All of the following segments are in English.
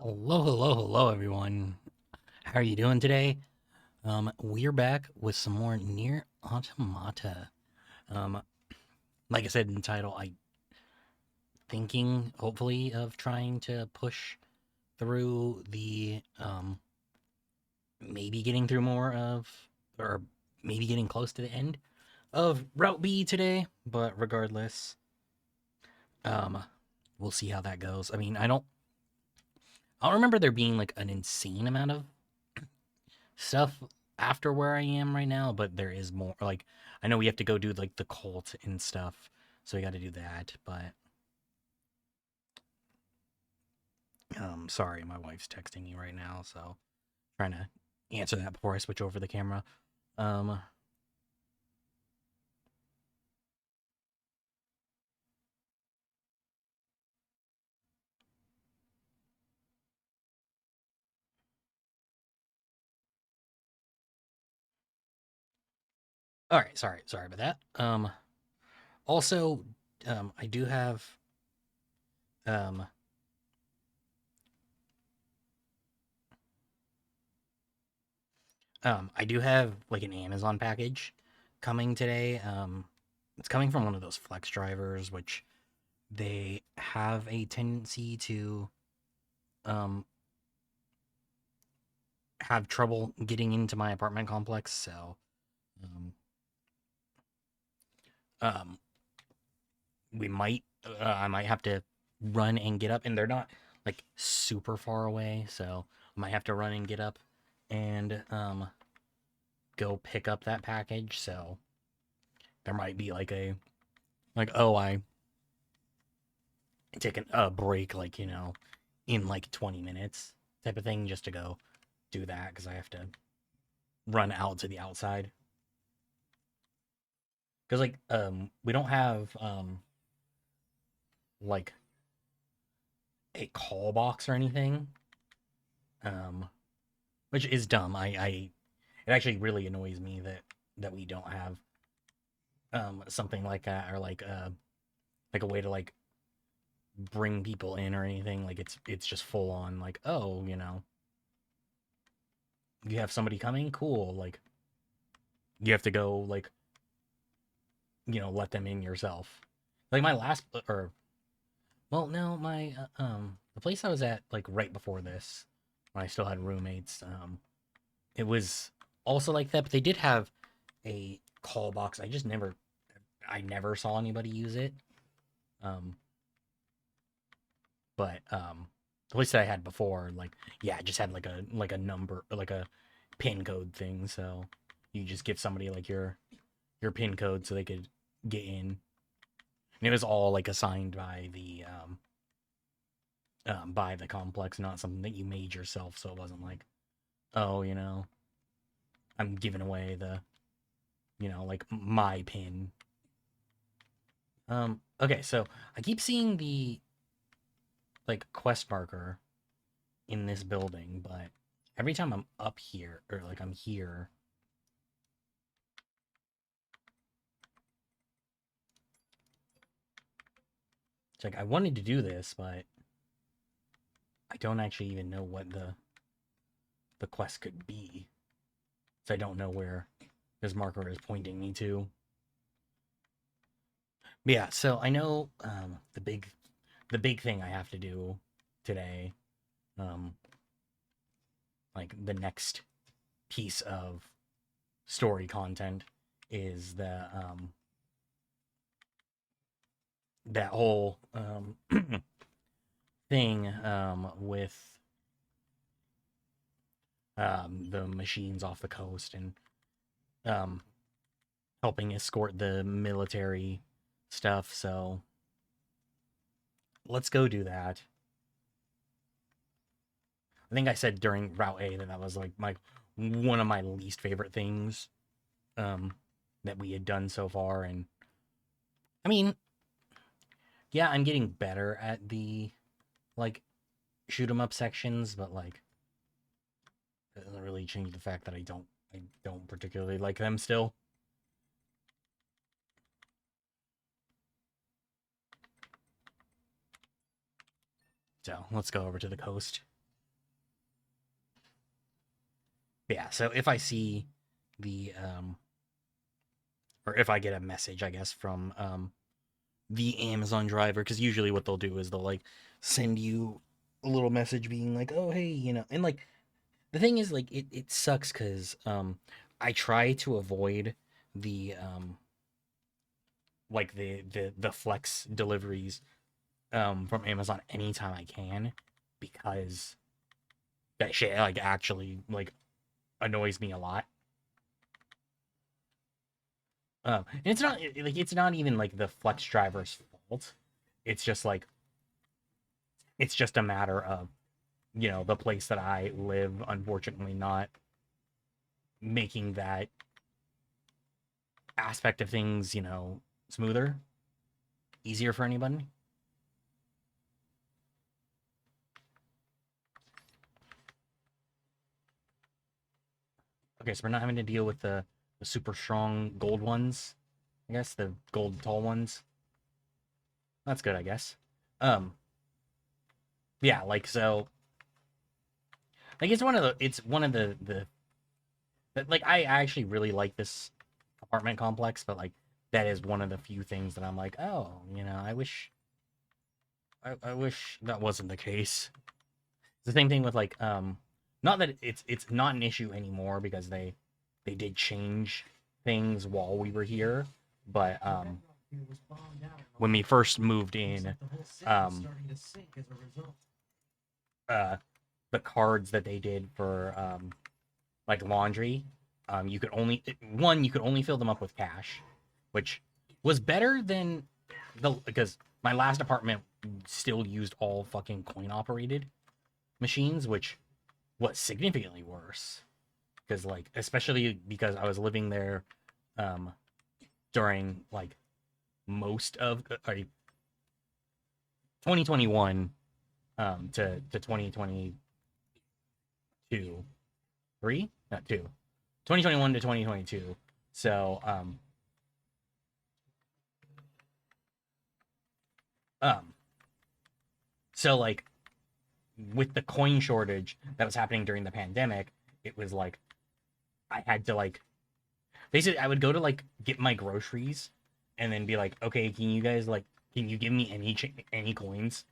Hello, everyone. How are you doing today? We're back with some more Near Automata. Um, like I said in the title, I thinking hopefully of trying to push through the maybe getting through more of, or maybe getting close to the end of Route B today. But regardless, um, we'll see how that goes. I mean, I don't remember there being like an insane amount of stuff after where I am right now, but there is more. Like, I know we have to go do like the cult and stuff, so we got to do that. But sorry, my wife's texting me right now, so trying to answer that before I switch over the camera. Um, all right, sorry about that. Also, I do have um, I do have like an Amazon package coming today. It's coming from one of those flex drivers, which they have a tendency to um have trouble getting into my apartment complex, so um, um, we might I might have to run and get up, and they're not like super far away, so I might have to run and get up and go pick up that package. So there might be like I take a break, like in like 20 minutes type of thing, just to go do that because I have to run out to the outside because we don't have like a call box or anything, um, which is dumb. It actually really annoys me that we don't have something like that, or like a way to like bring people in or anything. Like it's just full on like, oh, you have somebody coming, cool. Like you have to go like let them in yourself. Like my last or well, no, my the place I was at like right before this, when I still had roommates, it was also like that, but they did have a call box. I never saw anybody use it. Um, but the place that I had before, like, yeah, it just had like a number, like a pin code thing. So you just give somebody like your pin code so they could get in. And it was all like assigned by the complex, not something that you made yourself. So it wasn't like, oh, I'm giving away like my pin. Okay, so I keep seeing the like quest marker in this building, but every time I'm up here or like I'm here, it's like I wanted to do this, but I don't actually even know what the quest could be. So I don't know where this marker is pointing me to. But yeah, so I know the big thing I have to do today, um, like the next piece of story content is that whole thing with the machines off the coast and um, helping escort the military stuff. So let's go do that. I think I said during Route A that was like my one of my least favorite things um, that we had done so far. And I mean, yeah, I'm getting better at the like shoot 'em up sections, but like it doesn't really change the fact that I don't particularly like them still. So let's go over to the coast. Yeah, so if I see the or if I get a message, I guess, from the Amazon driver, because usually what they'll do is they'll like send you a little message being like, oh hey, and like the thing is like it sucks because I try to avoid the like the flex deliveries from Amazon anytime I can, because that shit like actually like annoys me a lot. And it's not like it's not even like the flex driver's fault. It's just like it's just a matter of the place that I live, unfortunately, not making that aspect of things smoother, easier for anybody. Okay, so we're not having to deal with the super strong gold ones. I guess the gold tall ones. That's good, I guess. Um, yeah, like so, like it's one of the like I actually really like this apartment complex, but like that is one of the few things that I'm like, oh, I wish that wasn't the case. It's the same thing with like not that it's not an issue anymore because they did change things while we were here, but when we first moved in, um uh the cards that they did for like laundry, you could only you could only fill them up with cash, which was better than the because my last apartment still used all fucking coin operated machines, which was significantly worse because like especially because I was living there um during like most of 2021 to 2022 3 not 2 2021 to 2022. So um so like with the coin shortage that was happening during the pandemic, it was like I had to like basically I would go to like get my groceries and then be like, okay, can you give me any coins?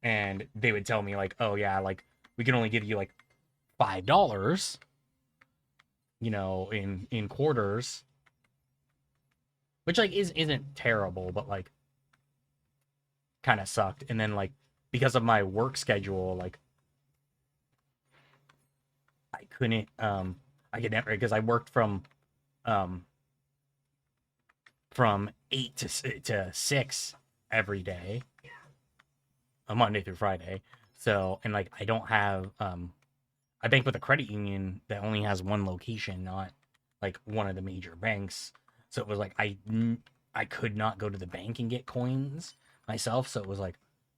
And they would tell me like, oh yeah, like we can only give you like $5, in quarters, which like isn't terrible, but like kind of sucked. And then like because of my work schedule, like I couldn't I could never because I worked um from 8 to 6 every day, a Monday through Friday. So, and like I don't have I bank with a credit union that only has one location, not like one of the major banks. So it was like I could not go to the bank and get coins myself. So it was like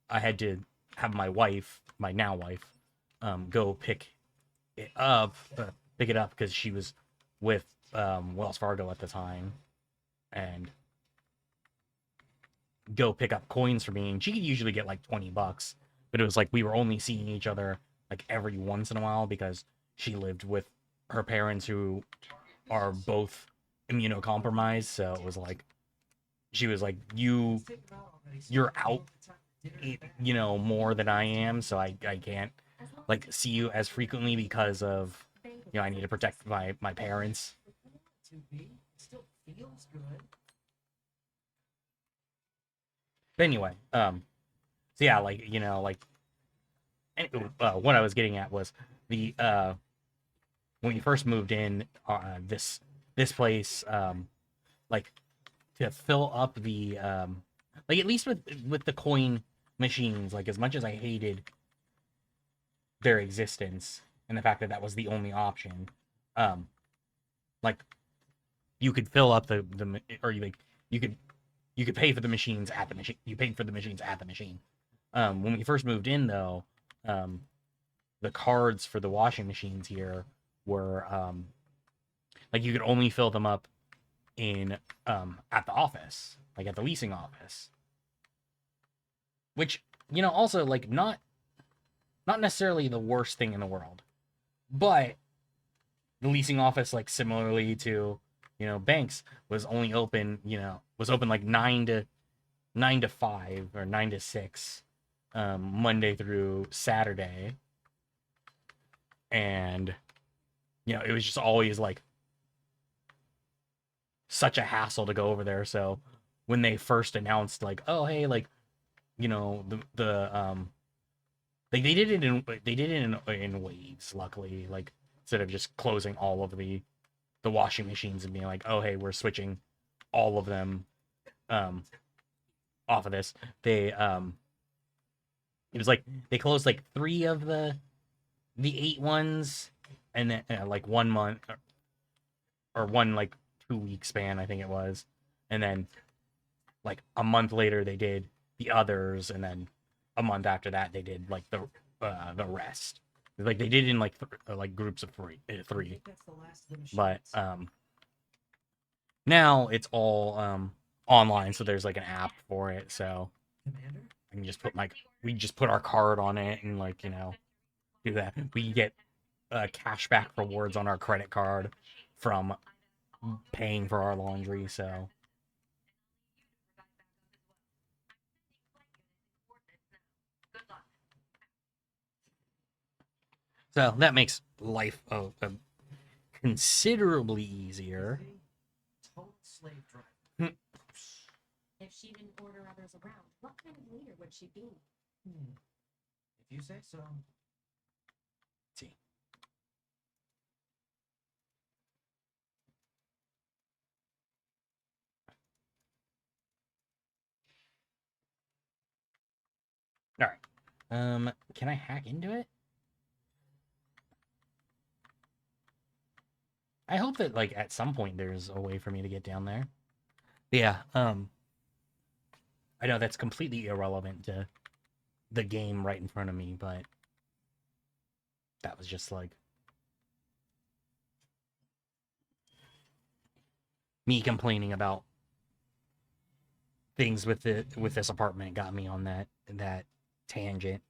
I had to have my wife, my now wife, go it up, pick it up because she was with Wells Fargo at the time, and go pick up coins for me. And she could usually get like $20, but it was like we were only seeing each other like every once in a while because she lived with her parents who are both immunocompromised. So it was like she was like, you're out, more than I am, so I can't like see you as frequently because of I need to protect my parents. But anyway, so yeah, like like what I was getting at was the when we first moved in this place, like to fill up the like at least with the coin machines, like as much as I hated their existence and the fact that that was the only option, um like you could fill up the or you could you could pay for the machines at the machine. You paid for the machines at the machine. When we first moved in though, um the cards for the washing machines here were like you could only fill them up in at the office, like at the leasing office, which also like not necessarily the worst thing in the world, but the leasing office, like similarly to, banks, was only open, was open like 9 to 5 or 9 to 6, Monday through Saturday, and it was just always like such a hassle to go over there. So when they first announced, like, oh hey, like, they did it in waves, luckily, like, instead of just closing all of the washing machines and being like, oh hey, we're switching all of them um off of this. It was like they closed like 3 of the 8 ones, and then like 1 month, or one like 2 week span, I think it was, and then like a month later they did the others, and then a month after that they did like the rest. Like they did it in like groups of three. But now it's all online, so there's like an app for it. So I can just we just put our card on it and, like, do that. We get cashback rewards on our credit card from paying for our laundry. So that makes life considerably easier. Hmm. If she didn't order others around, what kind of leader would she be? If you say so. See. All right. Can I hack into it? I hope that, like, at some point there's a way for me to get down there. But yeah. I know that's completely irrelevant to the game right in front of me, but that was just like me complaining about things with this apartment got me on that tangent.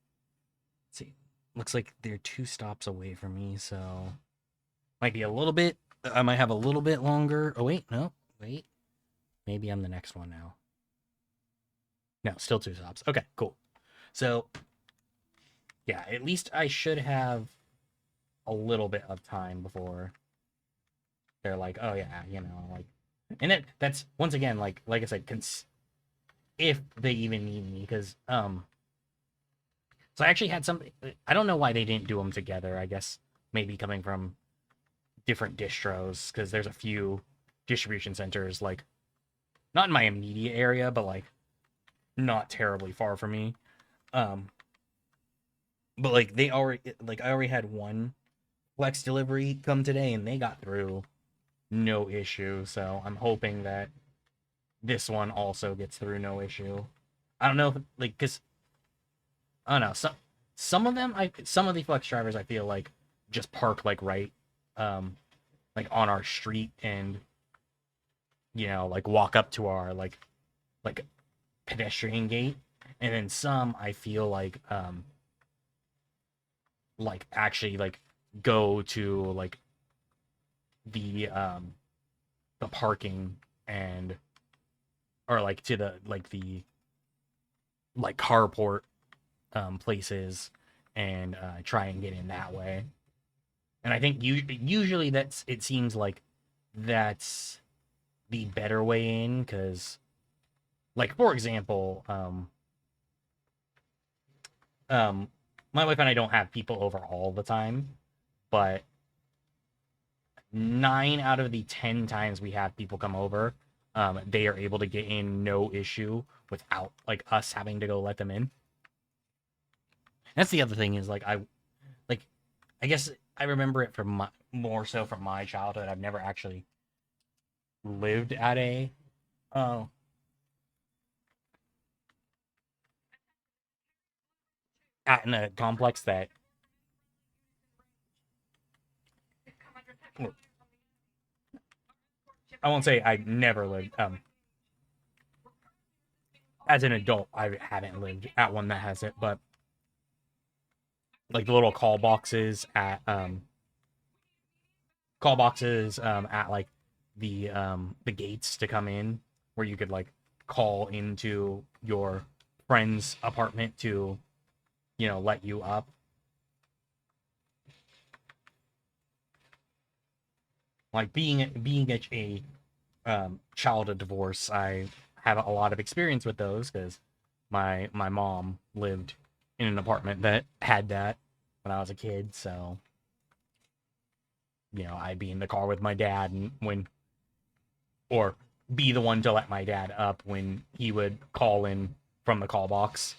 Let's see, looks like they're 2 stops away from me, so might be a little bit. I might have a little bit longer. Oh wait, no, wait. Maybe I'm the next one now. No, still 2 stops. Okay, cool. So yeah, at least I should have a little bit of time before they're like, oh yeah, like, and that's once again, like I said, if they even need me, because so I actually had some. I don't know why they didn't do them together. I guess maybe coming from different distros, because there's a few distribution centers, like, not in my immediate area, but like not terribly far from me. Um, but like they already, like, I already had one flex delivery come today, and they got through no issue. So I'm hoping that this one also gets through no issue. I don't know, like, because I don't know, some of the flex drivers I feel like just park like right, um, like on our street, and like walk up to our like pedestrian gate, and then some I feel like actually like go to like the the parking, and or like to the like carport places, and try and get in that way. And I think usually it seems like that's the better way in, because, like, for example, um my wife and I don't have people over all the time, but 9 out of the 10 times we have people come over, they are able to get in no issue without like us having to go let them in. That's the other thing, is like I guess I remember it from more so from my childhood. I've never actually lived uh, in a complex that, I won't say I never lived. As an adult, I haven't lived at one that has it, but like the little call boxes at call boxes at like the gates to come in, where you could like call into your friend's apartment to, you know, let you up. Like being a child of divorce, I have a lot of experience with those because my mom lived in an apartment that had that when I was a kid. So you know, I'd be in the car with my dad, and when or be the one to let my dad up when he would call in from the call box.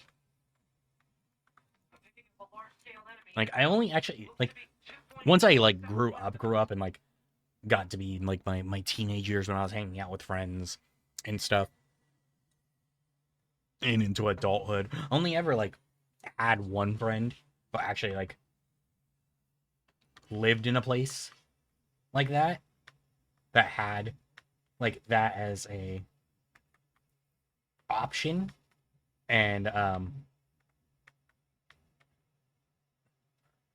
Like I only actually like once I like grew up and like got to be in like my teenage years when I was hanging out with friends and stuff and into adulthood. Only ever like had one friend, but actually like lived in a place like that had like that as a option. And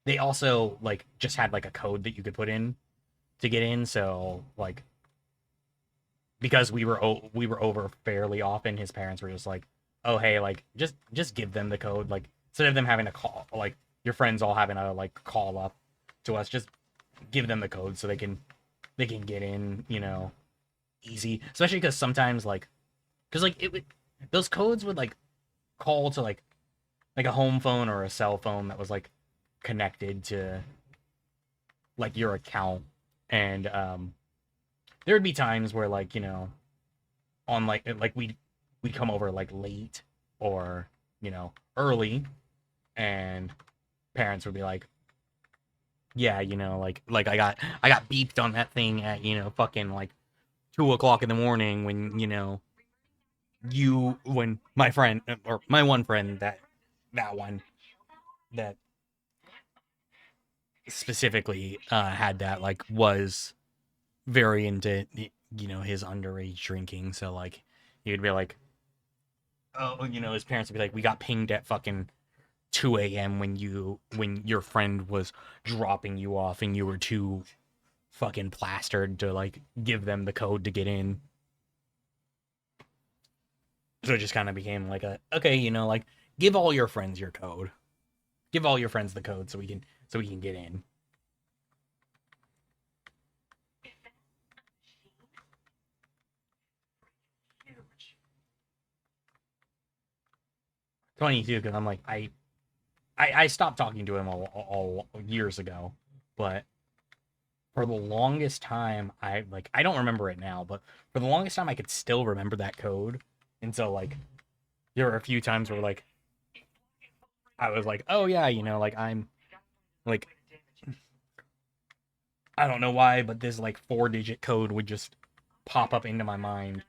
they also like just had like a code that you could put in to get in. So like because we were over fairly often, his parents were just like, oh hey, like just give them the code, like instead of them having to call, like your friends all having to like call up to us, just give them the code so they can get in, you know, easy. Especially because sometimes like because like it would those codes would like call to like a home phone or a cell phone that was like connected to like your account. And there would be times where like, you know, on like we'd come over like late or, you know, early, and parents would be like, yeah, you know, like I got beeped on that thing at, you know, fucking like 2 o'clock in the morning when, you know, when my friend or my one friend that one that specifically had that like was very into, you know, his underage drinking. So like he'd be like, oh, you know, his parents would be like, we got pinged at fucking 2 a.m. when your friend was dropping you off and you were too fucking plastered to like give them the code to get in. So it just kind of became like a, okay, you know, like give all your friends your code, give all your friends the code so we can get in. 22 because I'm like I stopped talking to him all years ago, but for the longest time I don't remember it now, but for the longest time I could still remember that code. And so like there were a few times where like I was like, oh yeah, you know, like I'm like I don't know why, but this like 4-digit code would just pop up into my mind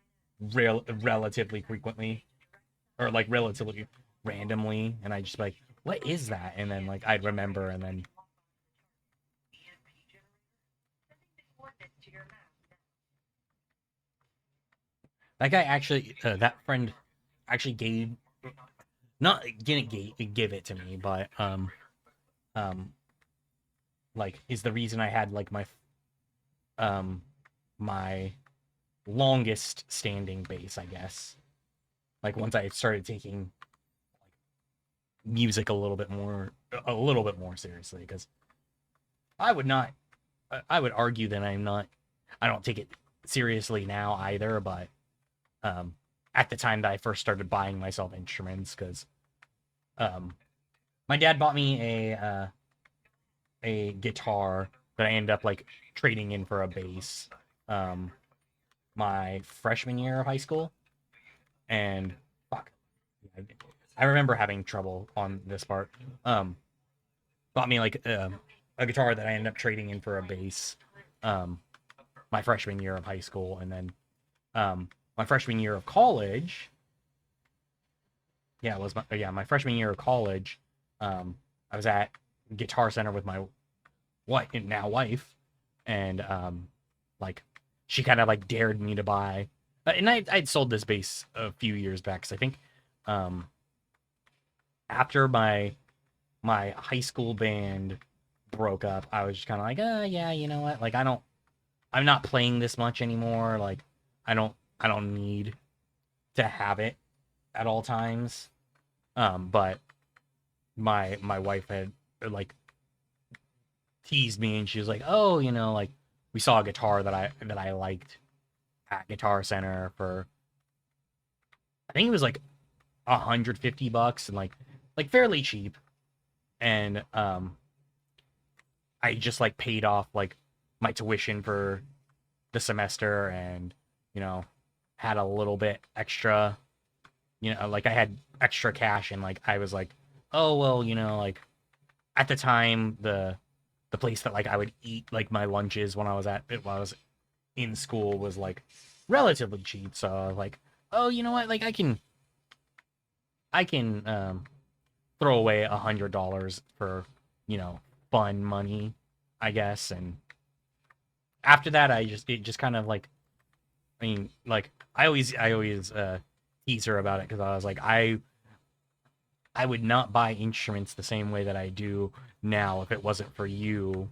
relatively frequently, or like relatively randomly, and I just like, what is that? And then like I'd remember, and then that guy actually, that friend actually gave, not didn't give it to me, but um, like is the reason I had like um my longest standing bass, I guess. Like once I started taking music a little bit more seriously, because I would not, I would argue that I don't take it seriously now either, but um, at the time that I first started buying myself instruments, because um, my dad bought me a guitar that I ended up like trading in for a bass um, my freshman year of high school, and fuck, I remember having trouble on this part. Um, Bought me like a guitar that I ended up trading in for a bass um, my freshman year of high school, and then my freshman year of college. Yeah, it was my freshman year of college. I was at Guitar Center with my wife, and like she kind of like dared me to buy. And I'd sold this bass a few years back, because I think um, after my high school band broke up, I was just kind of like, yeah, you know what? Like, I don't I'm not playing this much anymore. Like, I don't need to have it at all times. But my wife had like teased me, and she was like, "Oh, like we saw a guitar that I liked at Guitar Center for I think it was like $150 and like fairly cheap." And I just like paid off like my tuition for the semester, and you know had a little bit extra, like I had extra cash, and like I was like, oh well, like at the time the place that like I would eat like my lunches when I was in school was like relatively cheap. So I was like, oh, you know what? Like I can throw away $100 for fun money, I guess. And after that, it just kind of like, I mean, like I always tease her about it, because I was like, I would not buy instruments the same way that I do now if it wasn't for you,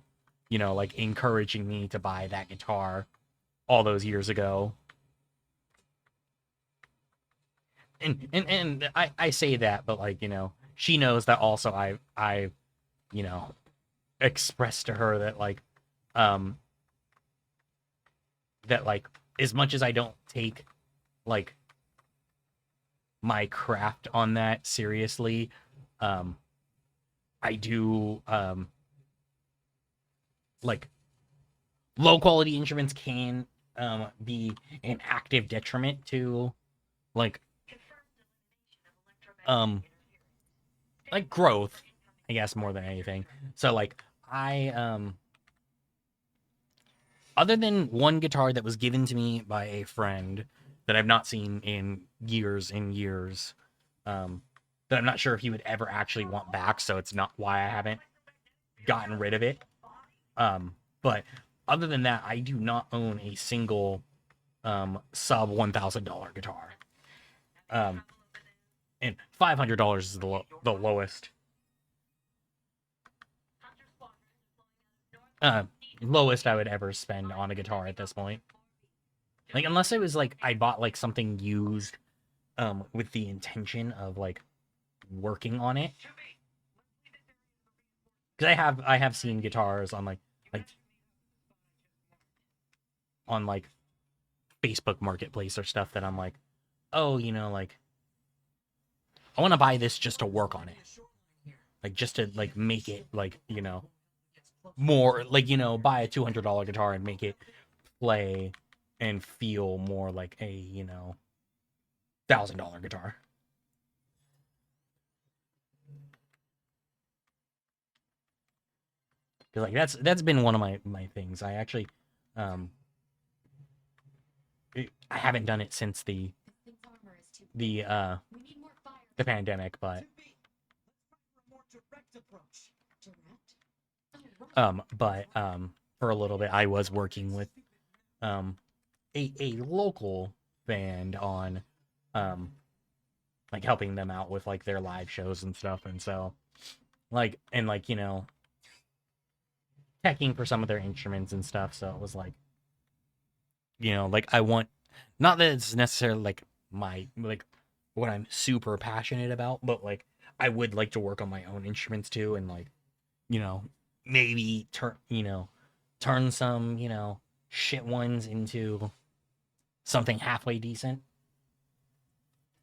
like encouraging me to buy that guitar all those years ago. And I say that, but like, she knows that also I you know, expressed to her that like um that like as much as I don't take like my craft on that seriously, um I do like low quality instruments can be an active detriment to like um like growth, I guess, more than anything. So like I other than one guitar that was given to me by a friend that I've not seen in years and years, um that I'm not sure if he would ever actually want back, so it's not why I haven't gotten rid of it. But other than that, I do not own a single sub $1,000 guitar. Um, and $500 is the lowest uh lowest I would ever spend on a guitar at this point. Like unless it was like I bought like something used with the intention of like working on it. Cuz I have seen guitars on like on like Facebook Marketplace or stuff that I'm like, "Oh, like I want to buy this just to work on it." Like just to like make it like, more like, buy a $200 guitar and make it play and feel more like a, $1,000 guitar. Because like that's been one of my things. I actually um I haven't done it since This thing's armor is too. the uh We need more fire. the pandemic, but Direct? Oh, right. for a little bit I was working with um a local band on um like helping them out with like their live shows and stuff, and so like and like teching for some of their instruments and stuff. So it was like, like I want, not that it's necessarily like my like what I'm super passionate about, but like I would like to work on my own instruments too, and like, you know, maybe turn some, shit ones into something halfway decent.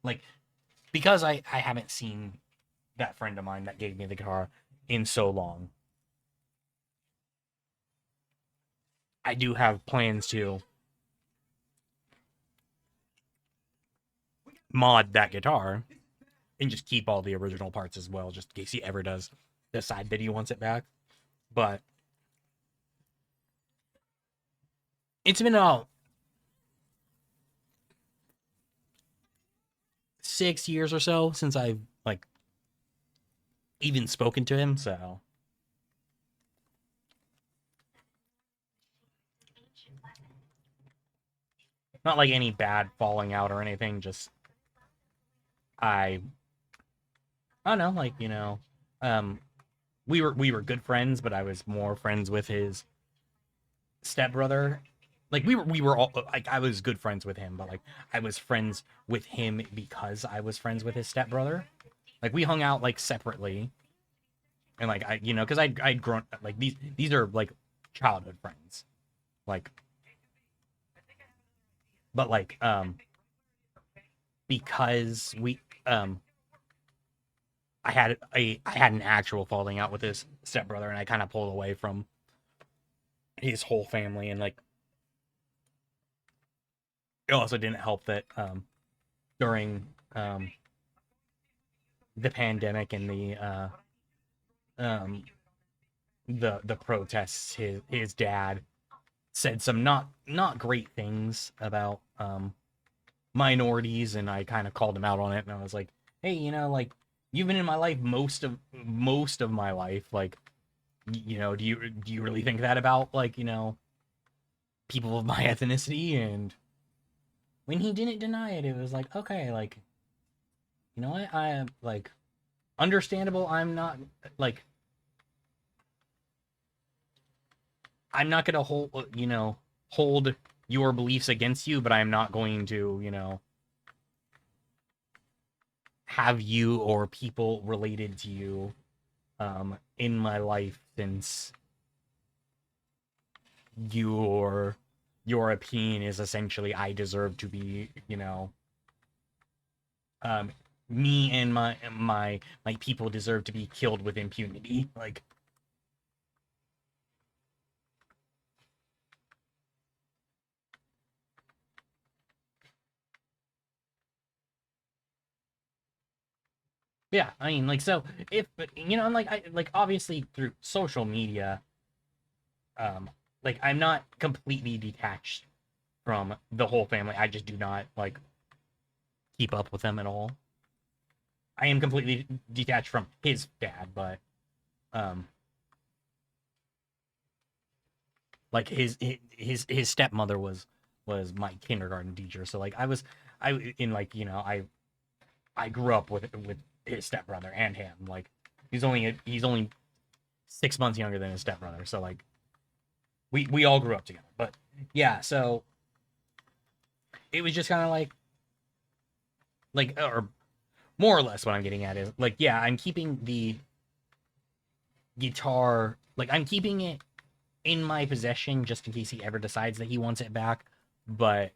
Like because I haven't seen that friend of mine that gave me the guitar in so long. I do have plans to mod that guitar and just keep all the original parts as well, just in case he ever does decide that he wants it back. But it's been about 6 years or so since I've like even spoken to him, so not like any bad falling out or anything. Just I I don't know, like um, we were good friends, but I was more friends with his stepbrother, like we were all like I was good friends with him, but like I was friends with him because I was friends with his stepbrother. Like we hung out like separately, and like I because I'd grown like these are like childhood friends, like but like because we I had an actual falling out with his stepbrother, and I kind of pulled away from his whole family, and like it also didn't help that during the pandemic and um the protests, his dad said some not great things about minorities, and I kind of called him out on it, and I was like, hey, like you've been in my life most of my life, like do you really think that about like people of my ethnicity? And when he didn't deny it, it was like, okay, like what, I am like understandable. Like I'm not gonna hold your beliefs against you, but I'm not going to have you or people related to you in my life, since your opinion is essentially I deserve to be um me and my people deserve to be killed with impunity. Like, yeah, I mean, like, so if and like I like obviously through social media, um like I'm not completely detached from the whole family. I just do not like keep up with them at all. I am completely detached from his dad, but um like his stepmother was my kindergarten teacher. So like I in like I grew up with his stepbrother and him. Like he's only 6 months younger than his stepbrother. So like we all grew up together. But yeah, so it was just kind of like or more or less what I'm getting at is like, yeah, I'm keeping the guitar, like I'm keeping it in my possession just in case he ever decides that he wants it back. But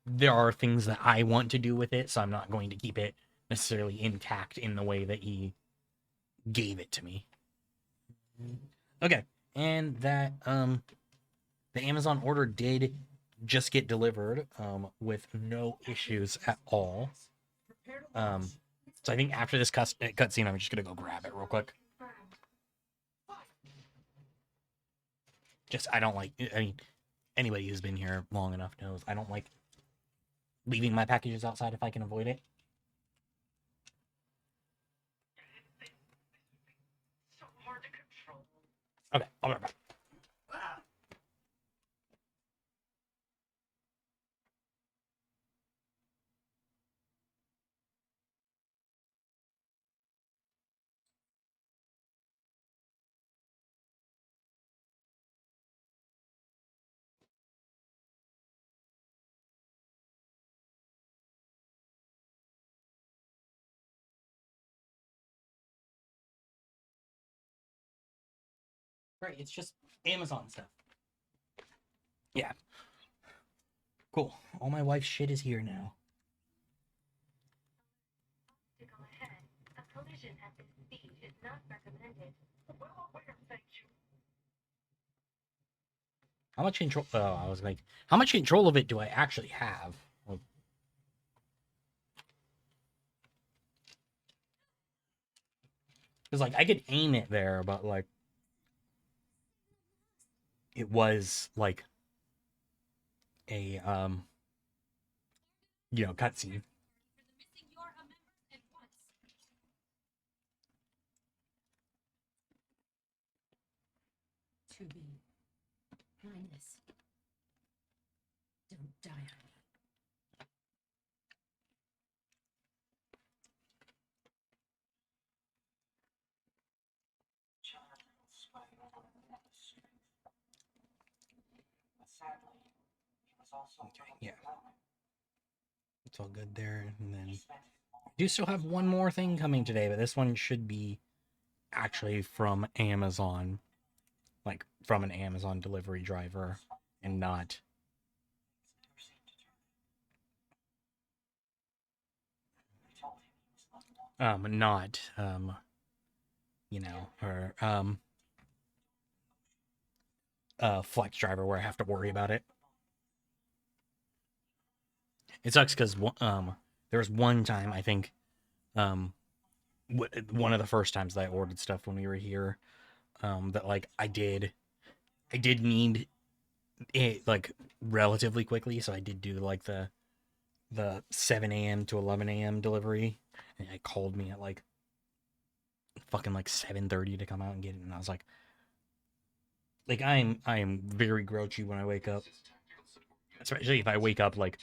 there are things that I want to do with it, so I'm not going to keep it necessarily intact in the way that he gave it to me. Okay. And that the Amazon order did just get delivered with no issues at all. Um so I think after this cutscene, I'm just gonna go grab it real quick. Just I don't like. I mean, anybody who's been here long enough knows I don't like leaving my packages outside if I can avoid it. Okay, I'll be right back. Right, it's just Amazon stuff. Yeah, cool. All my wife's shit is here now. To go ahead. A collision at this speed is not recommended. How much control? Oh, I was like, how much control of it do I actually have? Because like I could aim it there, but like it was like a cutscene. To be. Highness. Don't die on me. Okay, yeah. It's all good there. And then I do still have one more thing coming today, but this one should be actually from Amazon, like from an Amazon delivery driver, and not or flex driver where I have to worry about it. It sucks because there was one time I think um one of the first times that I ordered stuff when we were here that like I did need it like relatively quickly, so I did do like the 7 a.m. to 11 a.m. delivery, and it called me at like fucking like 7:30 to come out and get it, and I was like I am very grouchy when I wake up, especially if I wake up like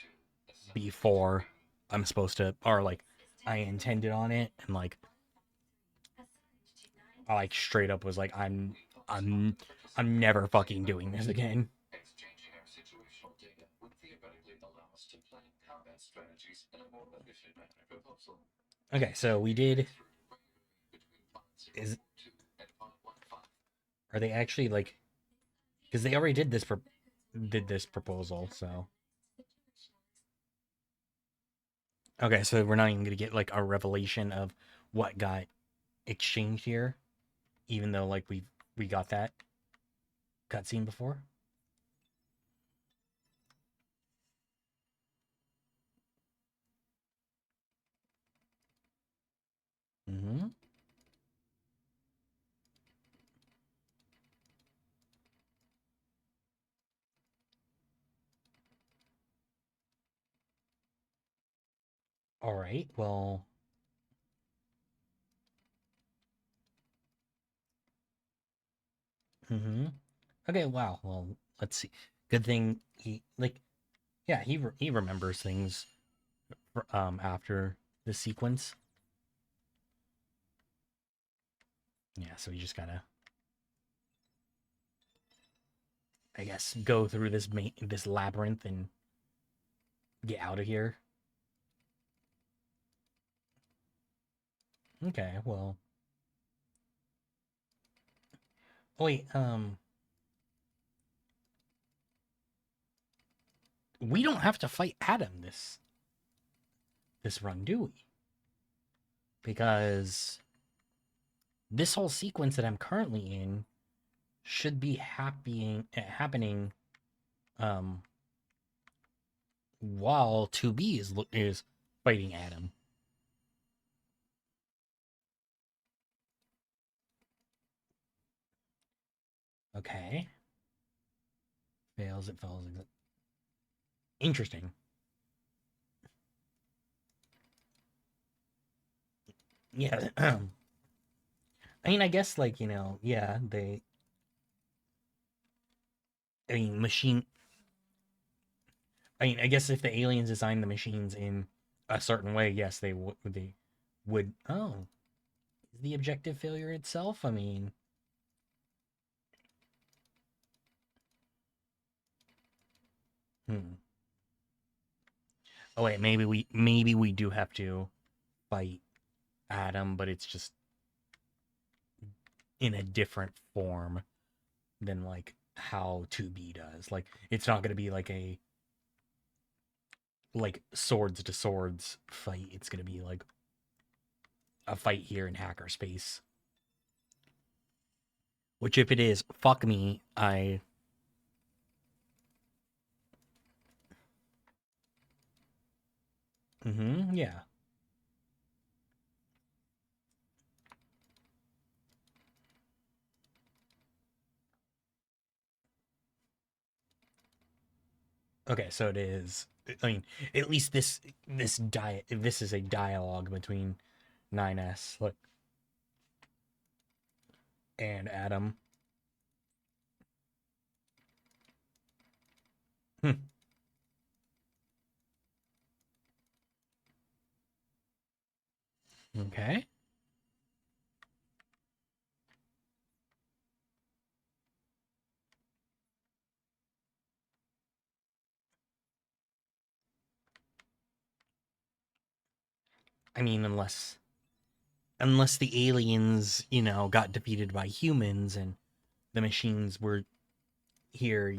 before I'm supposed to, or like I intended on it, and like I like straight up was like I'm I'm never fucking doing this again. Okay, so we did. Is Are they actually like? Because they already did this proposal, so okay. So we're not even gonna get like a revelation of what got exchanged here, even though like we got that cutscene before. Mm-hmm. All right. Well. Mm-hmm. Okay. Wow. Well, let's see. Good thing he like. Yeah, he remembers things after the sequence. Yeah, so you just gotta, I guess, go through this labyrinth and get out of here. Okay, well, oh wait, we don't have to fight Adam this run, do we? Because this whole sequence that I'm currently in should be happening um while 2B is fighting Adam. Okay. Fails, it fails. Interesting. Yeah. I mean, I guess like, yeah, I mean, machine I mean, I guess if the aliens designed the machines in a certain way, yes, they would. Oh, is the objective failure itself? I mean, hmm. Oh wait, maybe we do have to fight Adam, but it's just in a different form than like how 2B does. Like, it's not gonna be like swords to swords fight. It's gonna be like a fight here in hackerspace. Which, if it is, fuck me. Yeah. Okay, so it is. I mean, at least this is a dialogue between 9S like and Adam. Hmm. Okay. I mean, unless the aliens, got defeated by humans and the machines were here,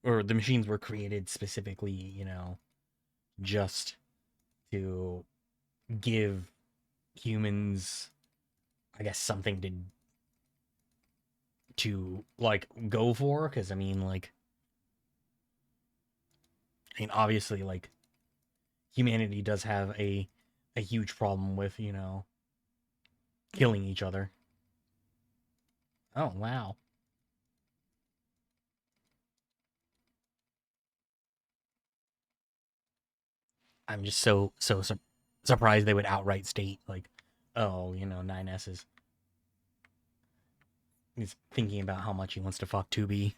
or the machines were created specifically, just to give humans, I guess, something to like go for. Because obviously, like humanity does have a huge problem with killing each other. Oh wow. I'm just surprised they would outright state like, oh, 9S is he's thinking about how much he wants to fuck 2B.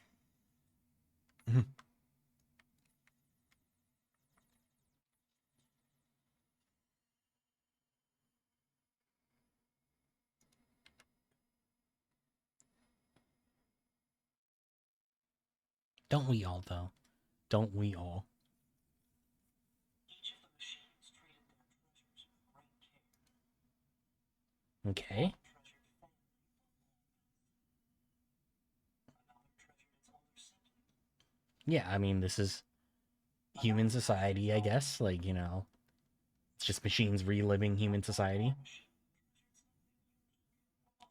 Don't we all though? Don't we all? Okay. Yeah, I mean this is human society, I guess. Like, it's just machines reliving human society.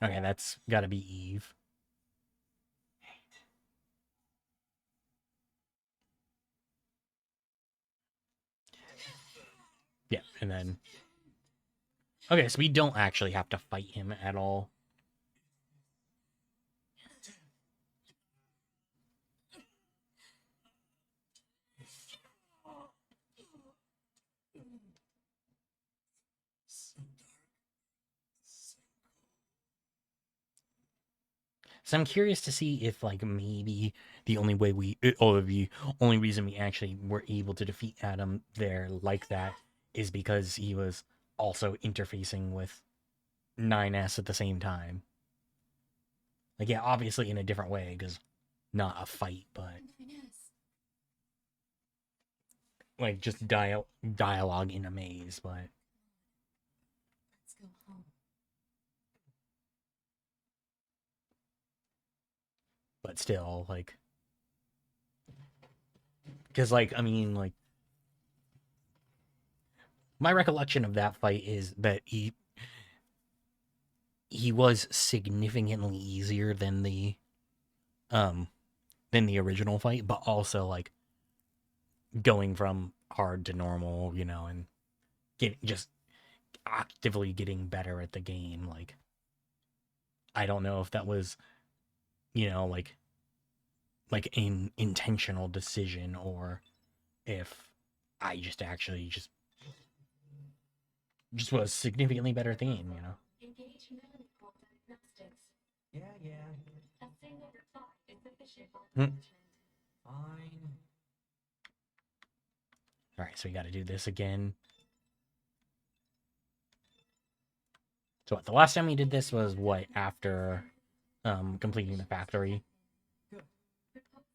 Okay, that's gotta be Eve. Yeah, and then okay, so we don't actually have to fight him at all. So I'm curious to see if like maybe the only way or the only reason we actually were able to defeat Adam there like that is because he was also interfacing with 9S at the same time. Like, yeah, obviously in a different way because not a fight, but like just dialogue in a maze, but Let's go home. still like because like I mean like my recollection of that fight is that he was significantly easier um than the original fight, but also like going from hard to normal, and just actively getting better at the game. Like I don't know if that was, like an intentional decision or if I just actually just was significantly better at the game. Engage medical diagnostics. Yeah, yeah. A single reply is sufficient for Hmm. management. Fine. All right, so we got to do this again. So what, the last time we did this was what, after completing the factory? Good. Proposal.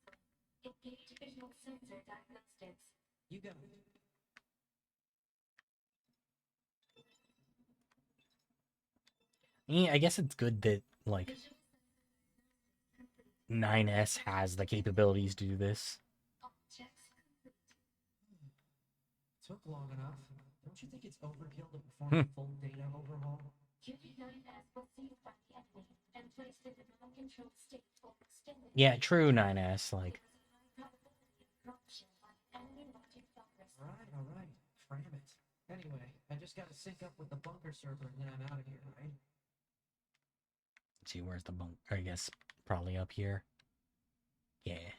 Engage visual sensor diagnostics. You got it. Yeah, I guess it's good that like Visual 9S has the capabilities to do this. objects complete. Took long enough. Don't you think it's overkill to perform Hmm. a full data overhaul? QB9S was seized by the enemy and placed in a non-controlled state for extended. Yeah, true 9S. Like, There was a high probability of corruption by enemy multi-virus. All right. Cram it. Anyway, I just gotta sync up with the bunker server and then I'm out of here, right? let's see, where's the bunk? I guess probably up here. Yeah.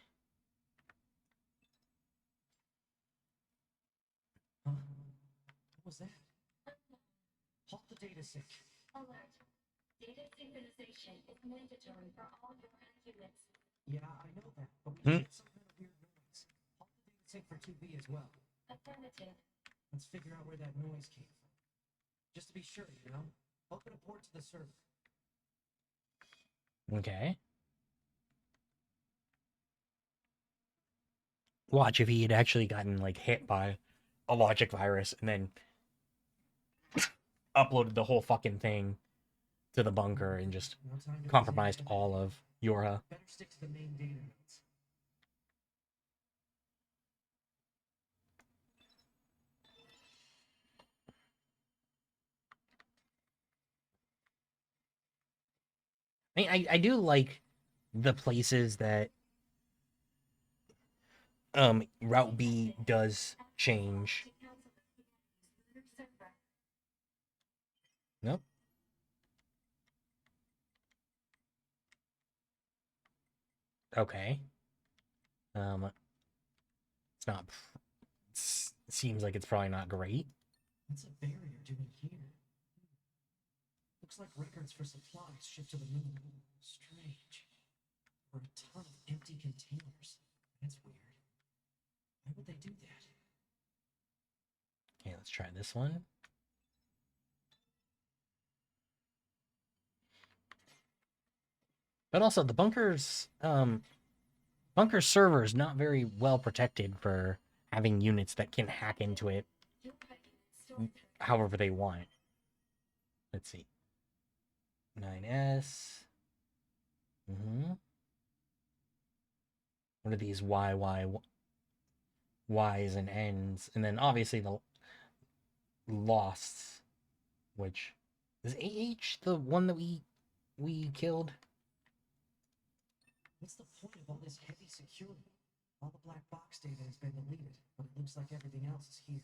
Huh? What was that? Halt the data sync. Alert. Data synchronization is mandatory for all your units. Yeah, I know that, but we Hmm? heard some kind of weird noise. Halt the data sync for 2B as well. Affirmative. Let's figure out where that noise came from. Just to be sure, Open a port to the server. Okay. Watch if he had actually gotten like hit by a logic virus and then uploaded the whole fucking thing to the bunker and just No time to compromised examine all of Yorha. Better stick to the main data nodes. I mean, I do like the places that Route B does change. Nope. Okay. It's not. Seems like it's probably not great. What's a barrier doing here? Looks like records for supplies shipped to the moon. Strange. Or a ton of empty containers. That's weird. Why would they do that? Okay, let's try this one. But also the bunker server is not very well protected for having units that can hack into it however they want. Let's see. 9S. What are these Y's and N's? And then obviously the Losts, which is AH the one that we killed? What's the point of all this heavy security? All the black box data has been deleted, but it looks like everything else is here.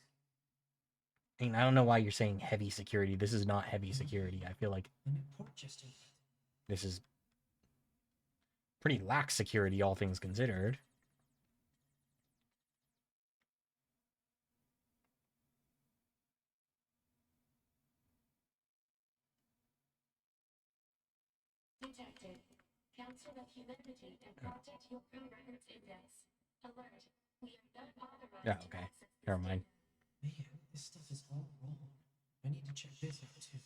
I mean, I don't know why you're saying heavy security. This is not heavy security. I feel like The new port just opened. this is pretty lax security, all things considered. Detected. Council of Humanity and Project Your Records Index. Alert. We are not authorized Yeah, to okay. access this Never mind. data. Man, this stuff is all wrong. I need to check this out too.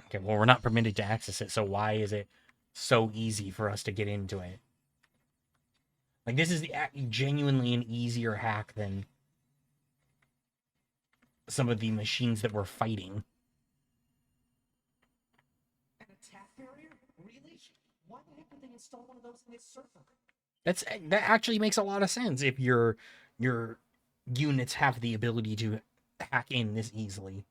Okay, well, we're not permitted to access it, so why is it so easy for us to get into it? Like, this is genuinely an easier hack than some of the machines that we're fighting. An attack barrier? Really? Why the heck would they install one of those in this server? That actually makes a lot of sense if your units have the ability to hack in this easily.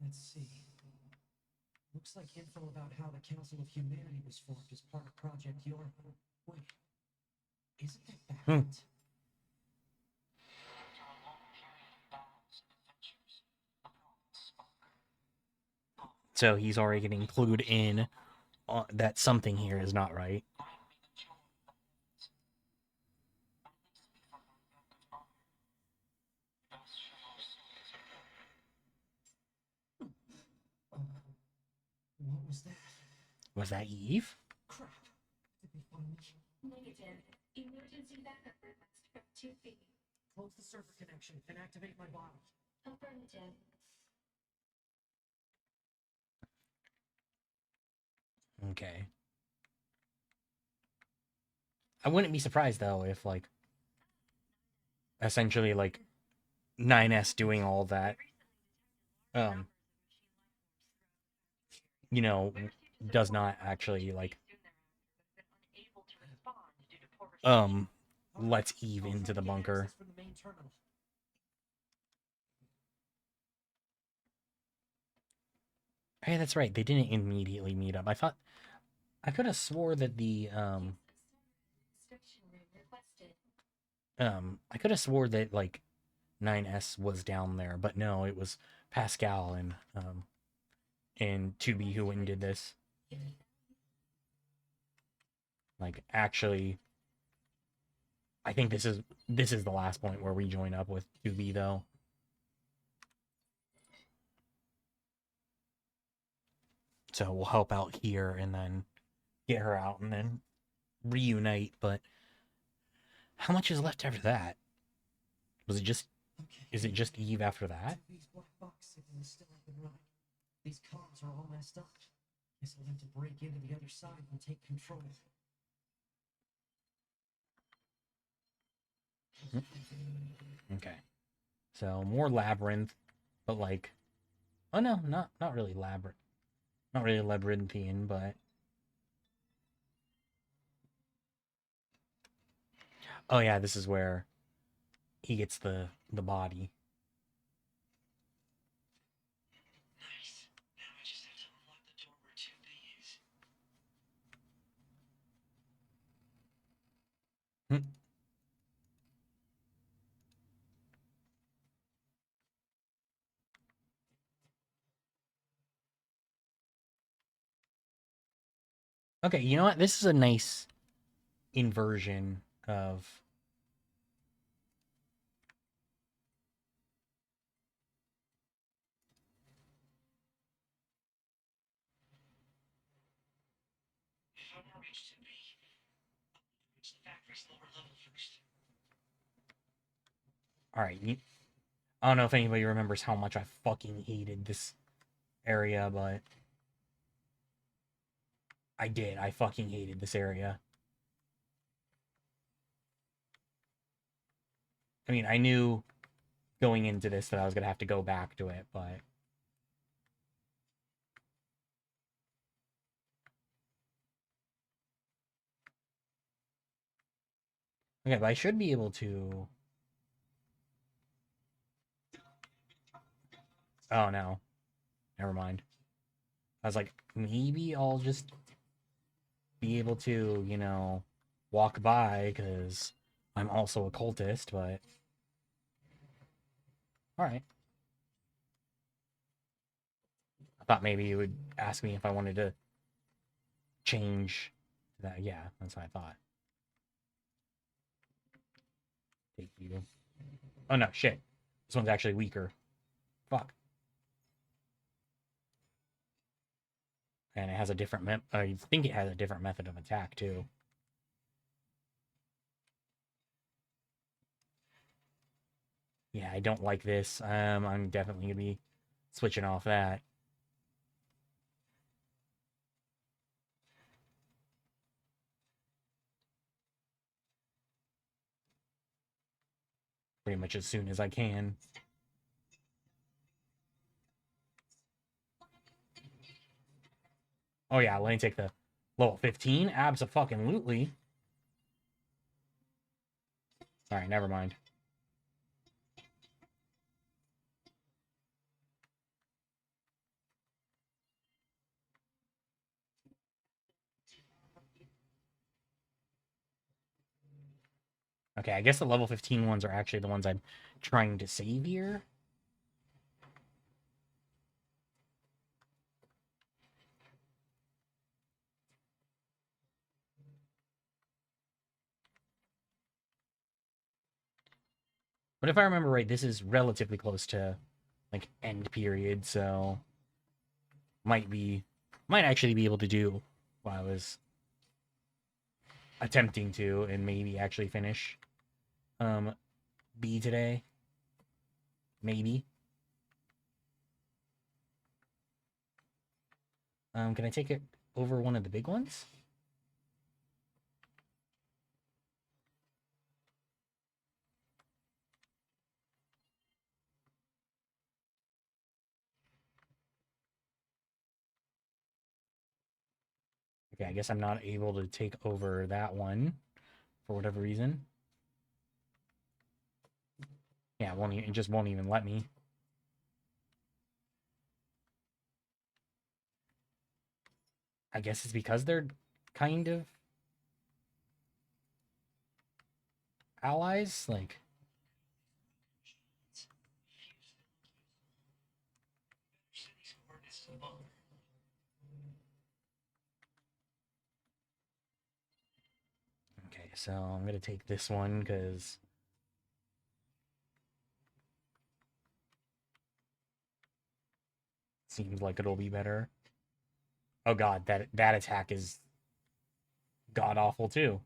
Let's see. Looks like info about how the Council of Humanity was formed as part of Project Your. Wait, isn't that backwards? So he's already getting clued in that something here is not right. What was that? Was that Eve? Crap. Did they find me? Negative. Emergency backup request from 2B. Close the server connection and activate my body. Affirmative. Okay. I wouldn't be surprised though if like essentially like 9S doing all that you know, does not actually like lets Eve into the bunker. From the main terminal. Hey, that's right. They didn't immediately meet up. I could have swore that the Restriction room requested. I could have swore that like 9S was down there, but no, it was Pascal and 2B who went and did this. Like actually I think this is the last point where we join up with 2B though. So we'll help out here and then get her out and then reunite, but how much is left after that? Was it just Okay. is it just Eve after that? These black box signal is still up and running. These comms are all messed up. Guess I'll have to break into the other side and take control. Okay. So more labyrinth, but like, oh no, not really labyrinth, not really labyrinthian, but oh yeah, this is where he gets the body. Nice. Now I just have to unlock the door where 2B is. Okay, you know what? This is a nice inversion of. If I want to reach 2B, reach the factory's lower level first. All right, I don't know if anybody remembers how much I fucking hated this area, but I did. I fucking hated this area. I mean, I knew going into this that I was gonna have to go back to it, but okay, but I should be able to. Oh no, never mind. I was like, maybe I'll just be able to, walk by because I'm also a cultist, but all right. I thought maybe you would ask me if I wanted to change that. Yeah, that's what I thought. Take you. Oh no, shit. This one's actually weaker. Fuck. And it has a different I think it has a different method of attack too. Yeah, I don't like this. I'm definitely gonna be switching off that. Pretty much as soon as I can. Oh yeah, let me take the level 15. Abso-fucking-lutely. Alright, never mind. Okay, I guess the level 15 ones are actually the ones I'm trying to save here. But if I remember right, this is relatively close to like end period, so might actually be able to do what I was attempting to and maybe actually finish B today. Maybe. Can I take it over one of the big ones? Okay, I guess I'm not able to take over that one for whatever reason. Yeah, it just won't even let me. I guess it's because they're kind of allies. Like, okay, so I'm gonna take this one because it seems like it'll be better. Oh god, that attack is god awful too.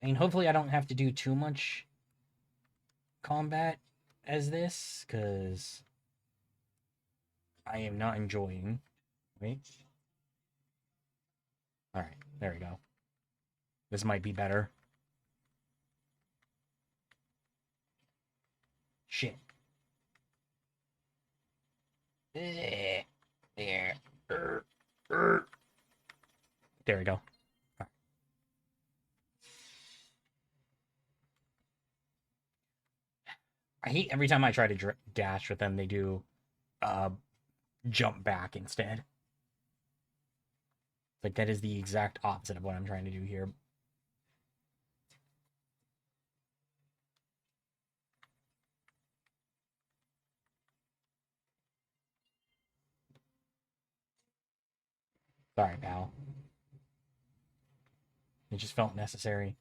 I mean, hopefully I don't have to do too much combat as this because I am not enjoying. Wait. All right, there we go. This might be better. Shit. There. There we go. I hate every time I try to dash with them, they do jump back instead. Like, that is the exact opposite of what I'm trying to do here. Sorry, pal. It just felt necessary.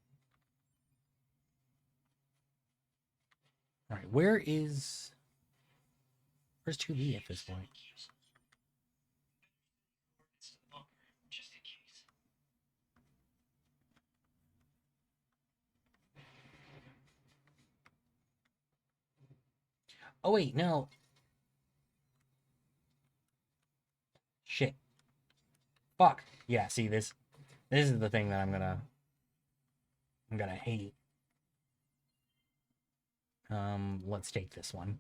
Alright, where's 2B at this point? Oh wait, no. Shit. Fuck. Yeah, see this is the thing that I'm gonna hate. Let's take this one.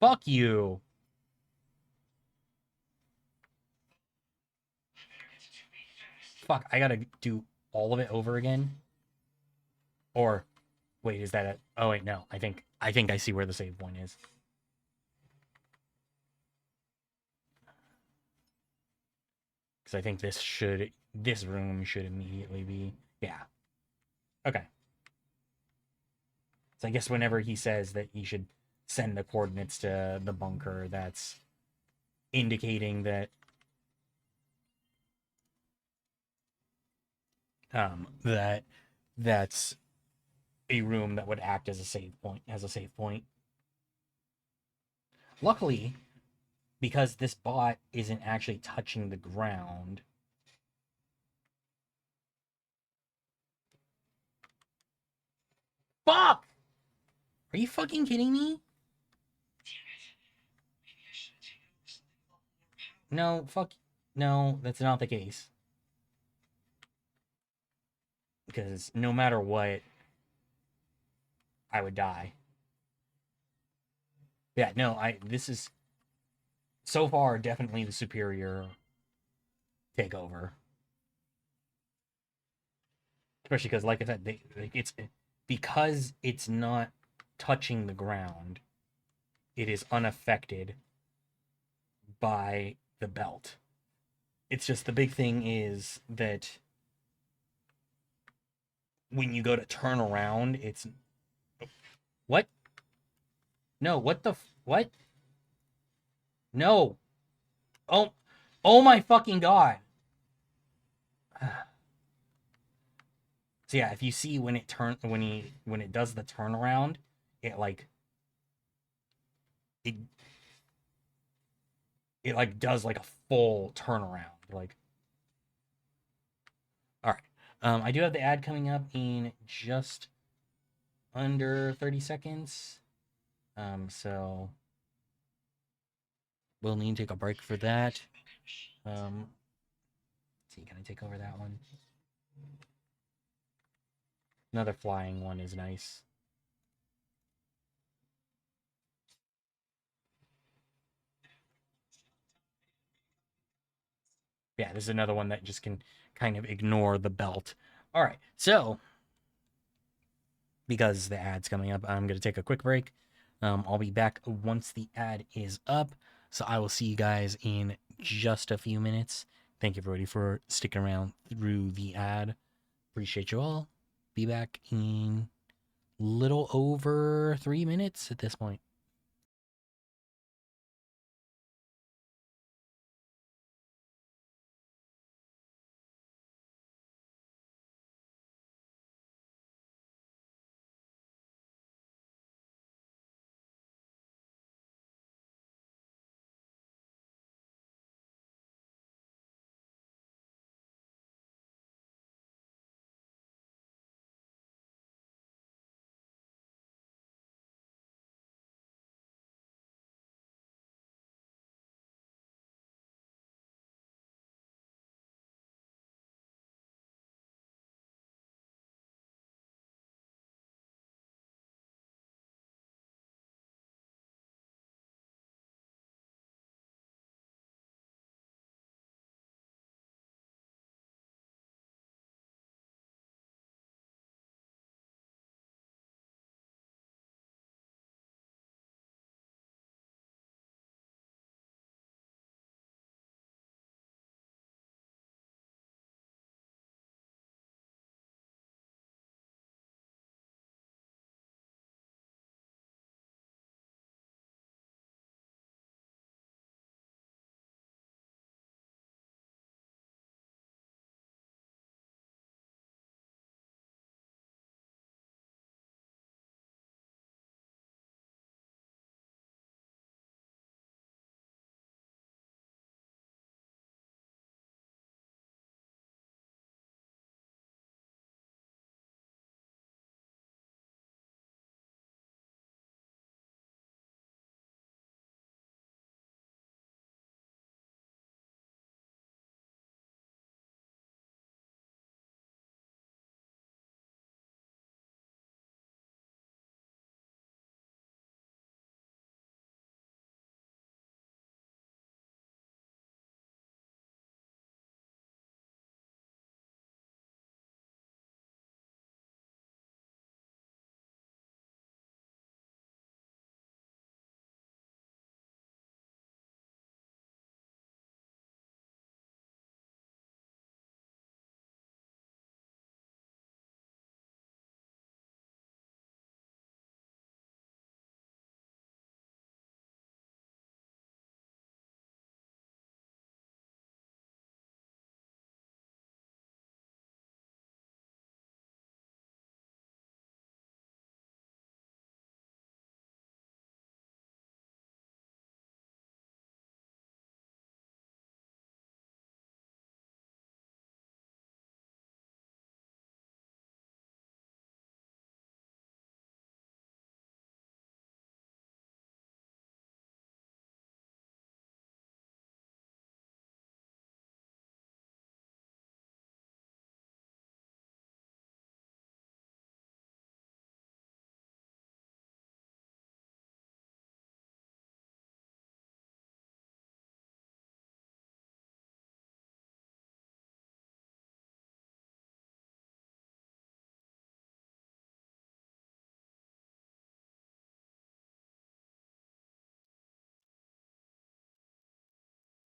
Fuck you. Fuck, I gotta do all of it over again. Or wait, is that it? Oh wait, no. I think I see where the save point is. Because I think this room should immediately be, yeah. Okay. So I guess whenever he says that he should send the coordinates to the bunker, that's indicating that that's a room that would act as a save point. Luckily, because this bot isn't actually touching the ground. Fuck! Are you fucking kidding me? No, fuck. No, that's not the case. Because no matter what, I would die. Yeah, no, this is so far definitely the superior takeover. Especially because, like I said, it's because it's not touching the ground. It is unaffected by the belt. It's just the big thing is that when you go to turn around, it's what? No, what the what? No. Oh, oh my fucking god. So yeah, if you see when it does the turnaround, it like it it like does like a full turnaround. Like, all right. I do have the ad coming up in just under 30 seconds. So we'll need to take a break for that. Let's see, can I take over that one? Another flying one is nice. Yeah, this is another one that just can kind of ignore the belt. All right, so because the ad's coming up, I'm going to take a quick break. I'll be back once the ad is up. So I will see you guys in just a few minutes. Thank you, everybody, for sticking around through the ad. Appreciate you all. Be back in little over 3 minutes at this point.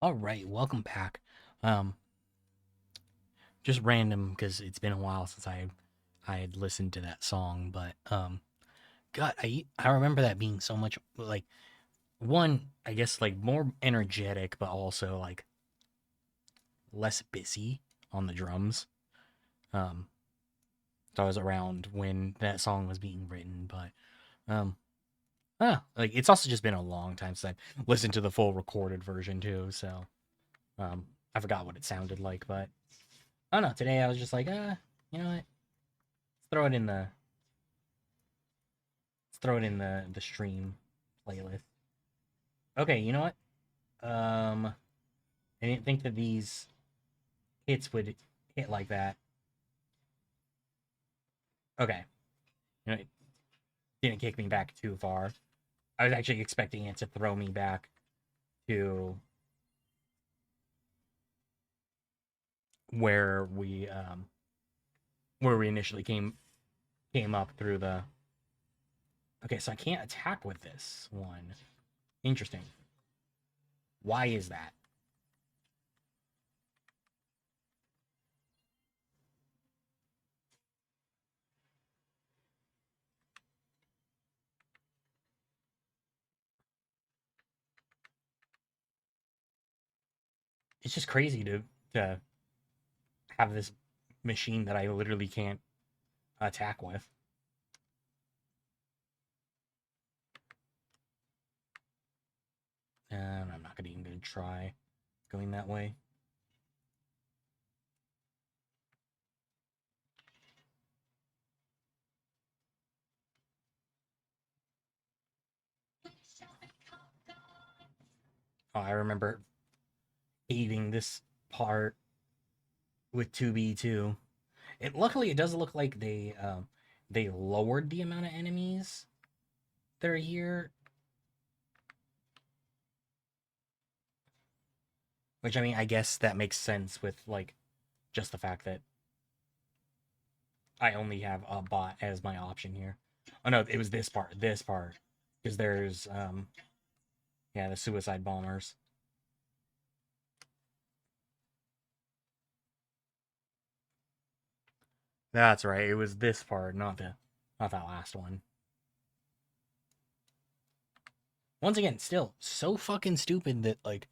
All right, welcome back. Um, just random because it's been a while since I had listened to that song, but God, I remember that being so much like one, I guess like more energetic, but also like less busy on the drums. Um, so I was around when that song was being written, but um, like it's also just been a long time since I've listened to the full recorded version too, so I forgot what it sounded like, but I don't know. Today I was just like, you know what? Throw it in the throw it in the stream playlist. Okay, you know what? Um, I didn't think that these hits would hit like that. Okay, you know, it didn't kick me back too far. I was actually expecting it to throw me back to where we um where we initially came up through the. Okay, so I can't attack with this one. Interesting. Why is that? It's just crazy to have this machine that I literally can't attack with. And I'm not gonna even gonna try going that way. Oh, I remember hating this part with 2B2. It luckily it does look like they lowered the amount of enemies that are here. Which I mean I guess that makes sense with like just the fact that I only have a bot as my option here. Oh no, it was this part. This part. Because there's yeah, the suicide bombers. That's right. It was this part, not that last one. Once again, still so fucking stupid that like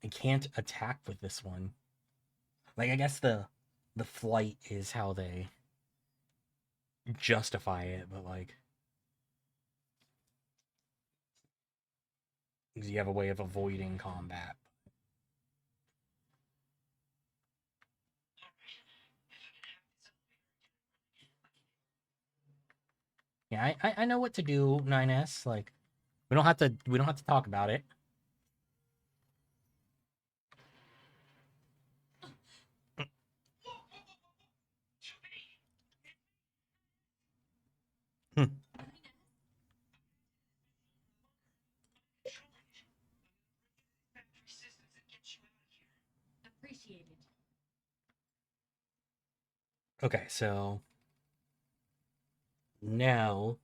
I can't attack with this one. Like I guess the flight is how they justify it, but like because you have a way of avoiding combat. Yeah, I know what to do, 9S. Like we don't have to talk about it. Hmm. Appreciated. Okay, so now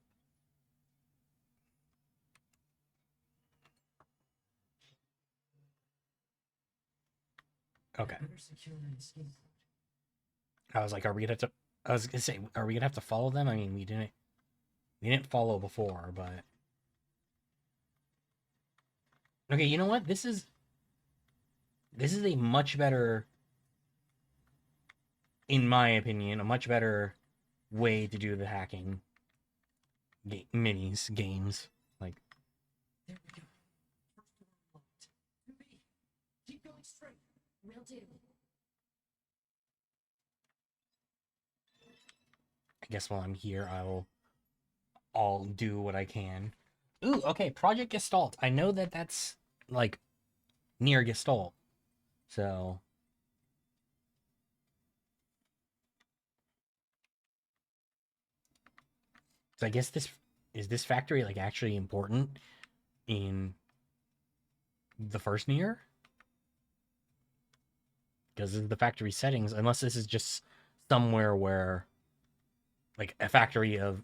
okay. Better secure an escape route. I was like, are we gonna have to I was gonna say, are we gonna have to follow them? I mean we didn't follow before, but okay, you know what? This is a much better, in my opinion, a much better way to do the hacking minis games. Like, There we go. First door unlocked. 2B. Keep going straight. Will do. I guess while I'm here, I'll do what I can. Ooh, okay, Project Gestalt. I know that that's like near Gestalt, so I guess this factory like actually important in the first Nier because of the factory settings. Unless this is just somewhere where like a factory of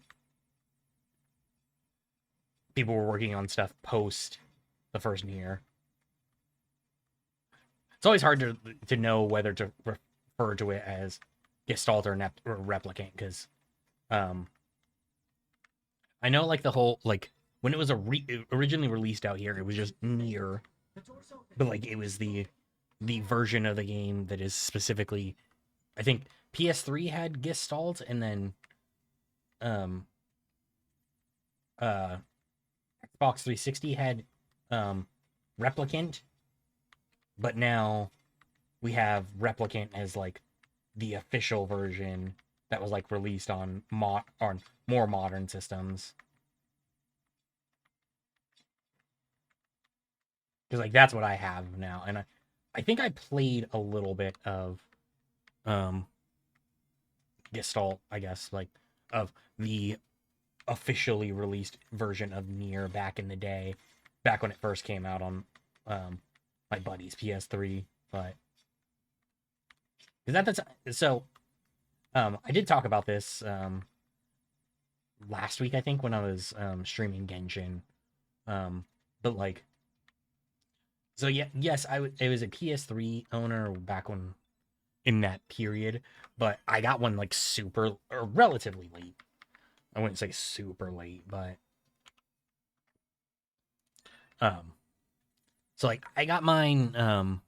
people were working on stuff post the first Nier. it's always hard to know whether to refer to it as Gestalt or Replicant, because um I know like the whole like when it was originally released out here, it was just Nier, but like it was the version of the game that is specifically, I think PS3 had Gestalt, and then um uh Xbox 360 had Replicant, but now we have Replicant as like the official version that was like released on more modern systems. Because like that's what I have now, and I think I played a little bit of um Gestalt, I guess, like of the officially released version of Nier back in the day, back when it first came out on my buddy's PS3. But is that the so I did talk about this last week, I think, when I was streaming Genshin. But like, so yeah, yes, it was a PS3 owner back when in that period, but I got one like super or relatively late. I wouldn't say super late, but um so like I got mine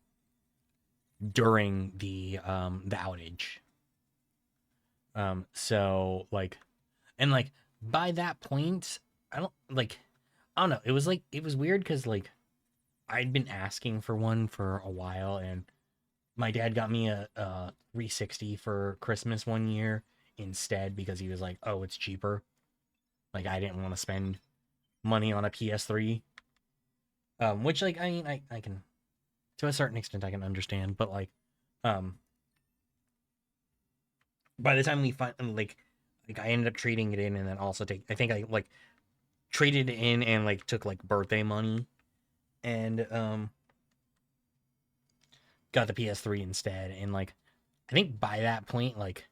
during the outage. So like, and like by that point, I don't know, it was like it was weird cuz like I'd been asking for one for a while, and my dad got me a 360 for Christmas one year instead because he was like, "Oh, it's cheaper." Like I didn't want to spend money on a PS3. Which like I mean I can, to a certain extent I can understand, but like um by the time we find like I ended up trading it in, and then also I think I like traded it in and like took like birthday money, and got the PS3 instead. And like I think by that point, like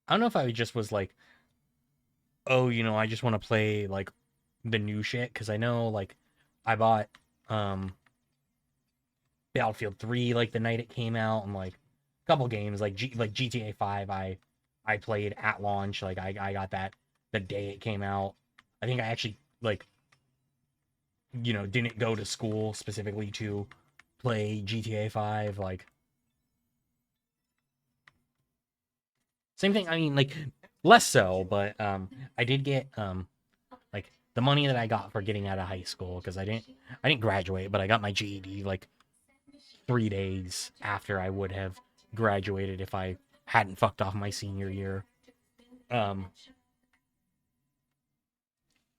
I don't know if I just was like, oh, I just want to play like the new shit, because I know like I bought Battlefield 3 like the night it came out, and like a couple games like GTA 5 I played at launch. Like I got that the day it came out. I think I actually like didn't go to school specifically to play GTA 5. Like same thing, I mean like less so, but I did get like the money that I got for getting out of high school, because I didn't graduate, but I got my GED like 3 days after I would have graduated if I hadn't fucked off my senior year. Um,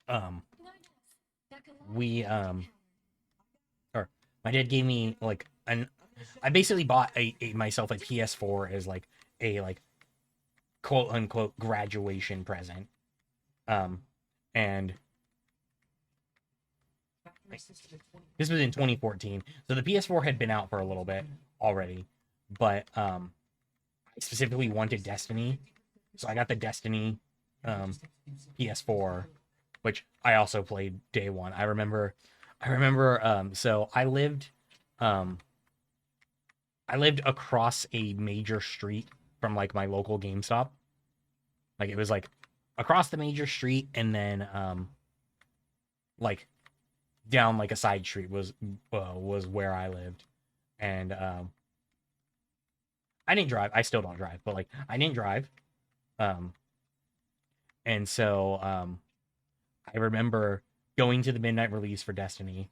um, we or my dad gave me like I basically bought myself a PS4 as like a like quote unquote graduation present. Um, and this was in 2014, so the PS4 had been out for a little bit already, but I specifically wanted Destiny, so I got the Destiny PS4, which I also played day one. I remember. So um, I lived across a major street from like my local GameStop. Like it was like across the major street, and then like down like a side street was where I lived, and I didn't drive. I still don't drive, but like I didn't drive. Um, and so I remember going to the midnight release for Destiny,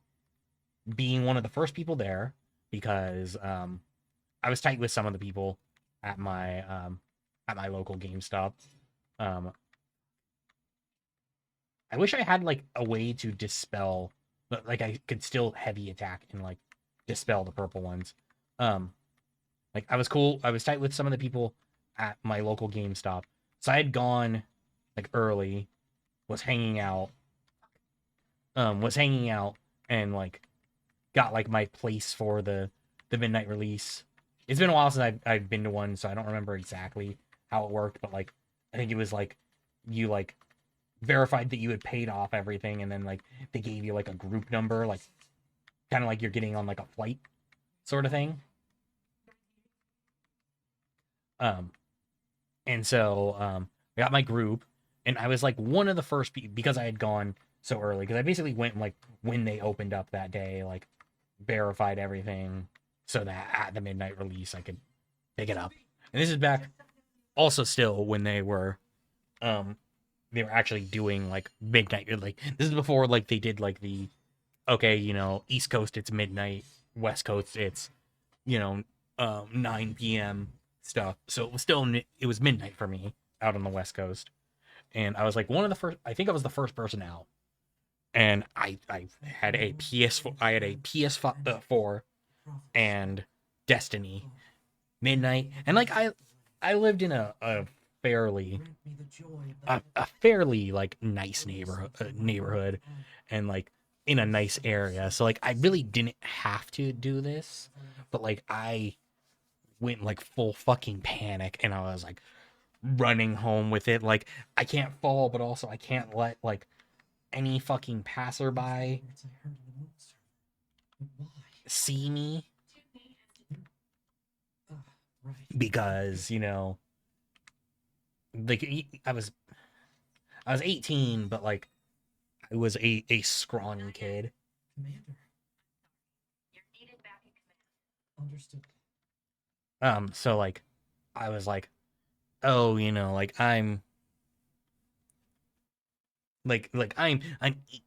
being one of the first people there, because I was tight with some of the people at my local GameStop. Um, I wish I had like a way to dispel, but like I could still heavy attack and like dispel the purple ones. Um, like I was cool. I was tight with some of the people at my local GameStop, so I had gone like early, was hanging out, and like got like my place for the midnight release. It's been a while since I've been to one, so I don't remember exactly how it worked, but like I think it was like you like verified that you had paid off everything, and then like they gave you like a group number, like kind of like you're getting on like a flight, sort of thing. Um, and so I got my group, and I was like one of the first people because I had gone so early. Because I basically went like when they opened up that day, like verified everything so that at the midnight release I could pick it up. And this is back also still when um they were actually doing like midnight. Like this is before like they did like the okay, East Coast it's midnight, West Coast it's 9 p.m. stuff. So it was still it was midnight for me out on the West Coast, and I was like one of the first. I think I was the first person out, and I had a PS4. I had a PS4 and Destiny midnight, and like I lived in a fairly a fairly like nice neighborhood and like in a nice area. So like I really didn't have to do this, but like I went like full fucking panic and I was like running home with it. Like I can't fall, but also I can't let like any fucking passerby see me because like I was 18, but like I was a scrawny kid. Commander. You're needed back in command. Understood. So like I was like, oh, like I'm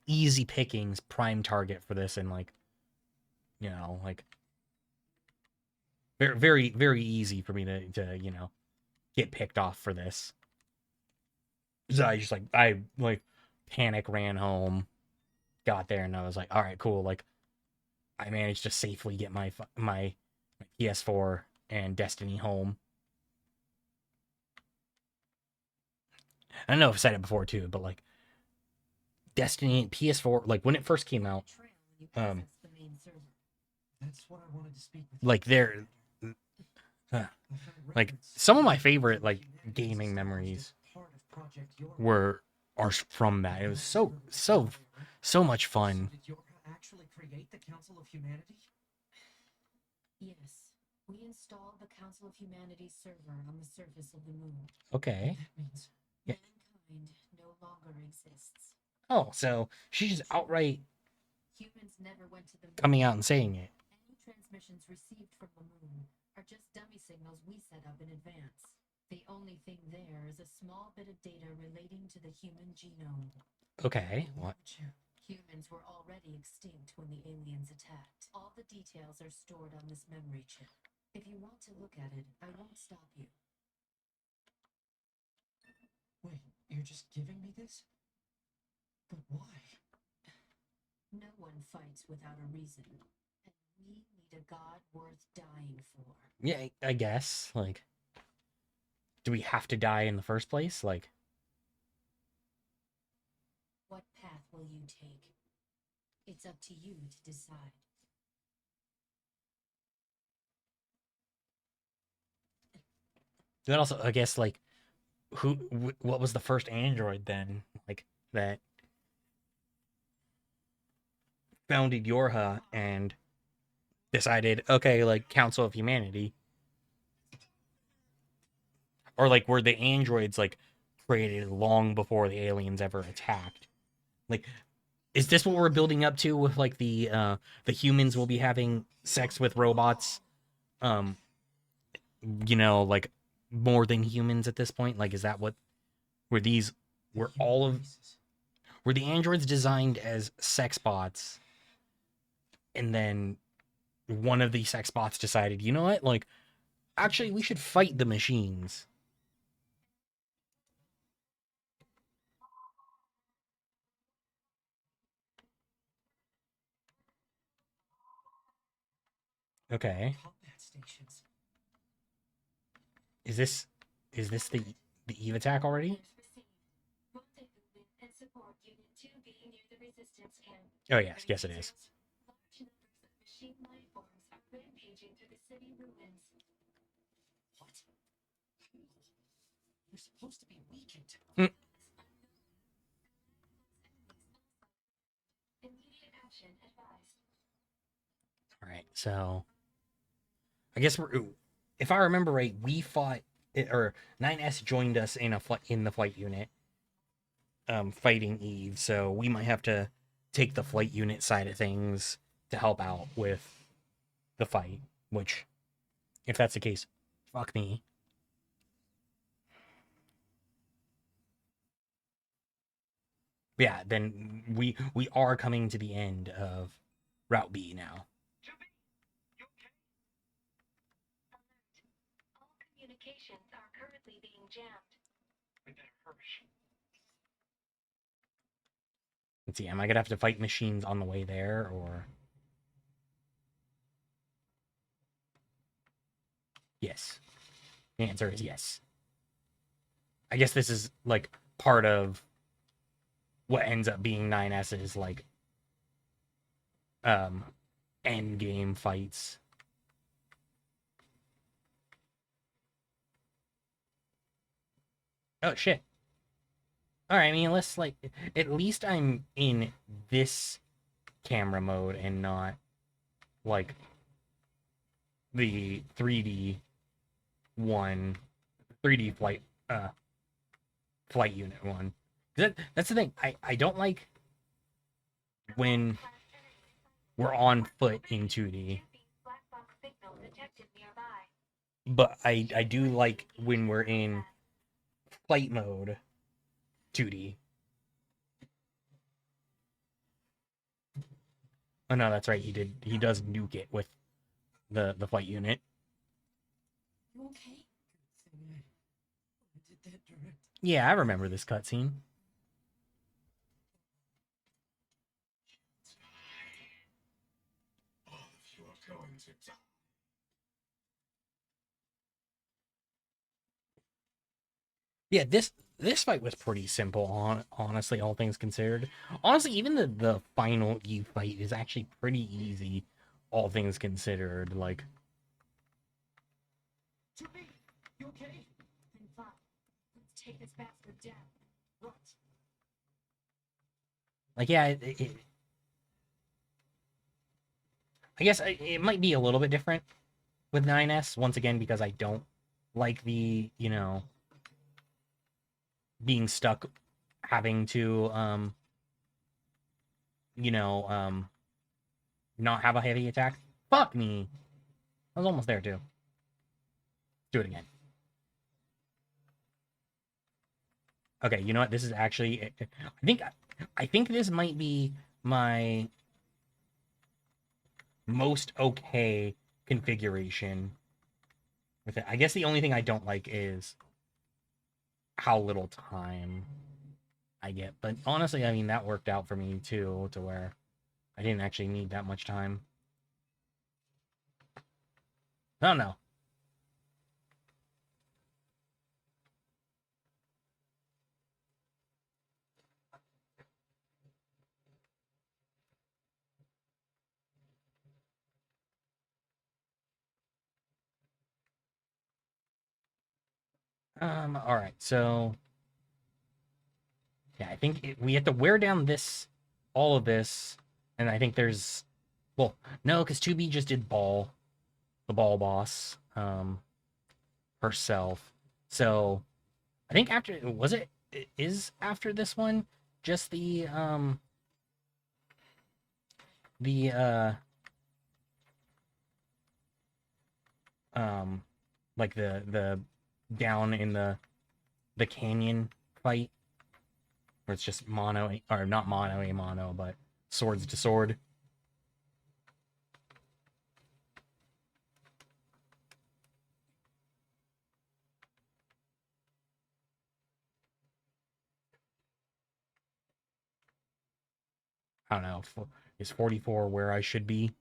easy pickings, prime target for this, and like, like very very very easy for me to get picked off for this. So I panic ran home, got there, and I was like, all right, cool. Like I managed to safely get my PS4 and Destiny home. I know I've said it before too, but like Destiny PS4, like when it first came out, That's what I wanted to speak with like they're like some of my favorite like gaming memories are from that. It was so much fun. Did Yorka actually create the Council of Humanity? Yes, we installed the Council of Humanity's server on the surface of the moon. Okay. That means Yeah. Mankind no longer exists. Oh, so she's just outright Humans never went to the moon. coming out and saying it. Any transmissions received from the moon are just dummy signals we set up in advance. The only thing there is a small bit of data relating to the human genome. Okay. What? Humans were already extinct when the aliens attacked. All the details are stored on this memory chip. If you want to look at it, I won't stop you. Wait, you're just giving me this? But why? No one fights without a reason. And we need a god worth dying for. Yeah, I guess. Like, do we have to die in the first place? Like, what path will you take? It's up to you to decide. then also, I guess, like, what was the first android then? Like, that founded Yorha and decided, okay, like, Council of Humanity. Or, like, were the androids, like, created long before the aliens ever attacked? Like, is this what we're building up to with, like, the humans will be having sex with robots? Like, more than humans at this point? Like, is that what, were these, were all of, were the androids designed as sex bots? And then one of the sex bots decided, you know what? Like, actually, we should fight the machines. Okay. Combat stations. Is this the Eve attack already? Oh yes, yes it is. Large numbers of machine life forms are rampaging through the city ruins. What? You're supposed to be weakened. Immediate action advised. All right, so I guess if I remember right, we fought or 9S joined us in the flight unit, fighting Eve. So we might have to take the flight unit side of things to help out with the fight. Which, if that's the case, fuck me. Yeah, then we are coming to the end of Route B now. All communications are currently being jammed. We better hurry. Let's see, am I gonna have to fight machines on the way there, or yes? The answer is yes. I guess this is like part of what ends up being 9S's like um end game fights. Oh shit. Alright, I mean let's like at least I'm in this camera mode and not like the 3D one 3D flight unit one. That's the thing. I don't like when we're on foot in 2D. But I do like when we're in flight mode 2D. Oh no, that's right. He does nuke it with the flight unit. You okay? Good thing I did that direct. Yeah, I remember this cutscene. All of you are going to die. Yeah, this fight was pretty simple. Honestly, all things considered. Honestly, even the final Eve fight is actually pretty easy, all things considered. Like, Jimmy, you okay? I'm fine. Let's take this bastard down. Right. yeah, I guess it might be a little bit different with 9S once again because I don't like the being stuck having to you know not have a heavy attack. Fuck me. I was almost there too. Do it again. Okay, you know what? This is actually I think this might be my most okay configuration with it. I guess the only thing I don't like is how little time I get. But honestly, I mean that worked out for me too, to where I didn't actually need that much time. Oh no. All right. So yeah, I think we have to wear down all of this, and I think there's, well, no, because 2B just did the ball boss, herself. So I think is after this one just the um like the down in the canyon fight where it's just mono or not mono a mono but swords to sword. I don't know. Is 44 where I should be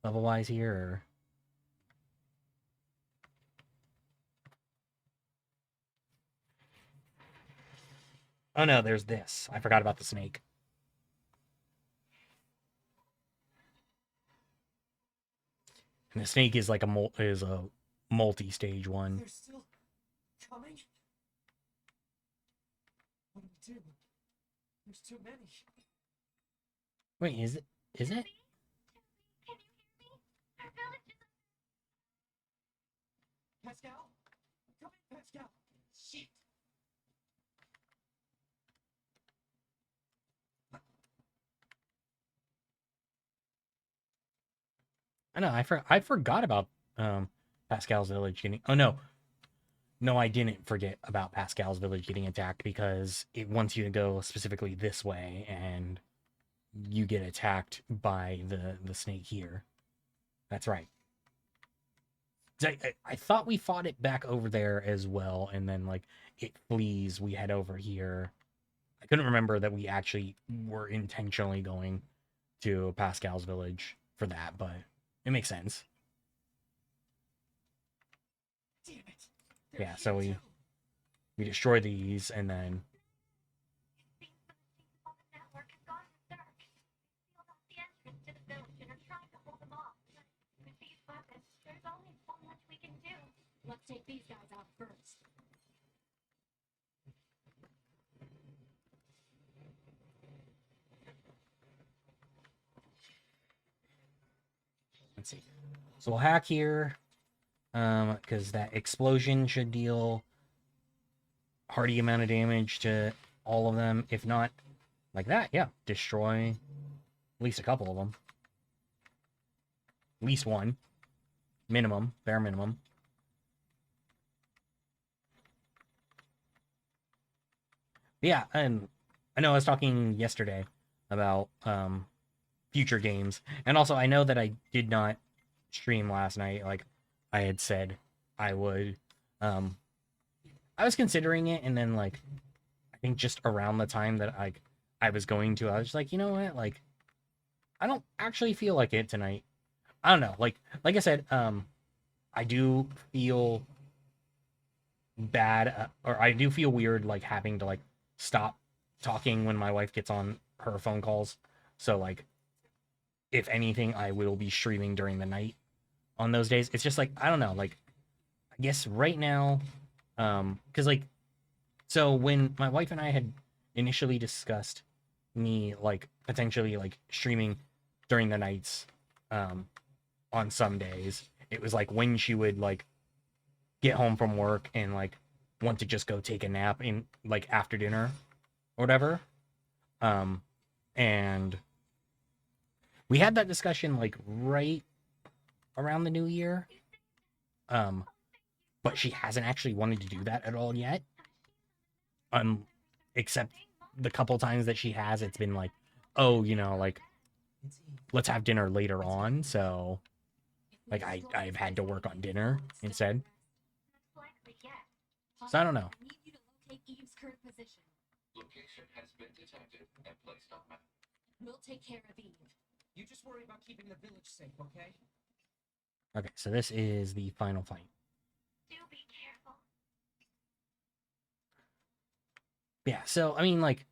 level wise here? Or... Oh no, there's this. I forgot about the snake. And the snake is like a multi-stage one. They're still coming? What do we do? There's too many. Wait, is it? Is it? Pascal? Come in, Pascal. Shit. I know. I forgot about Pascal's village getting. Oh no, no, I didn't forget about Pascal's village getting attacked because it wants you to go specifically this way, and you get attacked by the snake here. That's right. I thought we fought it back over there as well, and then like it flees, we head over here. I couldn't remember that we actually were intentionally going to Pascal's village for that, but it makes sense. Damn it. Yeah, so we destroy these, and then It seems the machines on the network have gone berserk. They sealed off the entrance to the village and are trying to hold them off. But with these weapons, there's only so much we can do. Let's take these guys out first. let's see. So we'll hack here, because that explosion should deal hearty amount of damage to all of them. If not, like that, yeah, destroy at least a couple of them. At least one. Minimum, bare minimum. Yeah, and I know I was talking yesterday about future games. And also I know that I did not stream last night like I had said I would. I was considering it, and then like I think just around the time that I was going to, I was just like, you know what, like I don't actually feel like it tonight. I don't know, like I said, I do feel bad, or I do feel weird like having to like stop talking when my wife gets on her phone calls. So like if anything, I will be streaming during the night on those days. It's just like I don't know, like I guess right now, because like so when my wife and I had initially discussed me like potentially like streaming during the nights, on some days, it was like when she would like get home from work and like want to just go take a nap in like after dinner or whatever. And we had that discussion like right around the new year. But she hasn't actually wanted to do that at all yet. Except the couple times that she has, it's been like, oh, you know, like let's have dinner later on. So like I've had to work on dinner instead. Most likely, yes. So I don't know. I need you to locate Eve's current position. Location has been detected and placed on map. We'll take care of Eve. You just worry about keeping the village safe, okay? Okay, so this is the final fight. Do be careful. Yeah, so I mean like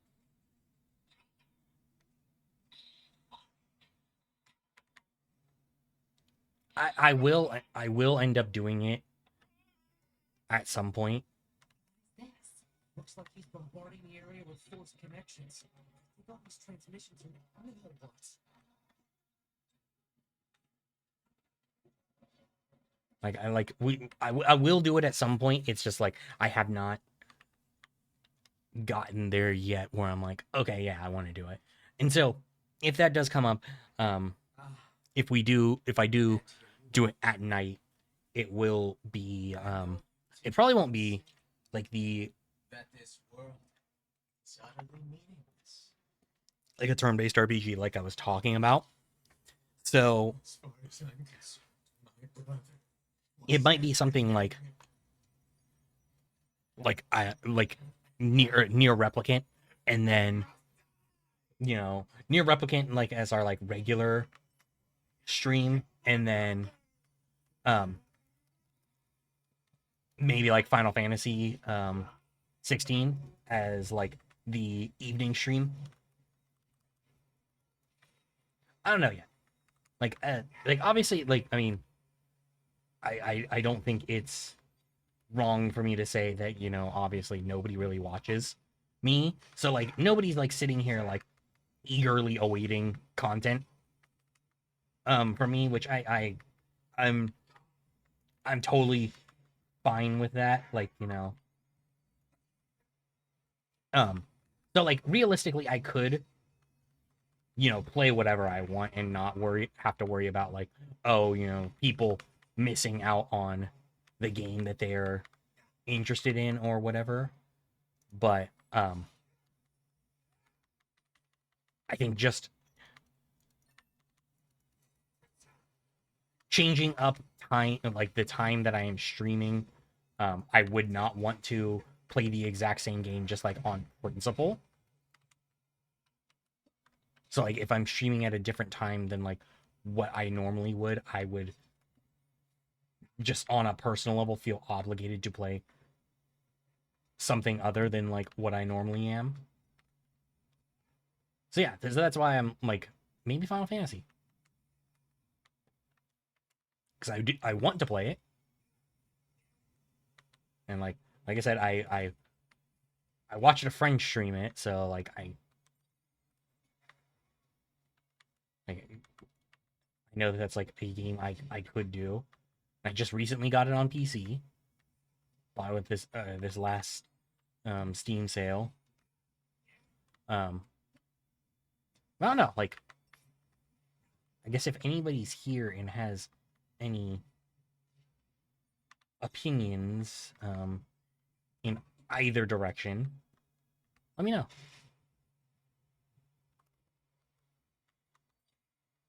I will end up doing it at some point. This. Looks like he's bombarding the area with forced connections. We got these transmissions from all bots. Like I will do it at some point. It's just like I have not gotten there yet where I'm like, okay, yeah, I want to do it. And so if that does come up, if I do it at night, it will be it probably won't be like That this world is utterly meaningless. like a turn-based RPG like I was talking about. So As far as I'm concerned, my brother. it might be something like near replicant, and then near replicant like as our like regular stream, and then maybe like Final Fantasy 16 as like the evening stream. I don't know yet. Like obviously, like I mean, I don't think it's wrong for me to say that, obviously nobody really watches me. So like nobody's like sitting here like eagerly awaiting content from me, which I'm totally fine with that. Like, you know, um, so like realistically, I could, you know, play whatever I want and not have to worry about like, oh, you know, people missing out on the game that they're interested in or whatever. But I think just changing up time, like the time that I am streaming, I would not want to play the exact same game just like on principle. So like if I'm streaming at a different time than like what I normally would, I would just on a personal level feel obligated to play something other than like what I normally am. So yeah, that's why I'm like maybe Final Fantasy because I want to play it, and like I said, I watched a friend stream it, so like I know that that's like a game I could do. I just recently got it on PC. Bought it with this last Steam sale. I don't know, like I guess if anybody's here and has any opinions in either direction, let me know.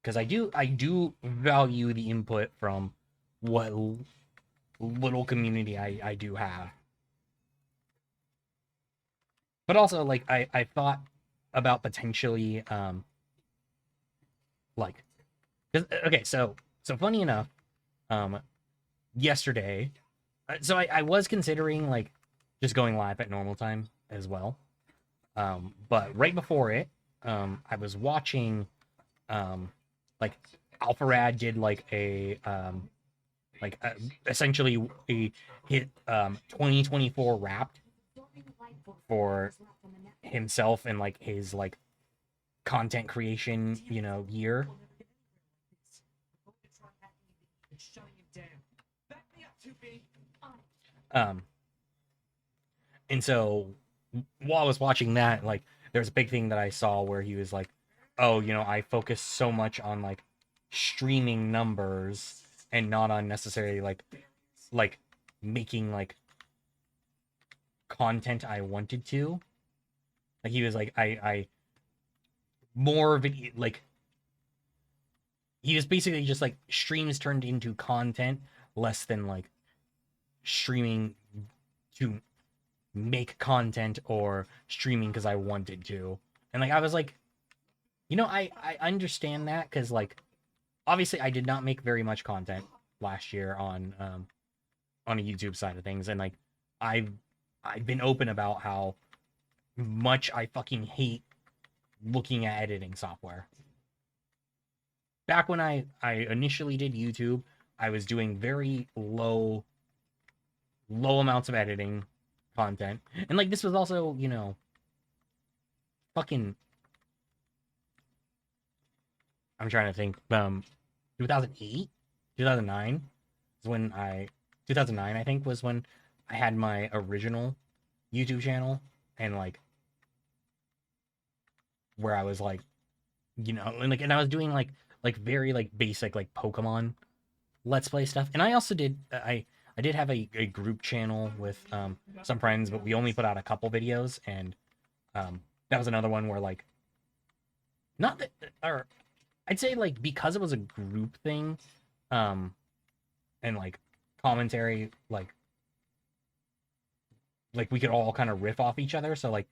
Because I do value the input from what little community I do have. But also like I thought about potentially like okay, so funny enough, yesterday, so I was considering like just going live at normal time as well. But right before it, I was watching like Alpharad did like essentially a hit 2024 wrapped for himself and like his like content creation, you know, year. Um, and so while I was watching that, like there's a big thing that I saw where he was like, "Oh, you know, I focus so much on like streaming numbers and not on necessarily like making like content I wanted to." Like he was like, I more video like he was basically just like streams turned into content less than like streaming to make content or streaming because I wanted to. And like I was like, you know, I understand that because like obviously I did not make very much content last year on a YouTube side of things, and like I've I've been open about how much I fucking hate looking at editing software. Back when I initially did YouTube, I was doing very low amounts of editing content. And like this was also, you know, fucking I'm trying to think 2008, 2009 is when 2009 I think was when I had my original YouTube channel and like where I was like, you know, and I was doing like very like basic like Pokemon Let's Play stuff. And I also did I did have a group channel with some friends, but we only put out a couple videos, and that was another one where like not that or I'd say like because it was a group thing, um and like commentary like we could all kind of riff off each other. So like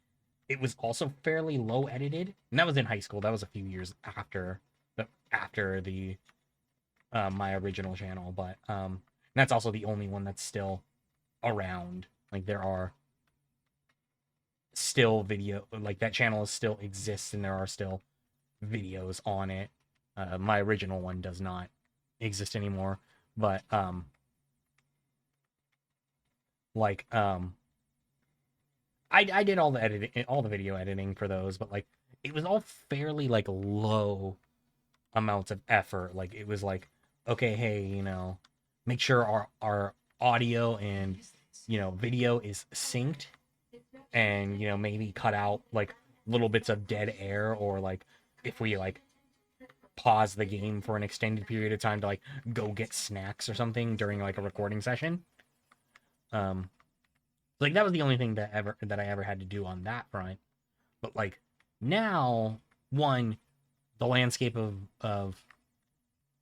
it was also fairly low edited, and that was in high school. That was a few years after the my original channel, but that's also the only one that's still around. Like there are still video like that channel still exists, and there are still videos on it. My original one does not exist anymore, but like I did all the editing, all the video editing for those, but like it was all fairly like low amounts of effort. Like it was like, okay, hey, you know, make sure audio and video is synced, and maybe cut out like little bits of dead air, or like if we like pause the game for an extended period of time to like go get snacks or something during like a recording session. Like that was the only thing that I ever had to do on that front. But like now, one, the landscape of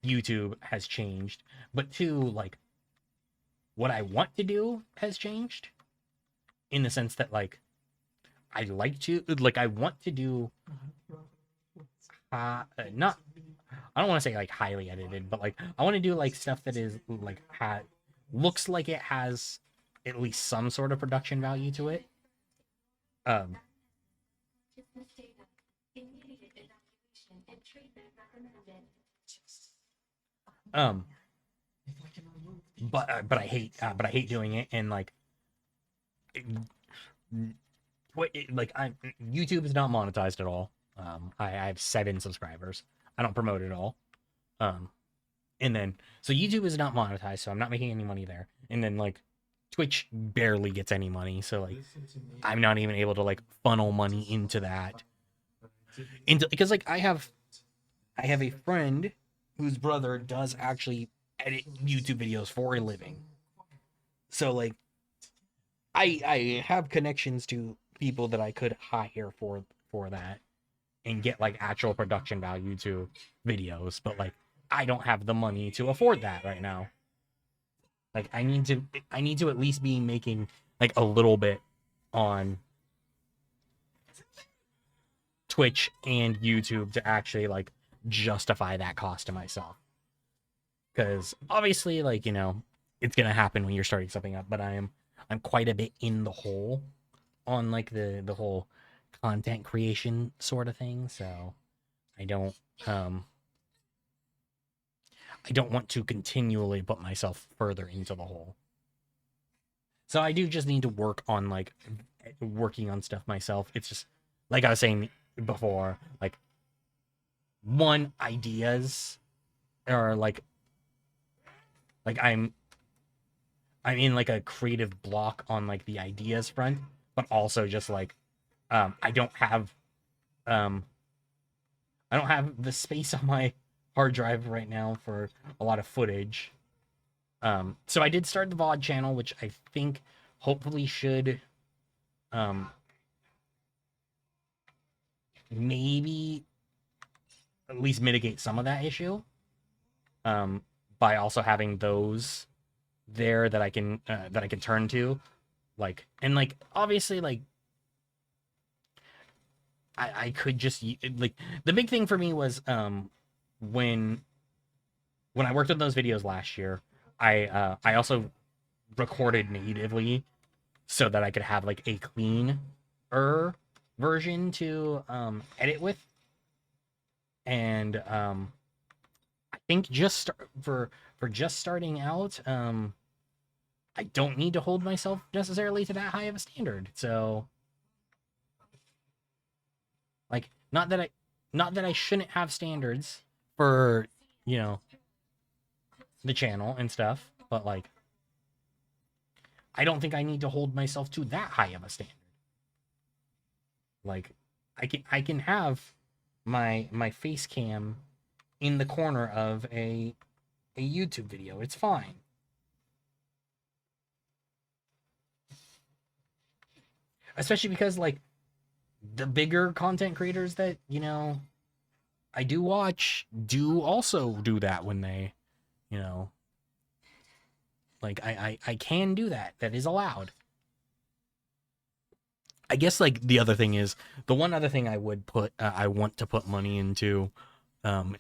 YouTube has changed, but two, like what I want to do has changed in the sense that like I want to do not I don't want to say like highly edited, but like I want to do like stuff that is like looks like it has at least some sort of production value to it. Um um but I hate doing it, and like YouTube is not monetized at all. I have 7 subscribers. I don't promote it at all. And then so YouTube is not monetized, so I'm not making any money there. And then like Twitch barely gets any money, so like I'm not even able to like funnel money into that. Because like I have a friend whose brother does actually edit YouTube videos for a living. So like I have connections to people that I could hire for that and get like actual production value to videos, but like I don't have the money to afford that right now. Like I need to at least be making like a little bit on Twitch and YouTube to actually like justify that cost to myself. Because obviously, like, it's gonna happen when you're starting something up, but I'm quite a bit in the hole on like the whole content creation sort of thing, so I don't want to continually put myself further into the hole. So I do just need to work on like working on stuff myself. It's just like I was saying before, like one, ideas are like I'm in like a creative block on like the ideas front, but also just like I don't have the space on my hard drive right now for a lot of footage. So I did start the VOD channel, which I think hopefully should maybe at least mitigate some of that issue. By also having those there that I can turn to, like, and like obviously like I could just like the big thing for me was when I worked on those videos last year, I also recorded natively so that I could have like a cleaner version to edit with, and I think just for just starting out, I don't need to hold myself necessarily to that high of a standard. So like not that I shouldn't have standards for, the channel and stuff, but like I don't think I need to hold myself to that high of a standard. Like I can have my face cam in the corner of a YouTube video. It's fine. Especially because like the bigger content creators that, I do watch do also do that when they, like I can do that. That is allowed. I guess like the other thing is the one other thing I would put I want to put money into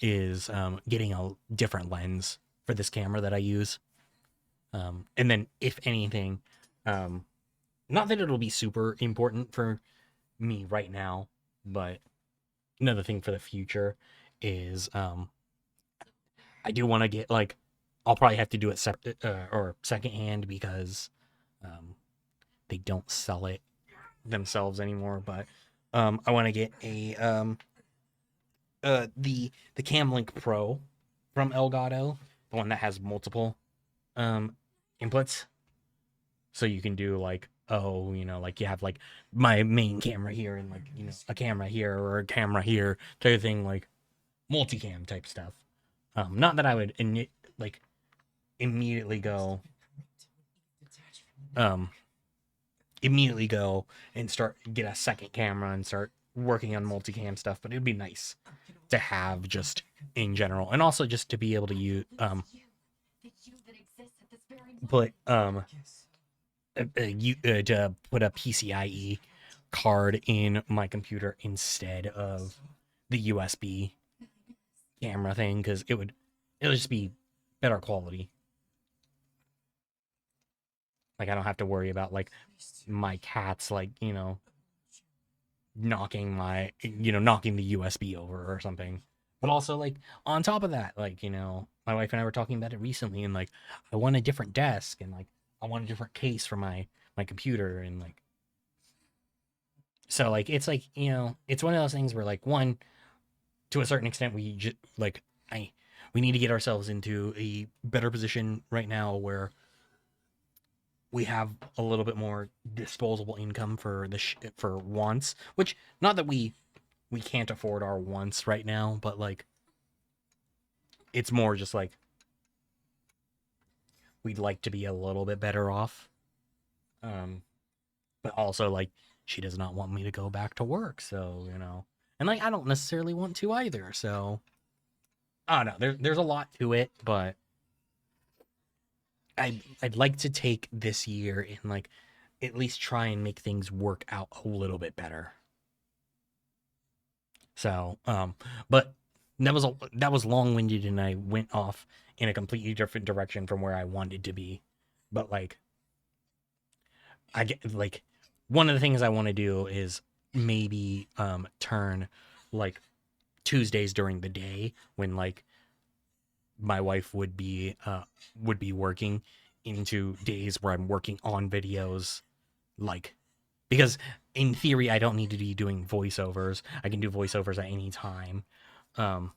is getting a different lens for this camera that I use. And then if anything, not that it'll be super important for me right now, but another thing for the future is I do want to get like I'll probably have to do it separate or secondhand because they don't sell it themselves anymore, but I want to get a the Camlink Pro from Elgato, the one that has multiple inputs. So you can do like, oh, like you have like my main camera here and like, a camera here or a camera here type of thing, like multicam type stuff. Not that I would like immediately go um immediately go and start get a second camera and start working on multicam stuff, but it'd be nice to have just in general, and also just to be able to use The you that exists at this very moment. put Yes. to put a PCIe card in my computer instead of the USB camera thing, because it'll just be better quality. Like I don't have to worry about like my cats like knocking knocking the USB over or something. But also like on top of that, like my wife and I were talking about it recently, and like I want a different desk and like I want a different case for my computer, and like so like it's like it's one of those things where like one, to a certain extent, we just like we need to get ourselves into a better position right now where we have a little bit more disposable income for for wants, which not that we can't afford our wants right now, but like it's more just like we'd like to be a little bit better off. But also like she does not want me to go back to work, so and like I don't necessarily want to either. So I don't know. There's a lot to it, but I'd like to take this year and like at least try and make things work out a little bit better. So, but that was long-winded, and I went off in a completely different direction from where I wanted to be. But like I get like one of the things I want to do is maybe turn like Tuesdays during the day when like my wife would be working into days where I'm working on videos, like because in theory I don't need to be doing voiceovers. I can do voiceovers at any time. So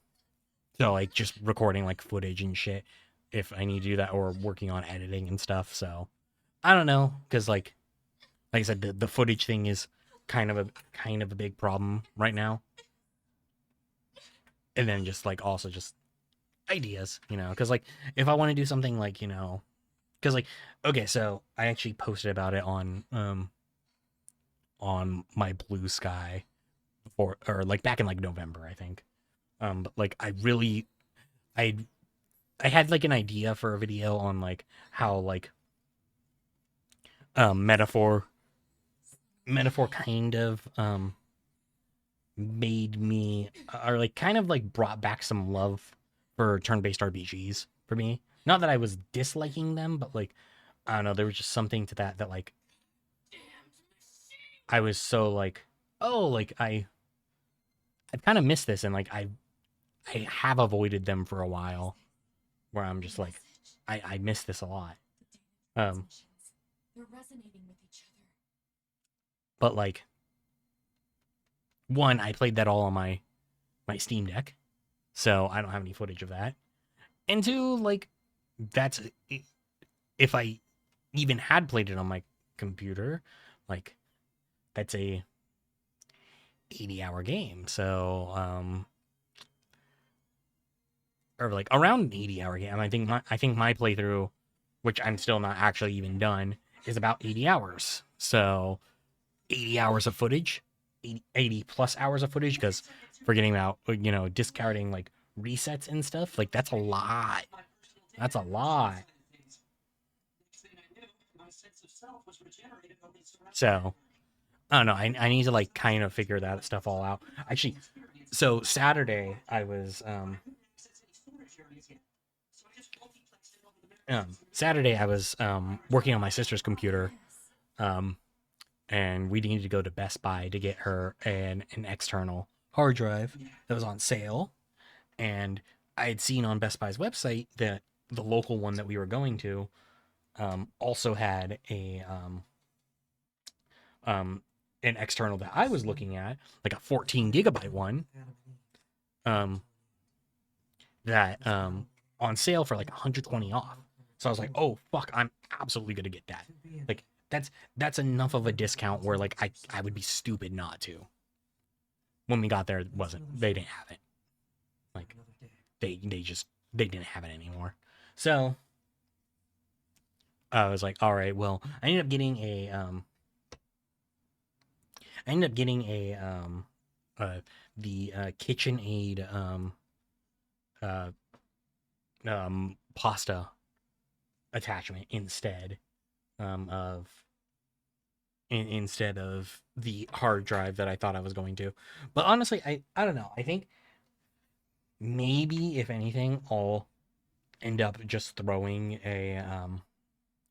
like just recording like footage and shit if I need to do that, or working on editing and stuff. So I don't know, because like I said, the footage thing is kind of a big problem right now. And then just like also just ideas, because like if I want to do something like because like okay, so I actually posted about it on my Blue Sky before, or like back in like November, I think. But like I I had like an idea for a video on like how like metaphor kind of made me, or like kind of like brought back some love for turn-based RPGs for me. Not that I was disliking them, but like I don't know, there was just something to that like I was so like, oh, like I've kind of missed this, and like I have avoided them for a while, where I'm just like I miss this a lot. Um They're resonating with each other. but like one, I played that all on my Steam Deck, so I don't have any footage of that. And two, like that's if I even had played it on my computer, like that's a 80-hour game. So or like around an 80-hour game. I think my playthrough, which I'm still not actually even done, is about 80 hours. So 80 hours of footage, 80 plus hours of footage, because forgetting about discarding like resets and stuff, like that's a lot. That's a lot. So I don't know. I need to like kind of figure that stuff all out. Actually, so Saturday I was working on my sister's computer, and we needed to go to Best Buy to get her an external hard drive that was on sale. And I had seen on Best Buy's website that the local one that we were going to also had an external that I was looking at, like a 14 gigabyte one, that on sale for like 120 off. So I was like, oh fuck, I'm absolutely gonna get that. Like that's enough of a discount where like I would be stupid not to. When we got there, it wasn't. They didn't have it. Like they didn't have it anymore. So I was like, all right, well, I ended up getting the KitchenAid uh pasta attachment instead of the hard drive that I thought I was going to. But honestly, I don't know. I think maybe if anything, I'll end up just throwing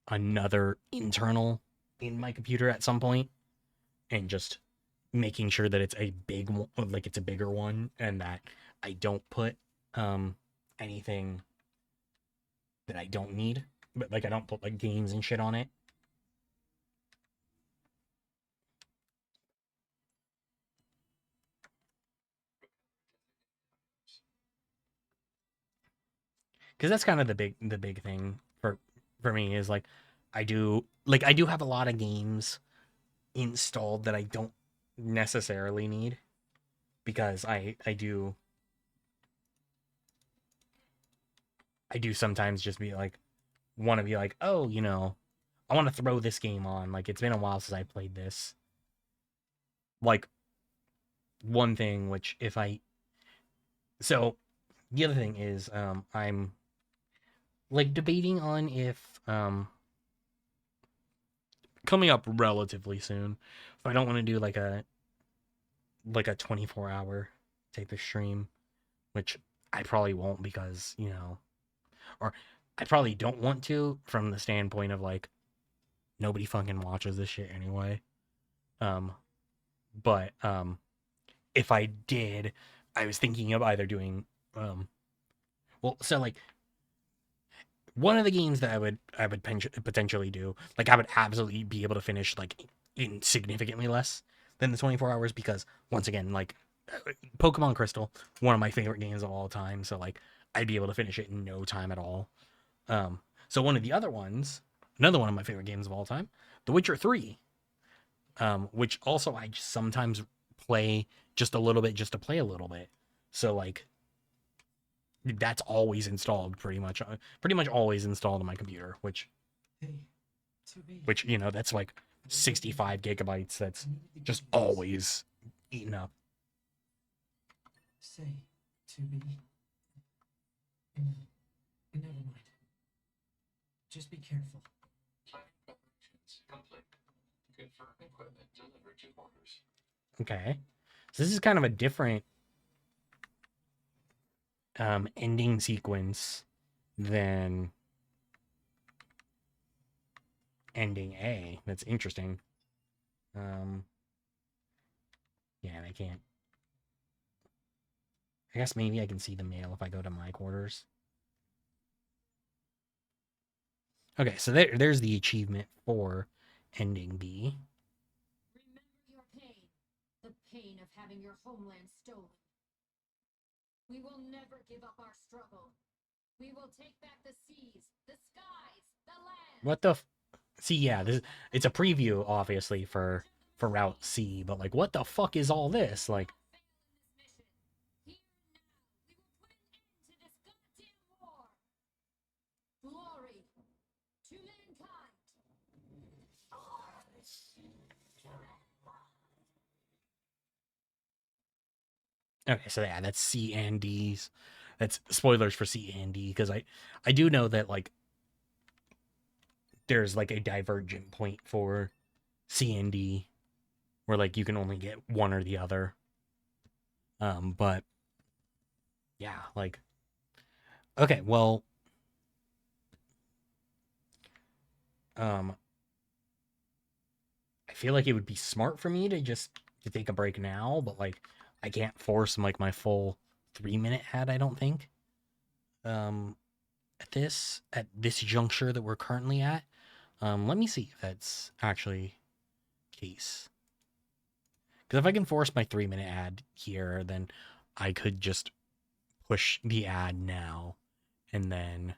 another internal in my computer at some point and just making sure that it's a big one, like it's a bigger one, and that I don't put anything that I don't need, but like I don't put like games and shit on it. Because that's kind of the big thing for me is like I do have a lot of games installed that I don't necessarily need because I do sometimes just be like want to be like, oh, I want to throw this game on. Like it's been a while since I played this. Like one thing which if I so the other thing is I'm like debating on if coming up relatively soon if I don't want to do like a 24-hour type of stream, which I probably won't because, or I probably don't want to from the standpoint of like nobody fucking watches this shit anyway. Um but if I did, I was thinking of either doing well, so like one of the games that I would potentially do, like I would absolutely be able to finish like in significantly less than the 24 hours because once again, like Pokemon Crystal, one of my favorite games of all time, so like I'd be able to finish it in no time at all. So one of the other ones, another one of my favorite games of all time, The Witcher 3, which also I just sometimes play just a little bit just to play a little bit. So like that's always installed pretty much always installed on my computer, Hey, 2B. which that's like 65 gigabytes that's just always eaten up. Say, 2B. No, never mind. Just be careful. Planning preparations complete. Confirm equipment delivered to orders. Okay, so this is kind of a different ending sequence than ending A. That's interesting. Yeah, I can't. I guess maybe I can see the mail if I go to my quarters. Okay, so there's the achievement for ending B. Remember your pain. The pain of having your homeland stolen. We will never give up our struggle. We will take back the seas, the skies, the land. What the see, yeah, it's a preview obviously for Route C, but like what the fuck is all this? Like Here now, we will put an end to this goddamn war. Glory to mankind. okay, so yeah, that's C and D's. That's spoilers for C and D because I do know that like there's like a divergent point for C and D where like you can only get one or the other. But yeah, like okay, well I feel like it would be smart for me to take a break now, but like I can't force like my full 3-minute ad, I don't think. Um at this juncture that we're currently at. Let me see if that's actually the case. Because if I can force my 3-minute ad here, then I could just push the ad now and then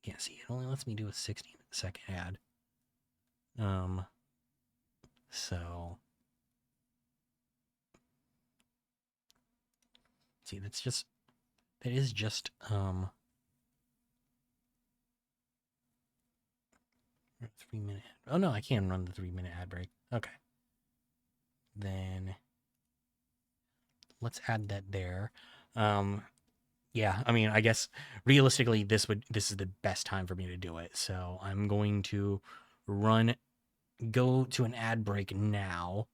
can't see. It only lets me do a 60-second ad. So see, that is just 3 minute. Oh no, I can run the 3 minute ad break. Okay. Then let's add that there. Yeah, I mean, I guess realistically this is the best time for me to do it. So I'm going to go to an ad break now.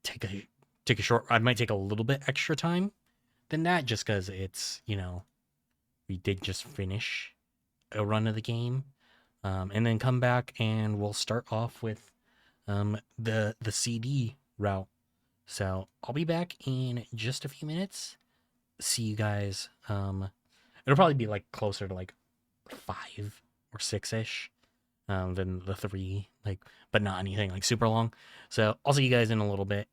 Take a short. I might take a little bit extra time than that, just because it's we did just finish a run of the game, and then come back and we'll start off with the CD route. So I'll be back in just a few minutes. See you guys. It'll probably be like closer to like 5 or 6 ish than the 3, like, but not anything like super long. So I'll see you guys in a little bit.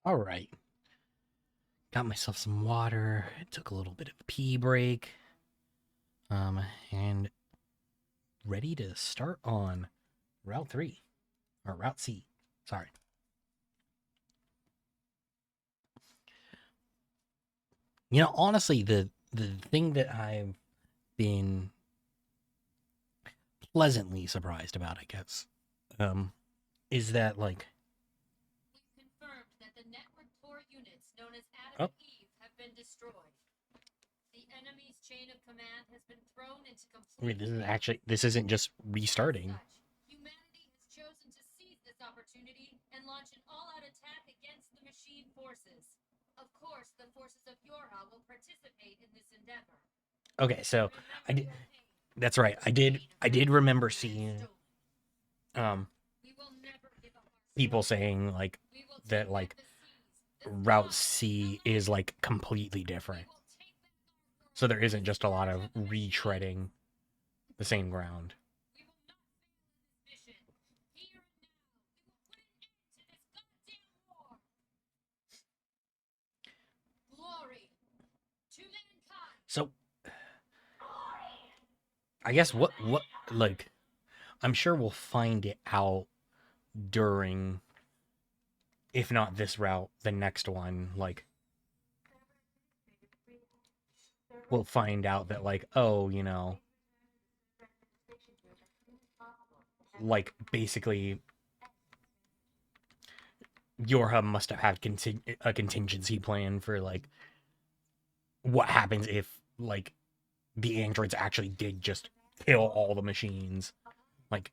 All right. Got myself some water. Took a little bit of a pee break. And ready to start on Route 3 or Route C. Sorry. You know, honestly, the thing that I've been pleasantly surprised about, I guess, is that like, We've confirmed that the network core units known as oh, Adam and Eve have been destroyed. The enemy's chain of command has been thrown into I mean, complete this isn't just restarting. As such, humanity has chosen to seize this opportunity and launch an all-out attack against the machine forces. Of course, the forces of Yorha will participate in this endeavor. Okay, so I Remember did. your pain. That's right. I did remember seeing We will never give up our people struggle. saying like We will that take like back the seas, the Route skies, C the is land. like completely We different. will take back our world So there from isn't the just a lot scourge of the machine. retreading the same ground. We will not fail in this mission. Here and now, we will put an end to this goddamn war. Glory to mankind. So I guess what like I'm sure we'll find it out during, if not this route, the next one. Like we'll find out that like, oh, you know, like basically Yorha must have had a contingency plan for like what happens if like the androids actually did just kill all the machines. Like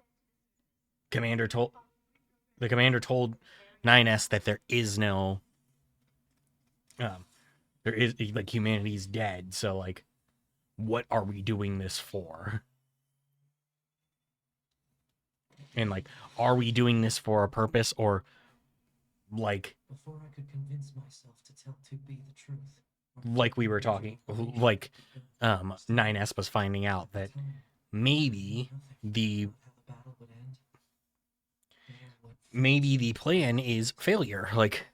commander told the commander told 9S that there is no there is like humanity's dead, so like what are we doing this for? And like, are we doing this for a purpose, or like Before I could convince myself to tell 2B the truth. like we were talking, like 9S was finding out that maybe the plan is failure. Like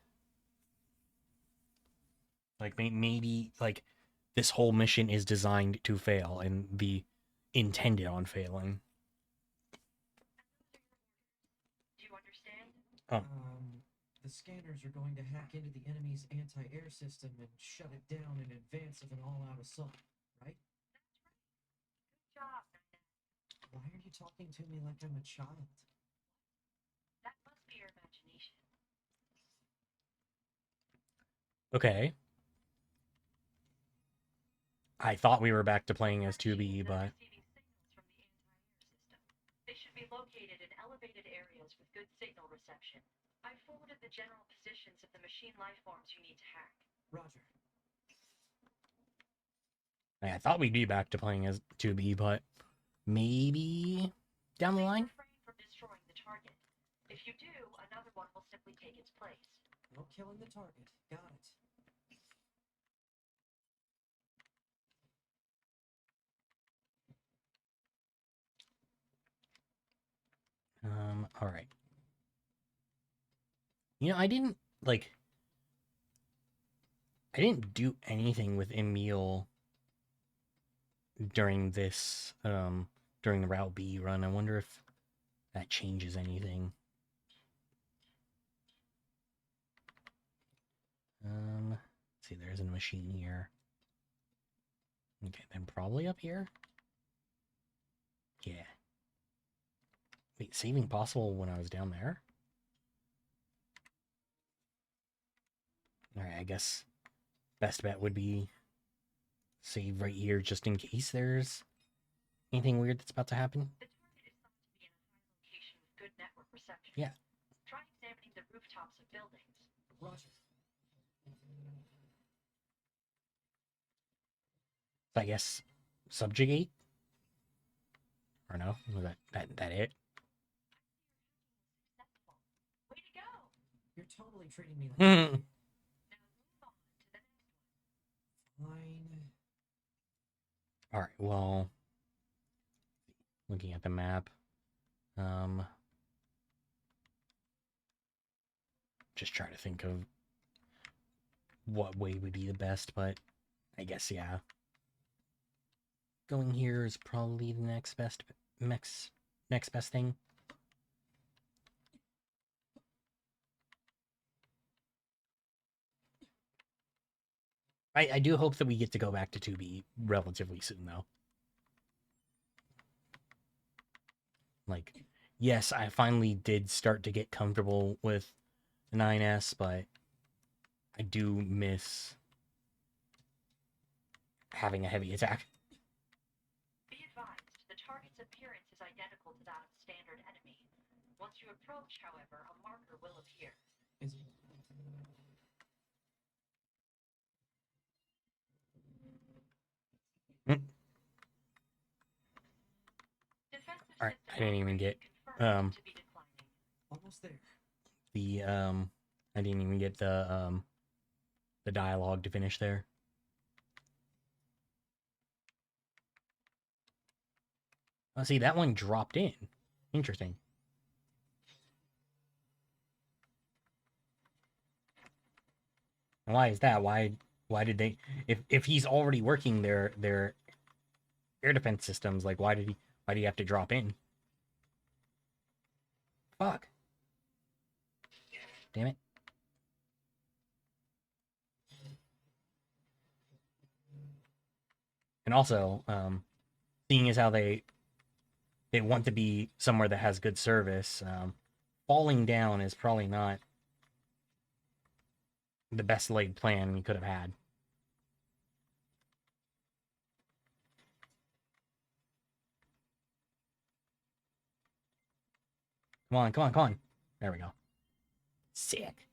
maybe like this whole mission is designed to fail and be intended on failing. Do you understand? The scanners are going to hack into the enemy's anti-air system and shut it down in advance of an all-out assault, right? Good job, Nana. Why are you talking to me like I'm a child? That must be your imagination. Okay. I thought we were back to playing as 2B, but Receiving signals from the anti-air system. They should be located in elevated areas with good signal reception. I forwarded the general positions of the machine life forms you need to hack. Roger. I thought we'd be back to playing as 2B, but maybe down the Please line. refrain from destroying the target. If you do, another one will simply take its place. No killing the target. Got it. All right. You know, I didn't do anything with Emil during this during the Route B run. I wonder if that changes anything. Let's see, there's a machine here. Okay, then probably up here. Yeah. Wait, saving possible when I was down there? Alright, I guess best bet would be save right here just in case there's anything weird that's about to happen. The target is thought to be in a high location with good network reception. Yeah. Try examining the rooftops of buildings. Roger. I guess subjugate? Or no? Was that it? Successful. Way to go! You're totally treating me like Hmm. Now move on to the next one. fine. Alright, well, looking at the map. Just try to think of what way would be the best, but I guess yeah. Going here is probably the next best thing. I do hope that we get to go back to 2B relatively soon, though. Like, yes, I finally did start to get comfortable with the 9S, but I do miss having a heavy attack. Be advised, the target's appearance is identical to that of a standard enemy. Once you approach, however, a marker will appear. Is Defensive All right, system I didn't even get confirmed to be declining. almost there. the I didn't even get the dialogue to finish there. Oh, see, that one dropped in. Interesting. Why is that? Why did they if he's already working their air defense systems, like why did he have to drop in? Fuck. Damn it. And also, seeing as how they want to be somewhere that has good service, falling down is probably not the best laid plan we could have had. Come on, come on, come on. There we go. Sick.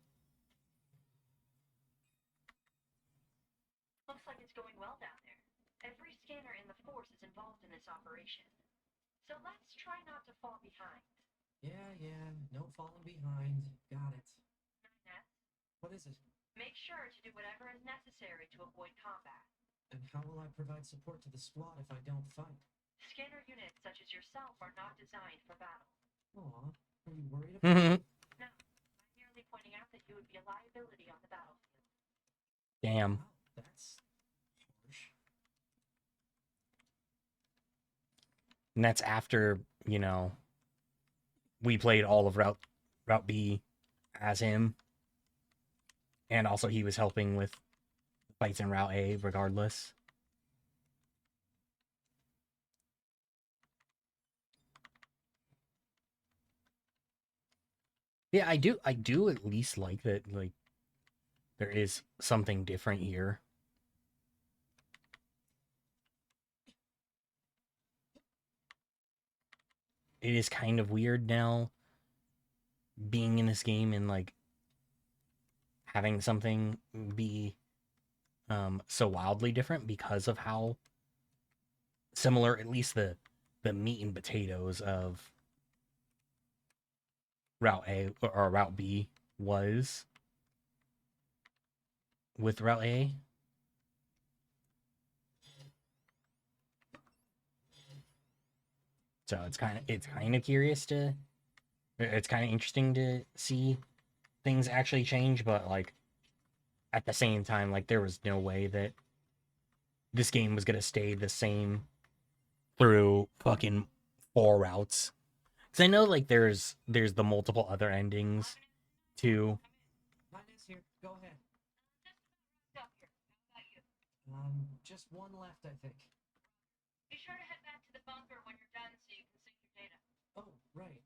Looks like it's going well down there. Every scanner in the force is involved in this operation. So let's try not to fall behind. Yeah, no falling behind. Got it. Nine, What is it? make sure to do whatever is necessary to avoid combat. And how will I provide support to the squad if I don't fight? Scanner units such as yourself are not designed for battle. Aw, are you worried about Mhm. No, I'm merely pointing out that you would be a liability on the battlefield. Damn. Wow, that's harsh. And that's after, we played all of Route B as him. And also he was helping with fights in Route A regardless. Yeah, I do at least like that, like there is something different here. It is kind of weird now being in this game and like having something be so wildly different because of how similar at least the meat and potatoes of Route A or Route B was with Route A. So it's kind of curious to it's kind of interesting to see things actually change, but like at the same time, like there was no way that this game was gonna stay the same through fucking 4 routes. Because I know like there's the multiple other endings too. Nines here. Go ahead. Just about wrapped up here. How about you? Just one left, I think. Be sure to head back to the bunker when you're done so you can sync your data. Oh, right.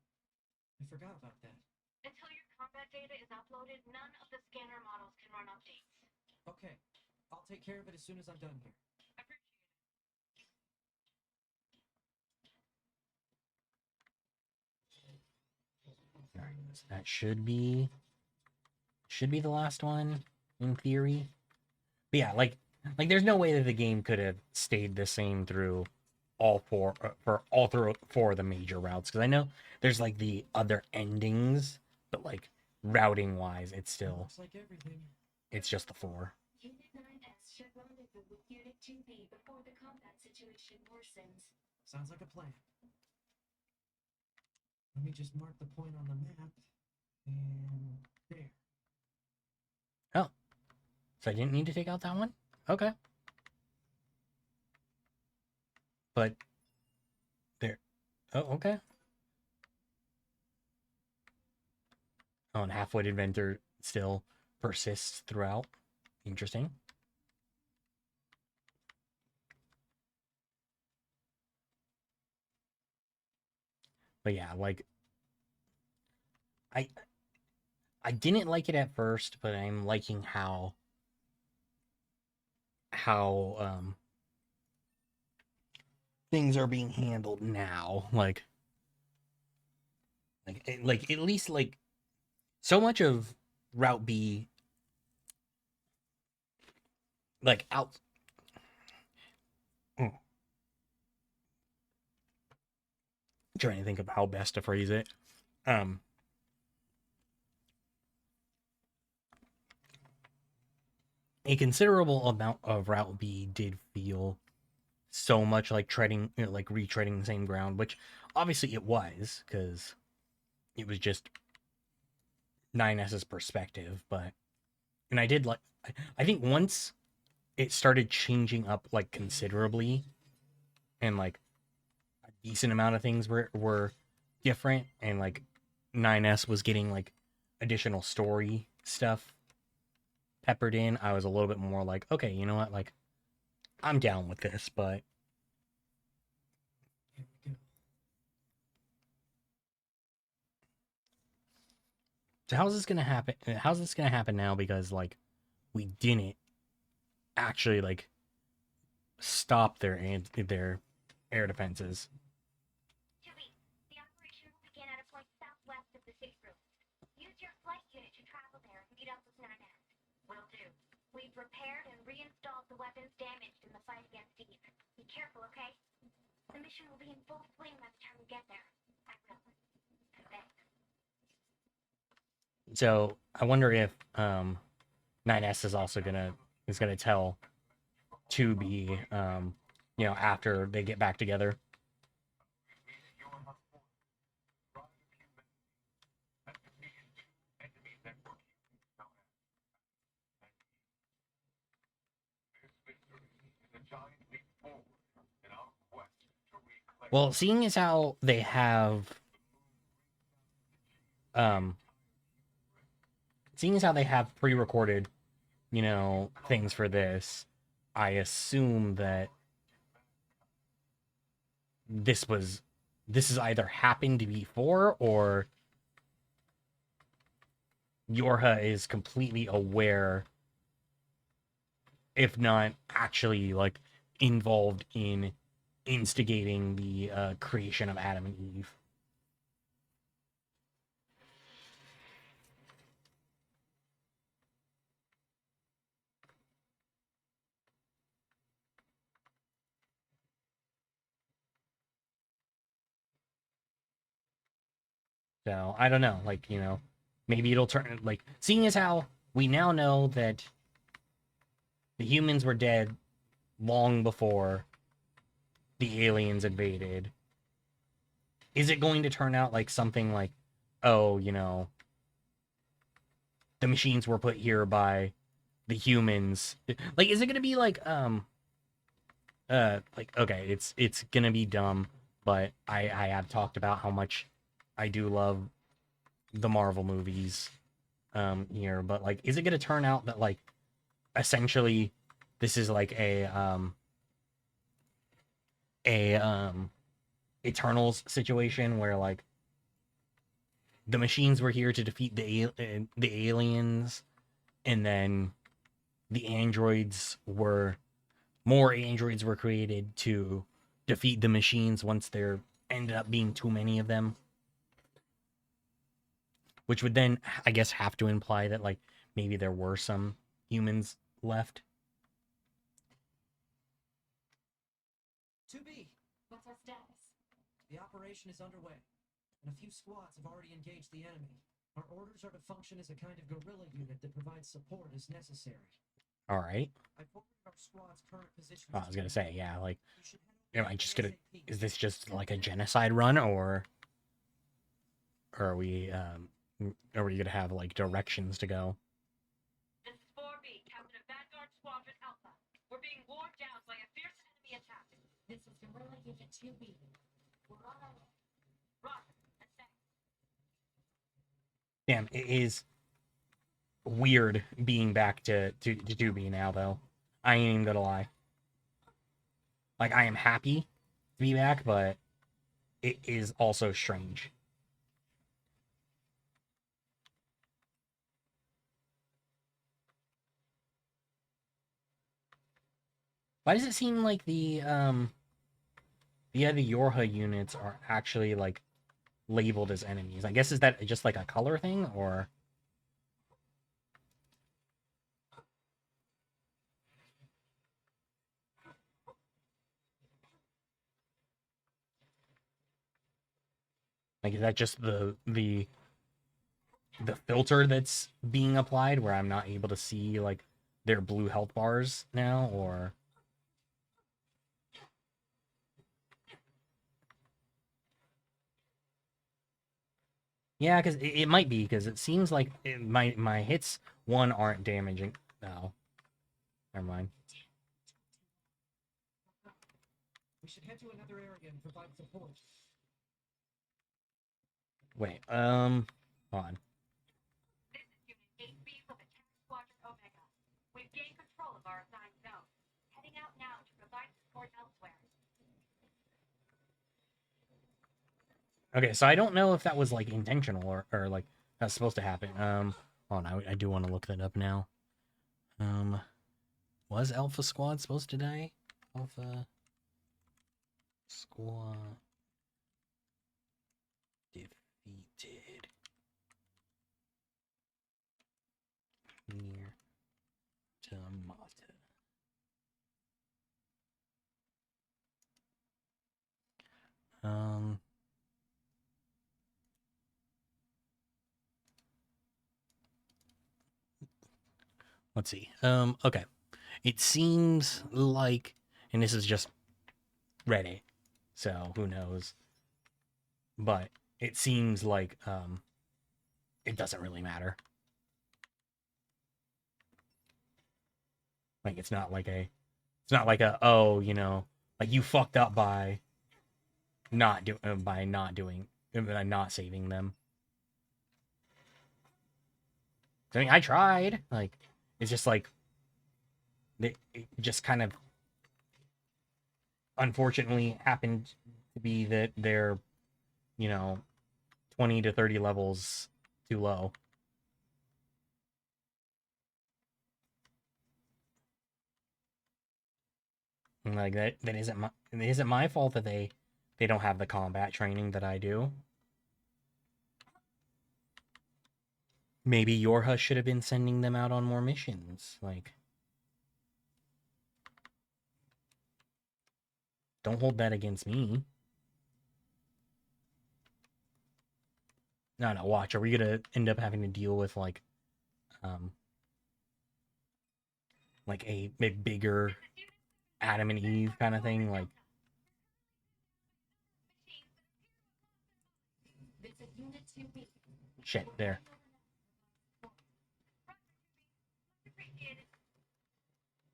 I forgot about that. Until your combat data is uploaded, none of the scanner models can run updates. Okay, I'll take care of it as soon as I'm done here. Appreciate it. All right, so that should be the last one in theory. But yeah, like there's no way that the game could have stayed the same through all four for all through 4 of the major routes, because I know there's like the other endings, but like routing wise, it's still Looks like everything. it's just the 4. Unit 9S should rendezvous with Unit 2B before the combat situation worsens. Sounds like a plan. Let me just mark the point on the map. And there. Oh, So I didn't need to take out that one? Okay. But there. Oh, okay. Oh, and half-witted inventor still persists throughout. Interesting. But yeah, like I I didn't like it at first, but I'm liking how things are being handled now. Like at least like so much of Route B like out mm, trying to think of how best to phrase it. Um a considerable amount of Route B did feel so much like treading, like retreading the same ground, which obviously it was because it was just 9S's perspective. But and I did like, I think once it started changing up like considerably, and like a decent amount of things were different, and like 9S was getting like additional story stuff peppered in, I was a little bit more like, okay, you know what, like I'm down with this, but Here we go. so how's this gonna happen? How's this gonna happen now? Because like we didn't actually like stop their air defenses. 2B, the operation will begin at a point southwest of the safe room. Use your flight unit to travel there and meet up with 9S. Will do. We've repaired and reinstalled the weapons damaged in the fight against Eve. Be careful, okay? The mission will be in full swing by the time we get there. I will. And thanks. So I wonder if 9S is gonna tell 2B after they get back together. Well, seeing as how they have um seeing as how they have pre-recorded, things for this, I assume that this is either happened before or Yorha is completely aware, if not actually like involved in instigating the creation of Adam and Eve. So I don't know, like maybe it'll turn like seeing as how we now know that the humans were dead long before the aliens invaded. Is it going to turn out like something like, oh, the machines were put here by the humans? Like, is it going to be like okay, it's going to be dumb, but I have talked about how much I do love the Marvel movies here, but like, is it going to turn out that like essentially this is like a Eternals situation where like the machines were here to defeat the aliens, and then the more androids were created to defeat the machines once there ended up being too many of them, which would then I guess have to imply that like maybe there were some humans left. 2B, What's our status? the operation is underway, and a few squads have already engaged the enemy. Our orders are to function as a kind of guerrilla unit that provides support as necessary. All right. I forwarded our squad's current positions. I was gonna say, yeah, like, You should head am I over just gonna? ASAP. Is this just like a genocide run, or are we gonna have like directions to go? This is 4B, Captain Evac being worn down by a fierce enemy attack. This is Gorilla Unit 2B. We're on our way. Roger. And thanks. Damn, it is weird being back to 2B now, though. I ain't even gonna lie. Like, I am happy to be back, but it is also strange. Why does it seem like the other Yorha units are actually, like, labeled as enemies? I guess is that just, like, a color thing, or... Like, is that just the filter that's being applied where I'm not able to see, like, their blue health bars now, or... Yeah, because it might be, because it seems like my hits, one, aren't damaging. No. Never mind. We should head to another area and provide support. Wait, hold on. This is Unit 8B from Attack Squadron Omega. We've gained control of our assigned zone. Heading out now to provide support elsewhere. Okay, so I don't know if that was, like, intentional or like, that's supposed to happen. Hold on, I do want to look that up now. Was Alpha Squad supposed to die? Alpha Squad defeated. Near Tomata. Let's see. Okay. It seems like, and this is just Reddit, so who knows. But it seems like it doesn't really matter. Like it's not like a oh, you know, like you fucked up by not saving them. I mean, I tried. Like it's just like it just kind of unfortunately happened to be that they're, you know, 20 to 30 levels too low. And like that isn't my fault that they don't have the combat training that I do. Maybe Yorha should have been sending them out on more missions. Like, don't hold that against me. No, watch. Are we gonna end up having to deal with like a bigger Adam and Eve kind of thing? Like, This is Unit 2B. shit, there. Appreciated.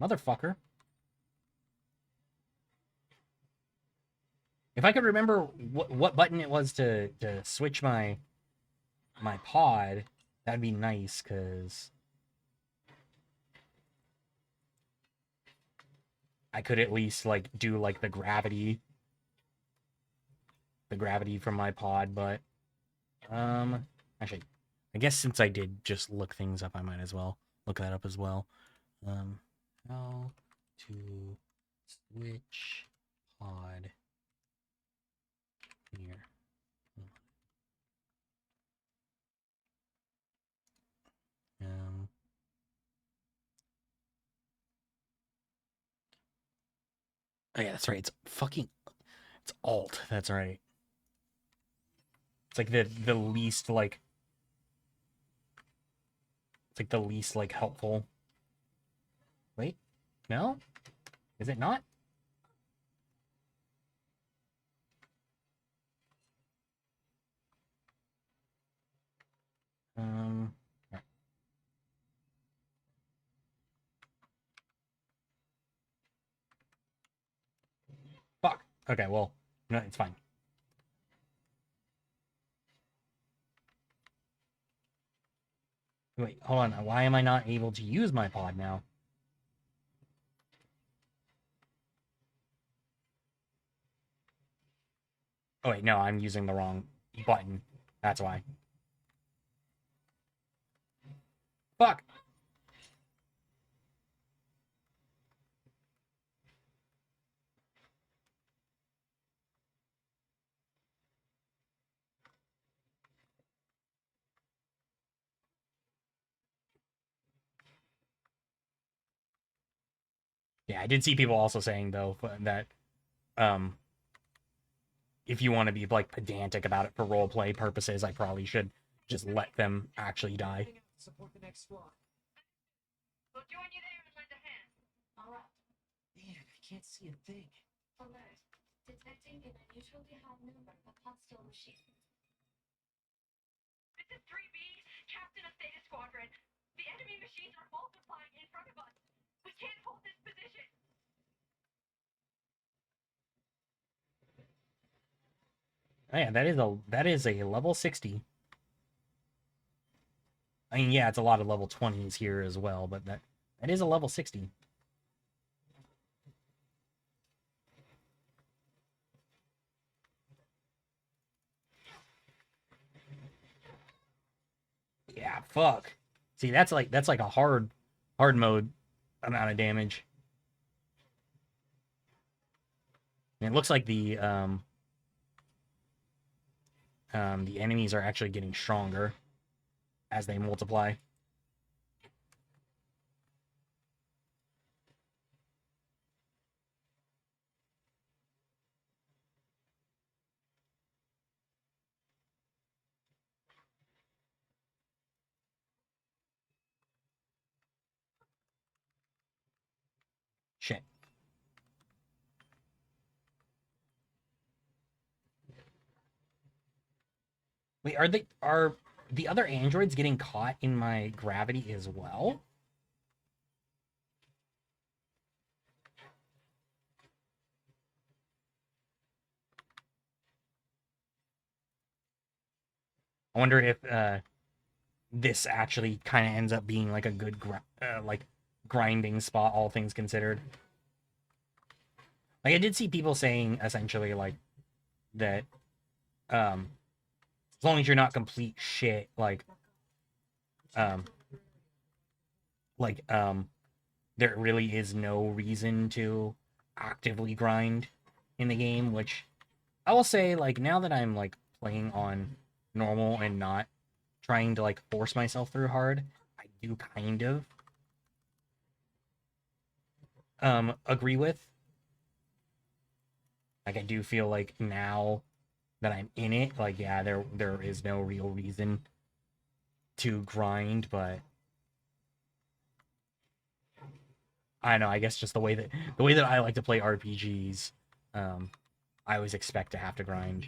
Motherfucker. If I could remember what button it was to switch my pod, that'd be nice, because I could at least like do like the gravity from my pod, but actually I guess since I did just look things up, I might as well look that up as well. How to switch pod here. Oh yeah, that's right. It's alt. That's right. It's like the least like it's like the least like helpful. Wait, no, is it not? Right. Okay, well, no, it's fine. Wait, hold on. Why am I not able to use my pod now? Oh, wait, no, I'm using the wrong button. That's why. Fuck! Yeah, I did see people also saying, though, that, um, if you want to be, like, pedantic about it for roleplay purposes, I probably should just let them actually die. Heading out to support the next squad. We'll join you there and lend a hand. Alright. Man, I can't see a thing. Alert. Detecting an unusually high number of hostile machines. This is 3B, Captain of Theta Squadron. The enemy machines are multiplying in front of us. We can't hold this position. Oh, yeah, that is a level 60. I mean, yeah, it's a lot of level 20s here as well, but that is a level 60. Yeah, fuck. See, that's like a hard mode amount of damage. And it looks like the enemies are actually getting stronger as they multiply. Shit. Wait, are the other androids getting caught in my gravity as well? I wonder if this actually kind of ends up being like a good like grinding spot, all things considered. Like I did see people saying essentially like that as long as you're not complete shit, um like there really is no reason to actively grind in the game, which I will say, like, now that I'm like playing on normal and not trying to like force myself through hard, I do kind of agree with. Like I do feel like now that I'm in it, like yeah, there is no real reason to grind, but I don't know, I guess just the way that I like to play RPGs, I always expect to have to grind.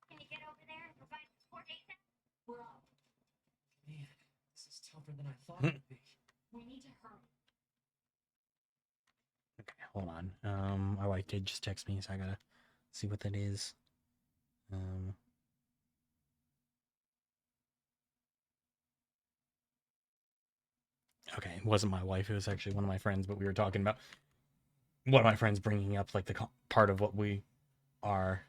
Can you get over there and provide support ASAP? We're up. Man, this is tougher than I thought it would be. We need to hurry. Okay, hold on. My wife did just text me, so I gotta see what that is. Okay, it wasn't my wife. It was actually one of my friends, but we were talking about one of my friends bringing up like the part of what we our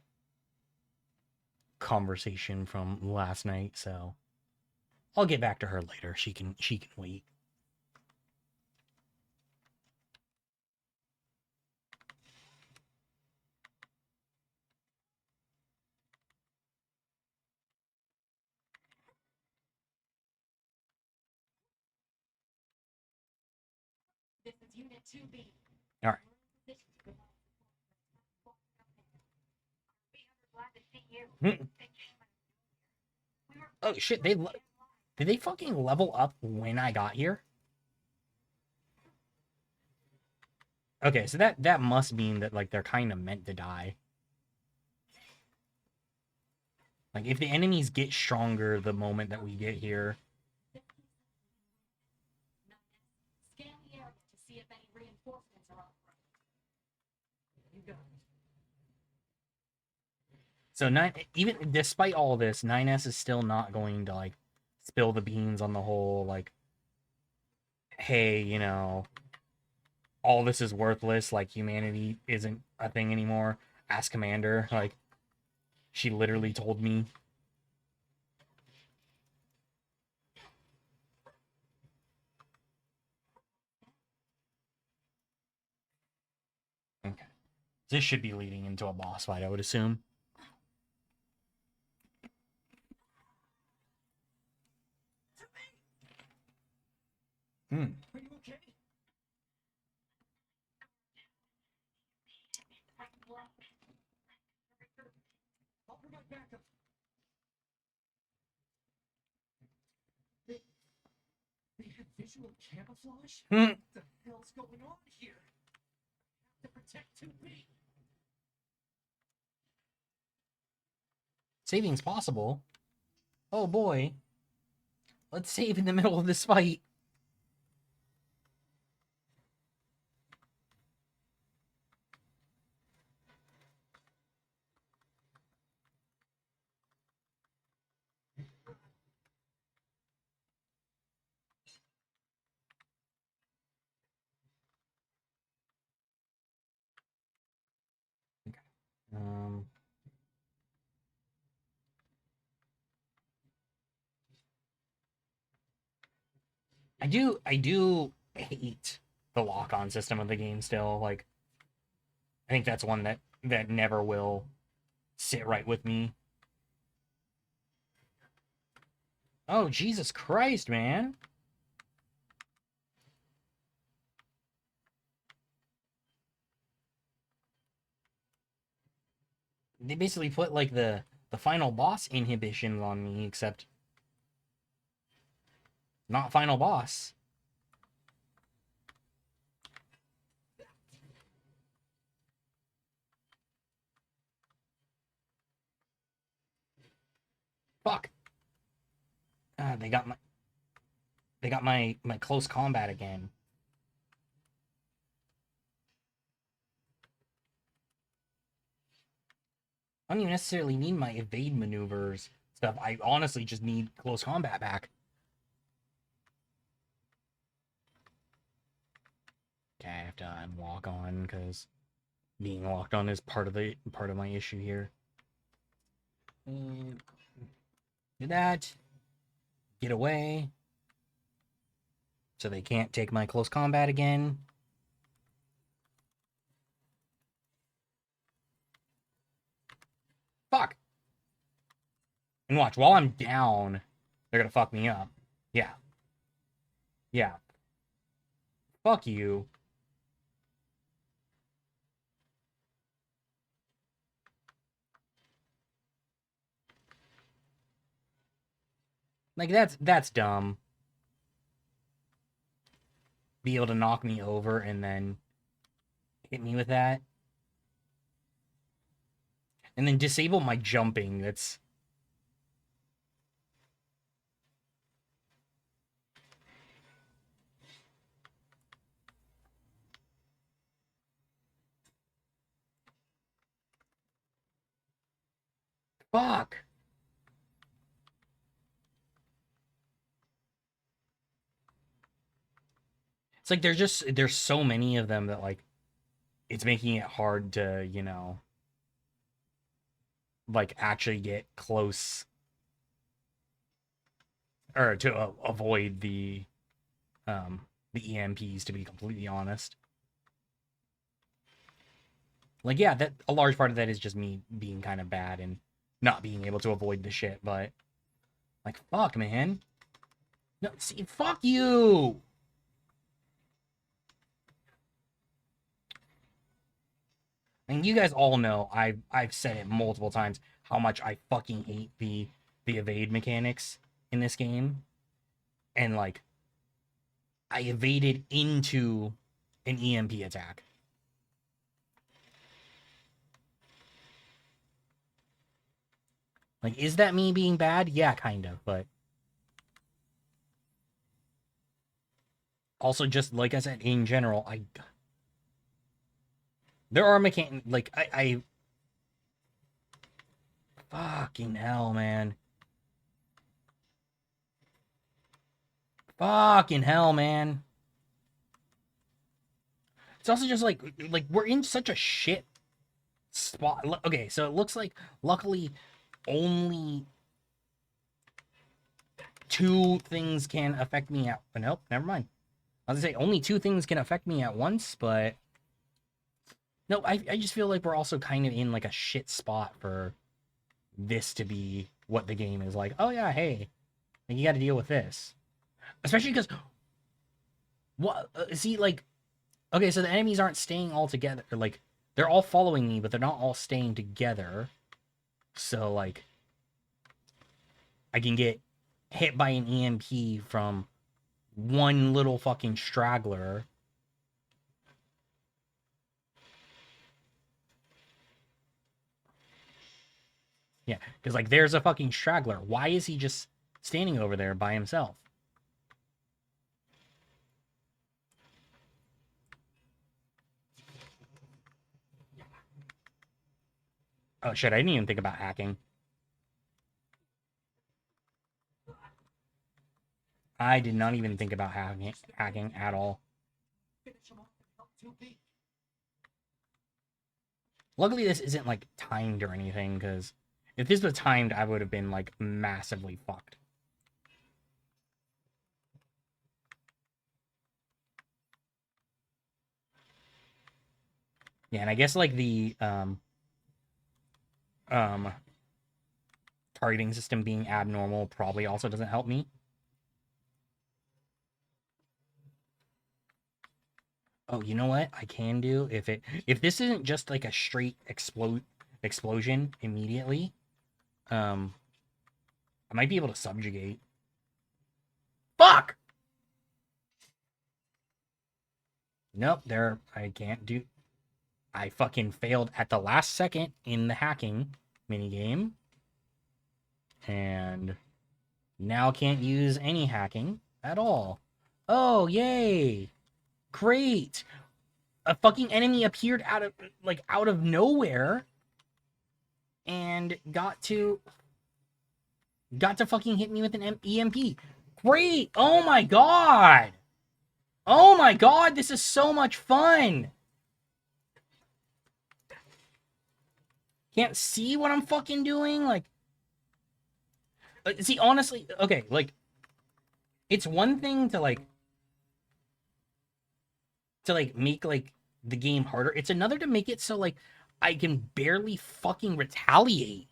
conversation from last night. So I'll get back to her later. She can wait. This is Unit 2B. All right. We are glad to see you. Hmm. Oh shit! Did they fucking level up when I got here? Okay, so that must mean that like they're kind of meant to die. Like if the enemies get stronger the moment that we get here. So even despite all this, 9S is still not going to like spill the beans on the whole like, hey, you know, all this is worthless. Like humanity isn't a thing anymore. Ask Commander. Like she literally told me. Okay, this should be leading into a boss fight, I would assume. Hmm. Are you okay? I'll provide backup. They have visual camouflage? Hmm. What the hell's going on here? I have to protect 2B. Saving's possible. Oh boy. Let's save in the middle of this fight. Um, I do hate the lock-on system of the game still. Like, I think that's one that never will sit right with me. Oh, Jesus Christ, man. They basically put like the final boss inhibitions on me, except not final boss. Fuck. They got my close combat again. I don't even necessarily need my evade maneuvers stuff. I honestly just need close combat back. Okay, I have to unlock on because being locked on is part of my issue here. And do that. Get away. So they can't take my close combat again. Fuck. And watch, while I'm down, they're gonna fuck me up. Yeah. Yeah. Fuck you. Like that's dumb. Be able to knock me over and then hit me with that. And then disable my jumping. That's fuck. It's like there's so many of them that like it's making it hard to, you know, like actually get close or to avoid the EMPs, to be completely honest. Like, yeah, that a large part of that is just me being kind of bad and not being able to avoid the shit, but like, fuck, man. No, see, fuck you. And you guys all know I've said it multiple times how much I fucking hate the evade mechanics in this game. And like I evaded into an EMP attack. Like, is that me being bad? Yeah, kind of, but also just like I said, in general, there are like I Fucking hell, man. Fucking hell, man. It's also just like we're in such a shit spot. Okay, so it looks like luckily only two things can affect me at. Nope, never mind. I was gonna say only two things can affect me at once, but no, I just feel like we're also kind of in like a shit spot for this to be what the game is like. Oh yeah, hey, like, you got to deal with this, especially because what? See, like, okay, so the enemies aren't staying all together. Like, they're all following me, but they're not all staying together. So like, I can get hit by an EMP from one little fucking straggler. Yeah, because like there's a fucking straggler. Why is he just standing over there by himself? Oh shit, I didn't even think about hacking. I did not even think about hacking at all. Luckily, this isn't like timed or anything, because if this was timed, I would have been like massively fucked. Yeah, and I guess like the targeting system being abnormal probably also doesn't help me. Oh, you know what I can do if this isn't just like a straight explosion immediately, I might be able to subjugate. Fuck! Nope, there I can't do. I fucking failed at the last second in the hacking minigame. And now can't use any hacking at all. Oh, yay! Great! A fucking enemy appeared out of nowhere and got to fucking hit me with an EMP. Great! Oh my god! Oh my god, this is so much fun! Can't see what I'm fucking doing? Like, see, honestly, okay, like, it's one thing to make like the game harder. It's another to make it so like I can barely fucking retaliate.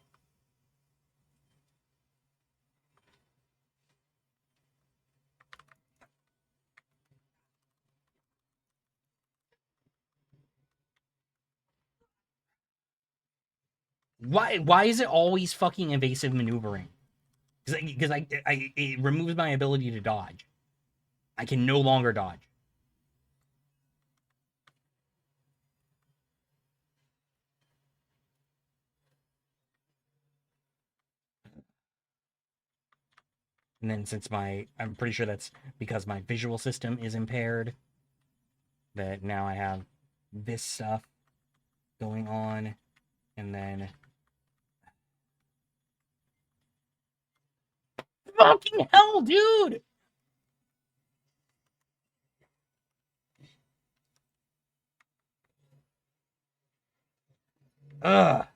Why is it always fucking evasive maneuvering? Because it removes my ability to dodge. I can no longer dodge. And then since I'm pretty sure that's because my visual system is impaired, that now I have this stuff going on, and then fucking hell, dude! Ugh.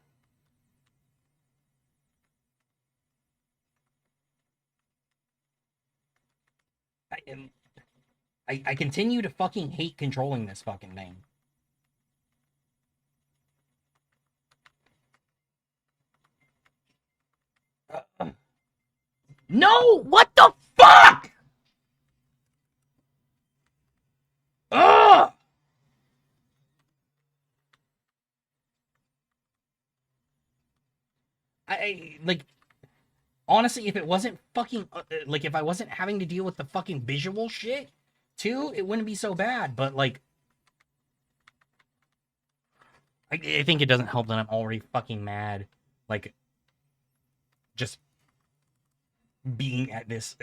I continue to fucking hate controlling this fucking thing. No! What the fuck? Ugh! Like, honestly, if it wasn't fucking like if I wasn't having to deal with the fucking visual shit too, it wouldn't be so bad. But like, I think it doesn't help that I'm already fucking mad. Like, just being at this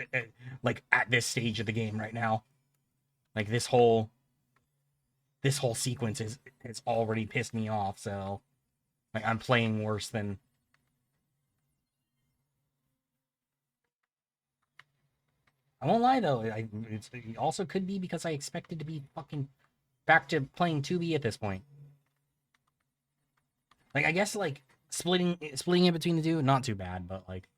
like at this stage of the game right now. Like this whole sequence has already pissed me off. So like I'm playing worse than I won't lie though. It also could be because I expected to be fucking back to playing 2B at this point. Like I guess like splitting it between the two, not too bad, but like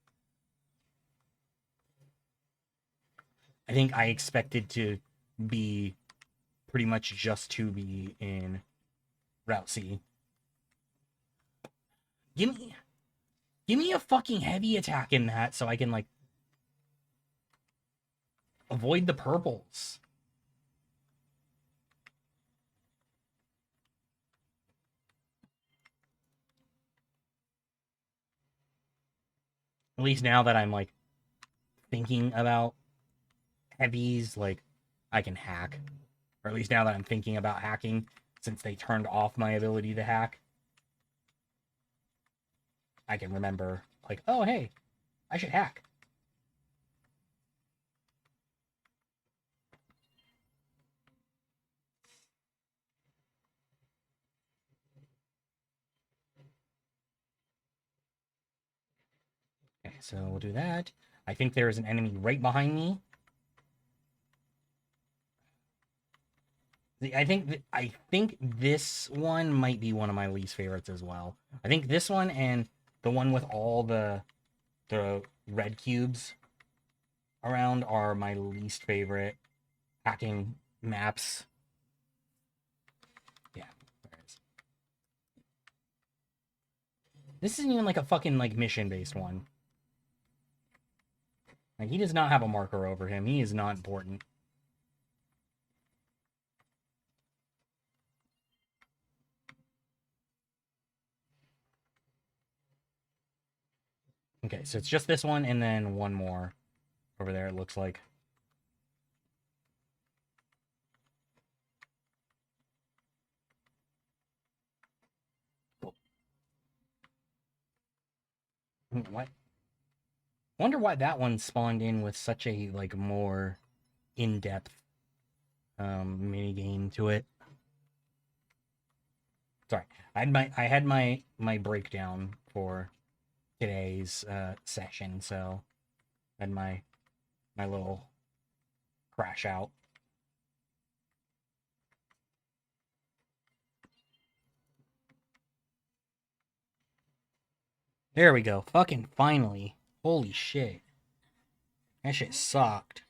I think I expected to be pretty much just 2B in Route C. Give me a fucking heavy attack in that so I can like avoid the purples. At least now that I'm like thinking about heavies, like I can hack. Or at least now that I'm thinking about hacking, since they turned off my ability to hack, I can remember, like, oh, hey, I should hack. Okay, so we'll do that. I think there is an enemy right behind me. I think this one might be one of my least favorites as well. I think this one and the one with all the red cubes around are my least favorite hacking maps. Yeah, there it is. This isn't even like a fucking like mission based one. Like he does not have a marker over him. He is not important. Okay, so it's just this one and then one more over there, it looks like. Cool. What? Wonder why that one spawned in with such a like more in-depth mini game to it. Sorry, I had my breakdown for today's session, so I had my little crash out. There we go. Fucking finally. Holy shit. That shit sucked.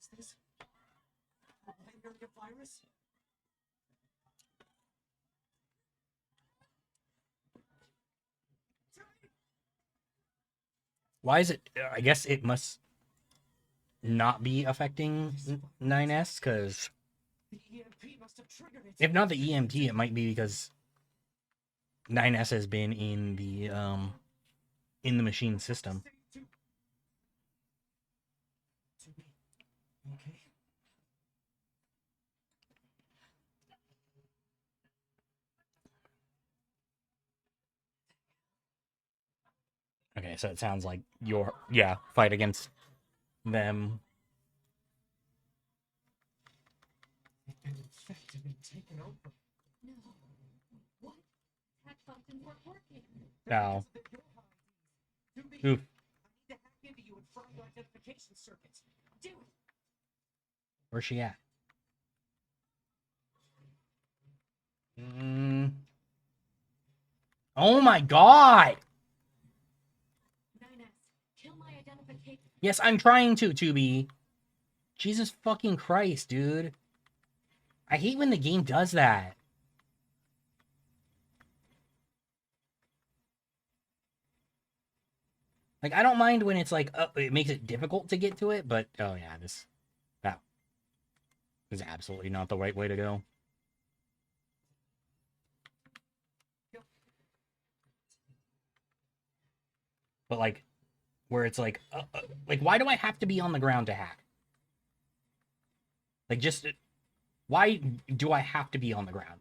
Is this a malaria virus? Why is it? I guess it must not be affecting 9S, because The EMP must have triggered it. if not the EMT, it might be because 9S has been in the machine system. Okay. Okay, so it sounds like your fight against them. They've been infected and taken over. No. What? Hack functions weren't working. No. Do me. Oof. I need to hack into you and fry your identification circuits. Do it. Where's she at? Oh my god! 9S, kill my identification. Yes, I'm trying to be. Jesus fucking Christ, dude. I hate when the game does that. Like, I don't mind when it's like, it makes it difficult to get to it, but, oh yeah, that is absolutely not the right way to go. But, like, where it's like, why do I have to be on the ground to hack? Like, just, why do I have to be on the ground?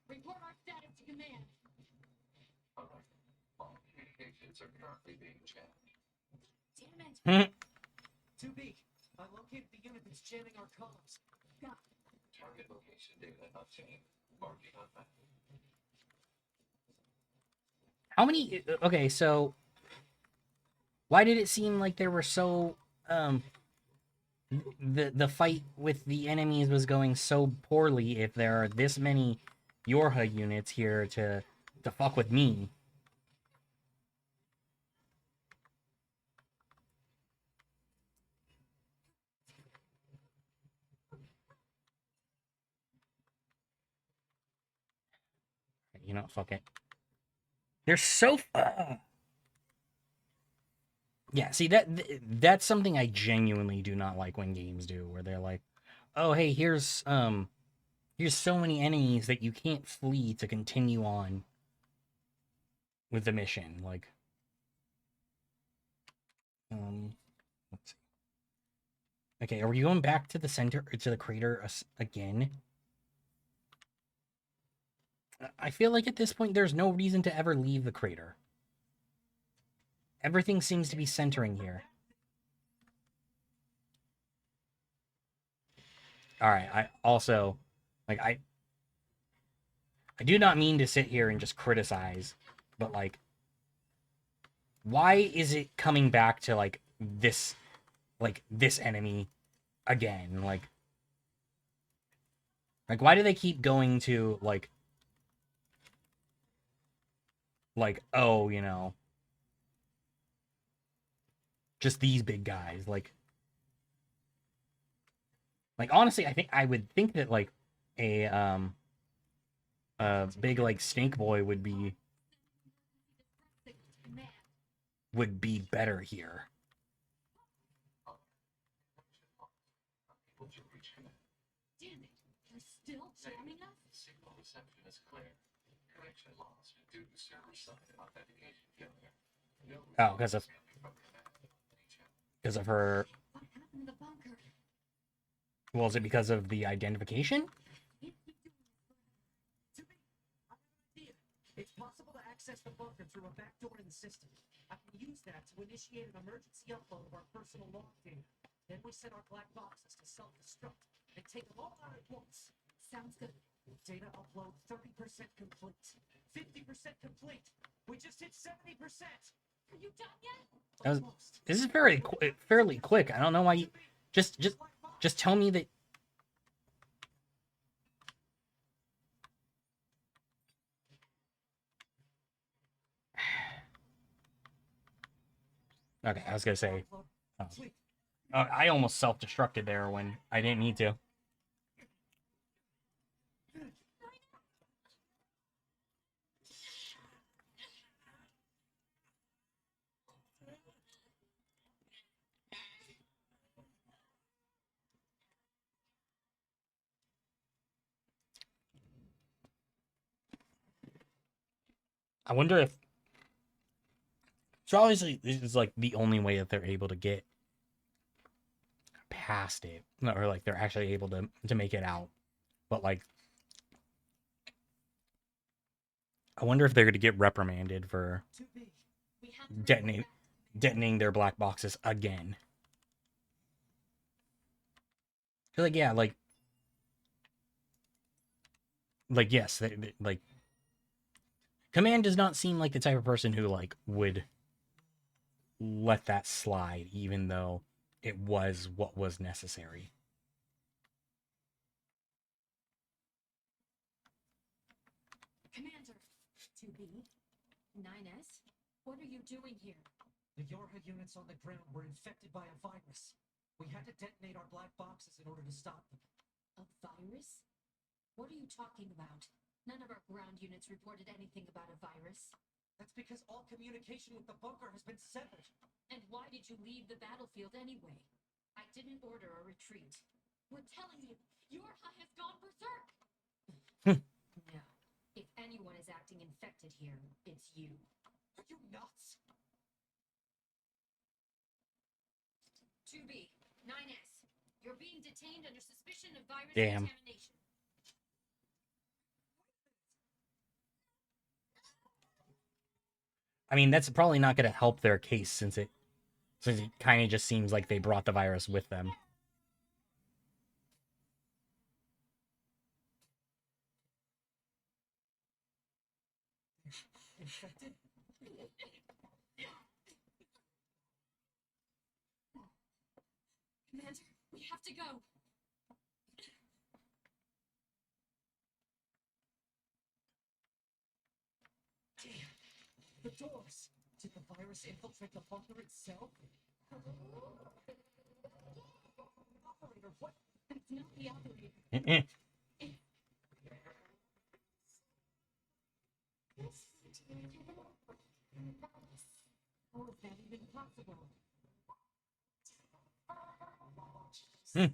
Report our status to command. Alright. All communications are currently being jammed. Damn it. 2B, I located the unit that's jamming our comms. Target location data not changed. Marking on map. How many? Okay, so why did it seem like there were so the fight with the enemies was going so poorly if there are this many Yorha units here to fuck with me? You know, fuck it. They're so. Yeah, see that's something I genuinely do not like when games do, where they're like, "Oh, hey, here's so many enemies that you can't flee to continue on with the mission." Like, let's see. Okay, are we going back to the center to the crater again? I feel like at this point there's no reason to ever leave the crater. Everything seems to be centering here. All right, I also like I do not mean to sit here and just criticize, but like why is it coming back to like this enemy again? Like why do they keep going to oh, you know, just these big guys? Like honestly, I would think that like a big like snake boy would be better here. Unable to reach command. Damn it. They're still jamming us? Signal reception is clear. Connection lost due to server side authentication failure. No Oh, because of her. What happened to the bunker? Well, is it because of the identification? Can't keep doing this forever. 2B, I have an idea. It's possible to access the bunker through a back door in the system. I can use that to initiate an emergency upload of our personal log data. Then we set our black boxes to self-destruct and take them all out at once. Sounds good. Data upload 30% complete. 50% complete. We just hit 70%. Are you done yet? Almost. This is fairly quick. I don't know why you just tell me that. Okay, I was gonna say. Oh. I almost self-destructed there when I didn't need to. I wonder if. So obviously, this is like the only way that they're able to get past it, or like they're actually able to make it out. But like, I wonder if they're going to get reprimanded for 2B, We have to detonating their black boxes again. Like yeah, like yes, like Command does not seem like the type of person who like would let that slide, even though it was what was necessary. Commander. 2B. 9S. What are you doing here? the Yorha units on the ground were infected by a virus. We had to detonate our black boxes in order to stop them. A virus? What are you talking about? None of our ground units reported anything about a virus. That's because all communication with the bunker has been severed. And why did you leave the battlefield anyway? I didn't order a retreat. We're telling you, Yorha has gone berserk! No. If anyone is acting infected here, it's you. Are you nuts? 2B, 9S. You're being detained under suspicion of virus Damn. contamination. I mean, that's probably not going to help their case since it kind of just seems like they brought the virus with them. Infected? Commander, we have to go. Damn. The doors. Did the virus infiltrate the bunker itself? Operator, what? That's not the operator. How is that even possible? Hmm.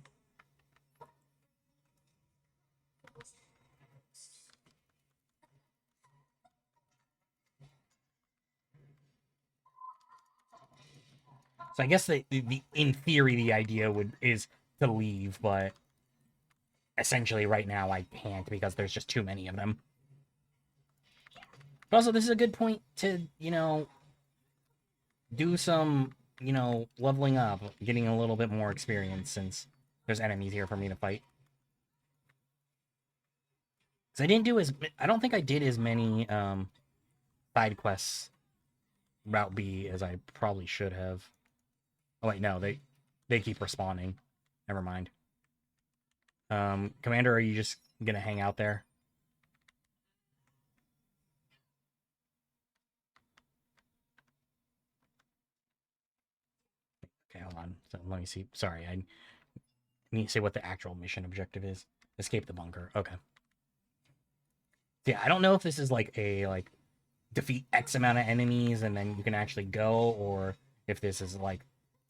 So I guess in theory the idea is to leave, but essentially right now I can't because there's just too many of them. But also, this is a good point to, do some, leveling up, getting a little bit more experience since there's enemies here for me to fight. Because I don't think I did as many side quests Route B as I probably should have. Oh wait, no, they keep respawning. Never mind. Commander, are you just gonna hang out there? Okay, hold on. So let me see. Sorry, I need to say what the actual mission objective is. Escape the bunker. Okay. Yeah, I don't know if this is like a defeat X amount of enemies and then you can actually go, or if this is like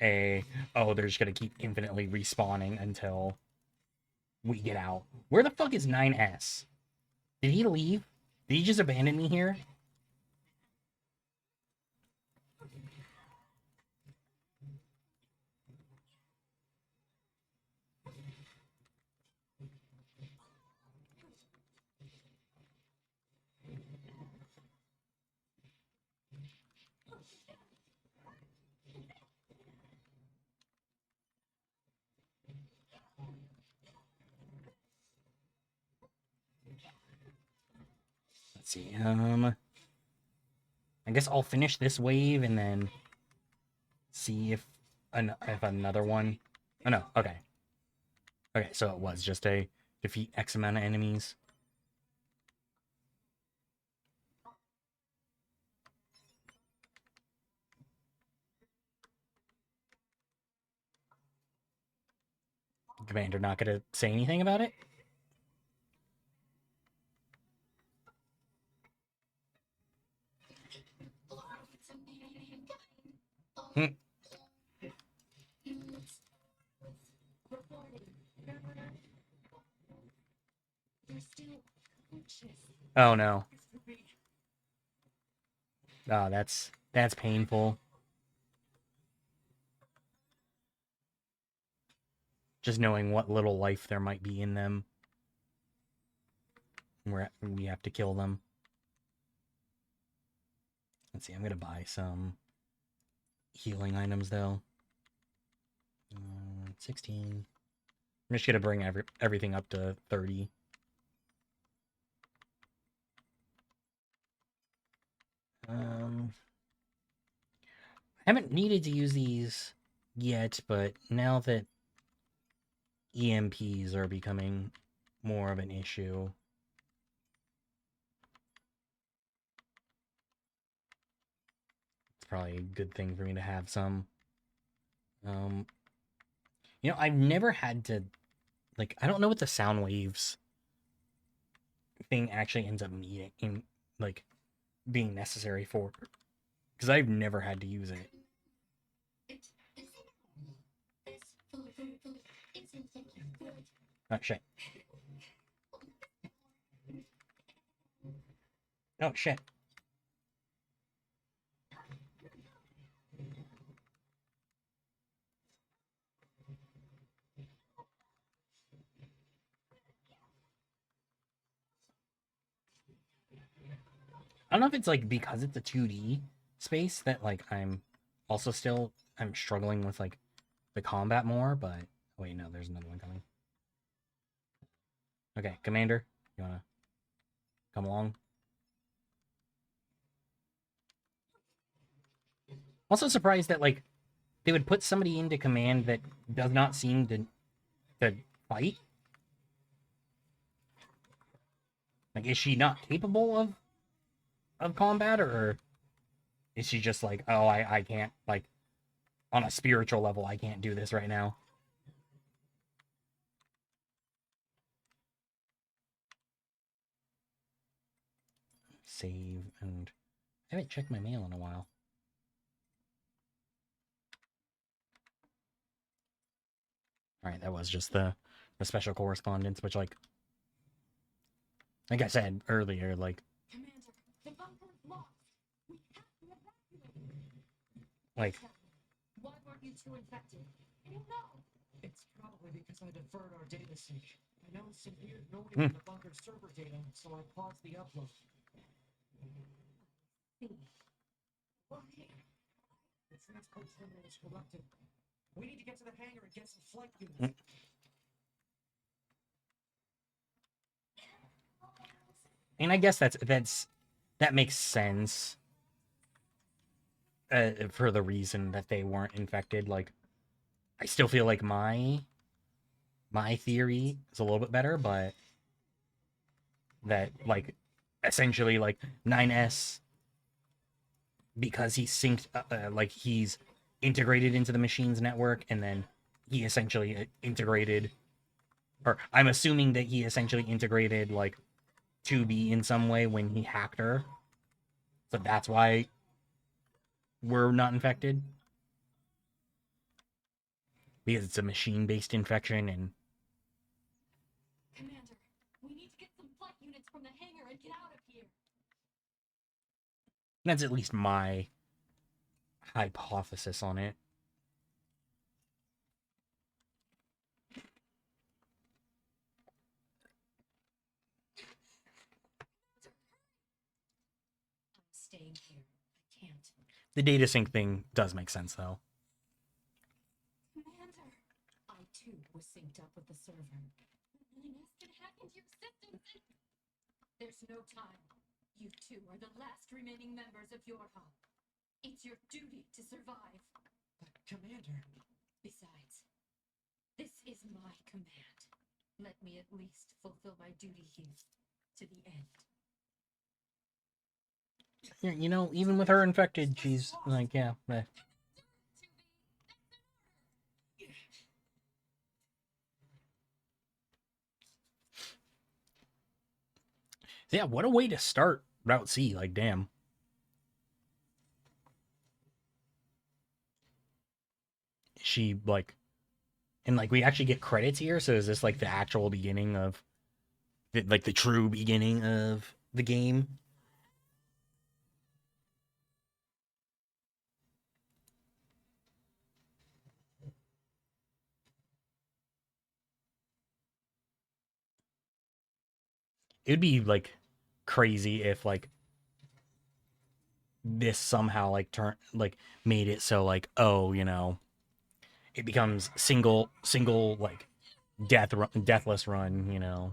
they're just gonna keep infinitely respawning until we get out. Where the fuck is 9S? Did he leave? Did he just abandon me here? Let's see. I guess I'll finish this wave and then see if another one. Oh no. Okay. Okay. So it was just a defeat X amount of enemies. Commander not gonna say anything about it. Hmm. Oh no. Oh, that's painful. Just knowing what little life there might be in them. We have to kill them. Let's see, I'm gonna buy some healing items though. 16. I'm just gonna bring everything up to 30. I haven't needed to use these yet, but now that EMPs are becoming more of an issue, it's probably a good thing for me to have some. I've never had to, like, I don't know what the sound waves thing actually ends up needing, like, being necessary for, because I've never had to use it. Oh, shit. Oh, shit. I don't know if it's, like, because it's a 2D space that like I'm also still I'm struggling with like the combat more, but wait, no, there's another one coming. Okay, Commander, you wanna come along? Also surprised that like they would put somebody into command that does not seem to fight. Like, is she not capable of combat, or is she just like, oh, I can't, like, on a spiritual level, I can't do this right now? Save, and I haven't checked my mail in a while. Alright, that was just the special correspondence, which, like I said earlier, like, Commander, the bunker is locked. We have to evacuate. like, Why weren't you two infected? I don't know. It's probably because I deferred our data sync. I noticed some weird noise Hmm. in the bunker's server data, so I paused the upload. Why? The transport terminal is corrupted. We need to get to the hangar and get some flight units. and I guess that makes sense. For the reason that they weren't infected. Like, I still feel like my theory is a little bit better, but that, like, essentially, like, 9S, because he's synced, like, he's integrated into the machine's network, and then he essentially integrated, or I'm assuming that he essentially integrated, like, 2B in some way when he hacked her. So that's why we're not infected. Because it's a machine-based infection, and Commander, we need to get some flight units from the hangar and get out of here. that's at least my hypothesis on it. I'm staying here. I can't. The data sync thing does make sense, though. Commander! I too was synced up with the server. 9S can hack into your systems and... There's no time. You two are the last remaining members of your hub. It's your duty to survive. But, Commander, Besides, this is my command. Let me at least fulfill my duty here to the end. You know, even with her infected, she's like, yeah. Yeah, what a way to start Route C. Like, damn. She, like, and, like, we actually get credits here, so is this, like, the actual beginning of, like, the true beginning of the game? It'd be, like, crazy if, like, this somehow, like, made it so, like, oh, you know, it becomes single, like, deathless run, you know.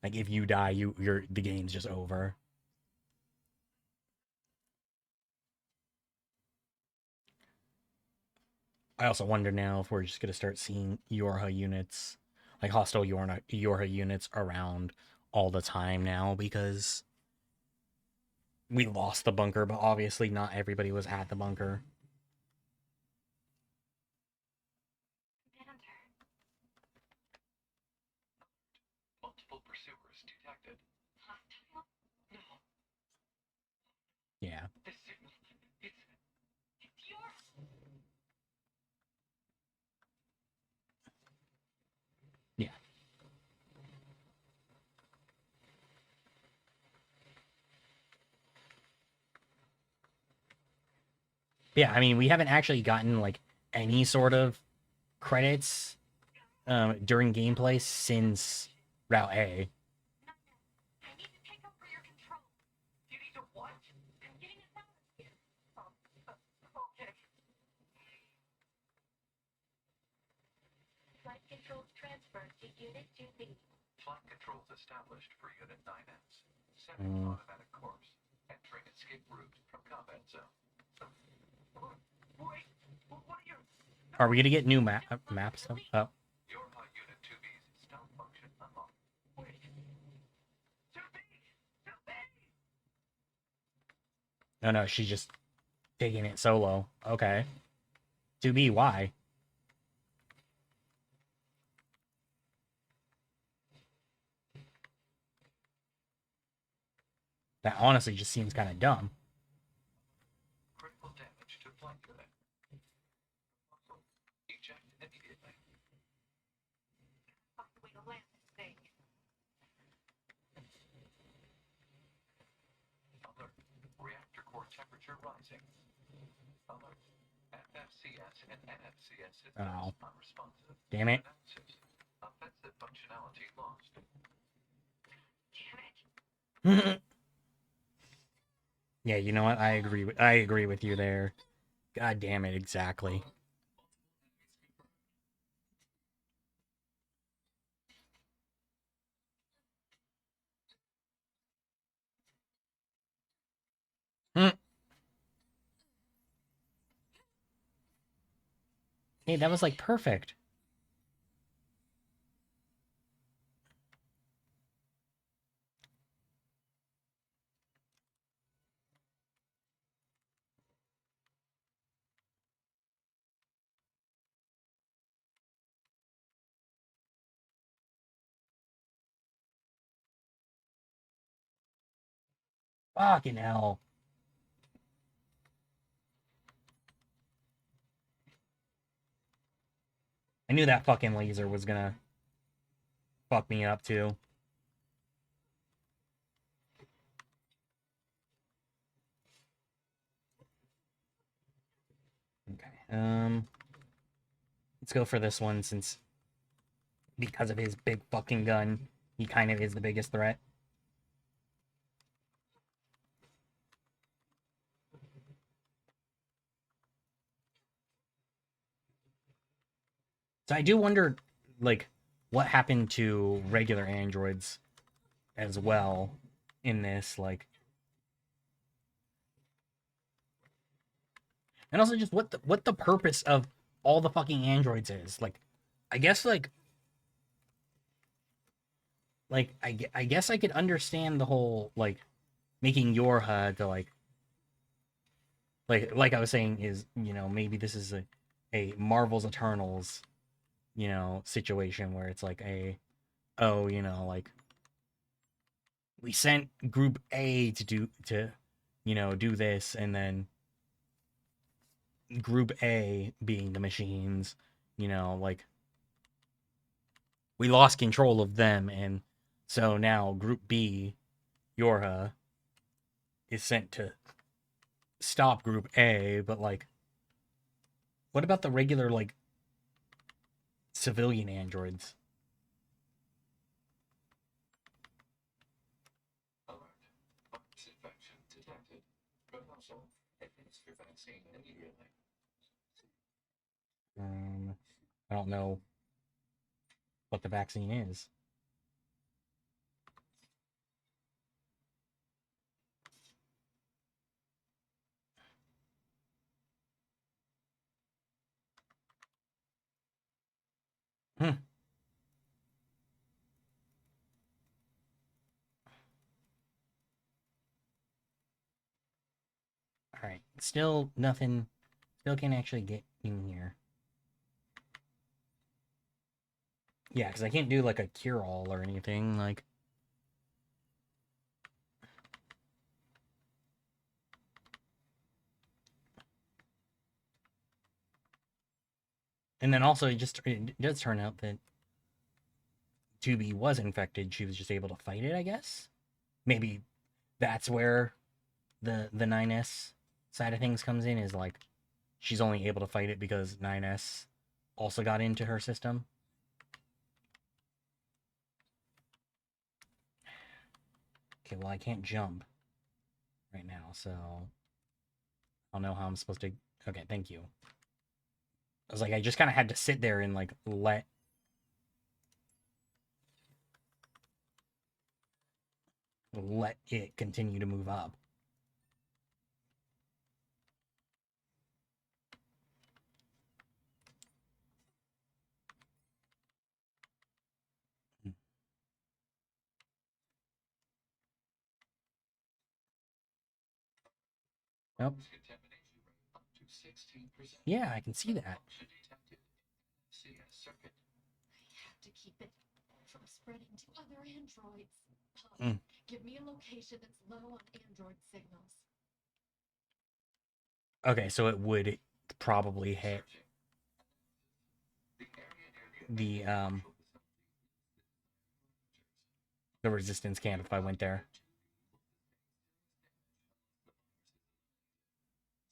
Like, if you die, the game's just over. I also wonder now if we're just gonna start seeing Yorha units, like hostile Yorha units around all the time now, because we lost the bunker, but obviously not everybody was at the bunker. Commander. Multiple pursuers detected. Hostile? No. Yeah. This signal, It's yours. Yeah. Yeah, I mean, we haven't actually gotten, like, any sort of credits during gameplay since Route A. I need to take over your control. you need to what? I'm getting us out of here. controls transferred to Unit 2B. Flight controls established for Unit 9S. Setting automatic course. Entering escape route from combat zone. Wait, what are you? Are we gonna get new maps? Oh, Your Unit 2B's stealth function unlocked. Wait. 2B! 2B! no, she's just taking it solo. Okay. 2B, why? That honestly just seems kind of dumb. Critical damage to flight unit. Eject immediately. Find a way to land this thing. Alert. Reactor core temperature rising. Alert. FFCS and NFCS systems Oh. unresponsive. Damn it. Analysis. Offensive functionality lost. Damn it. Yeah, you know what? I agree with you there. God damn it, exactly. Hey, that was like perfect. Fucking hell. I knew that fucking laser was gonna fuck me up too. Okay. Let's go for this one since because of his big fucking gun, he kind of is the biggest threat. So I do wonder, like, what happened to regular androids as well in this, like, and also just what the purpose of all the fucking androids is. Like, I guess I guess I could understand the whole like making your HUD to like I was saying is, you know, maybe this is a Marvel's Eternals, you know, situation where it's like oh, you know, like we sent group A to you know, do this, and then group A being the machines, you know, like we lost control of them, and so now group B, Yorha, is sent to stop group A, but like what about the regular like civilian androids? Alert. Virus infection detected. Proposal. Administer vaccine immediately. I don't know what the vaccine is. Hmm. All right. Still nothing. Still can't actually get in here. Yeah, because I can't do like a cure-all or anything. Like, and then also it does turn out that 2B was infected. She was just able to fight it, I guess. Maybe that's where the 9S side of things comes in, is like she's only able to fight it because 9S also got into her system. Okay, well I can't jump right now, so I don't know how I'm supposed to. Okay, thank you. I was like, I just kind of had to sit there and like let let it continue to move up. Yep. Contamination rate up to 16%. Yeah, I can see that. Malfunction detected in CS circuit. I have to keep it from spreading to other androids. Mm. Give me a location that's low on android signals. Okay, so it would probably hit Searching. The area near the the resistance camp if I went there.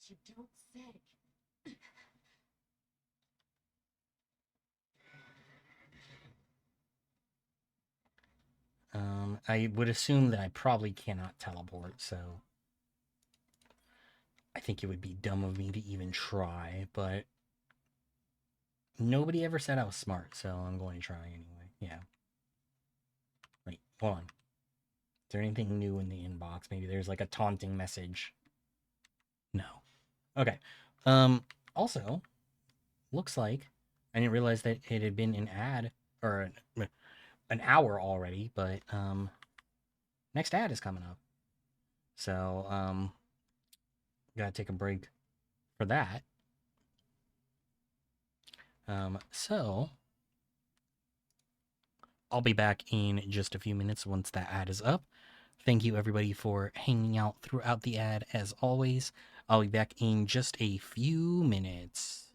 You don't say. I would assume that I probably cannot teleport, so I think it would be dumb of me to even try, but nobody ever said I was smart, so I'm going to try anyway. Yeah. Wait, hold on. Is there anything new in the inbox? Maybe there's like a taunting message. No. Okay. Also, looks like I didn't realize that it had been an ad or an hour already, but next ad is coming up. So, gotta take a break for that. So I'll be back in just a few minutes once that ad is up. Thank you everybody for hanging out throughout the ad as always. I'll be back in just a few minutes.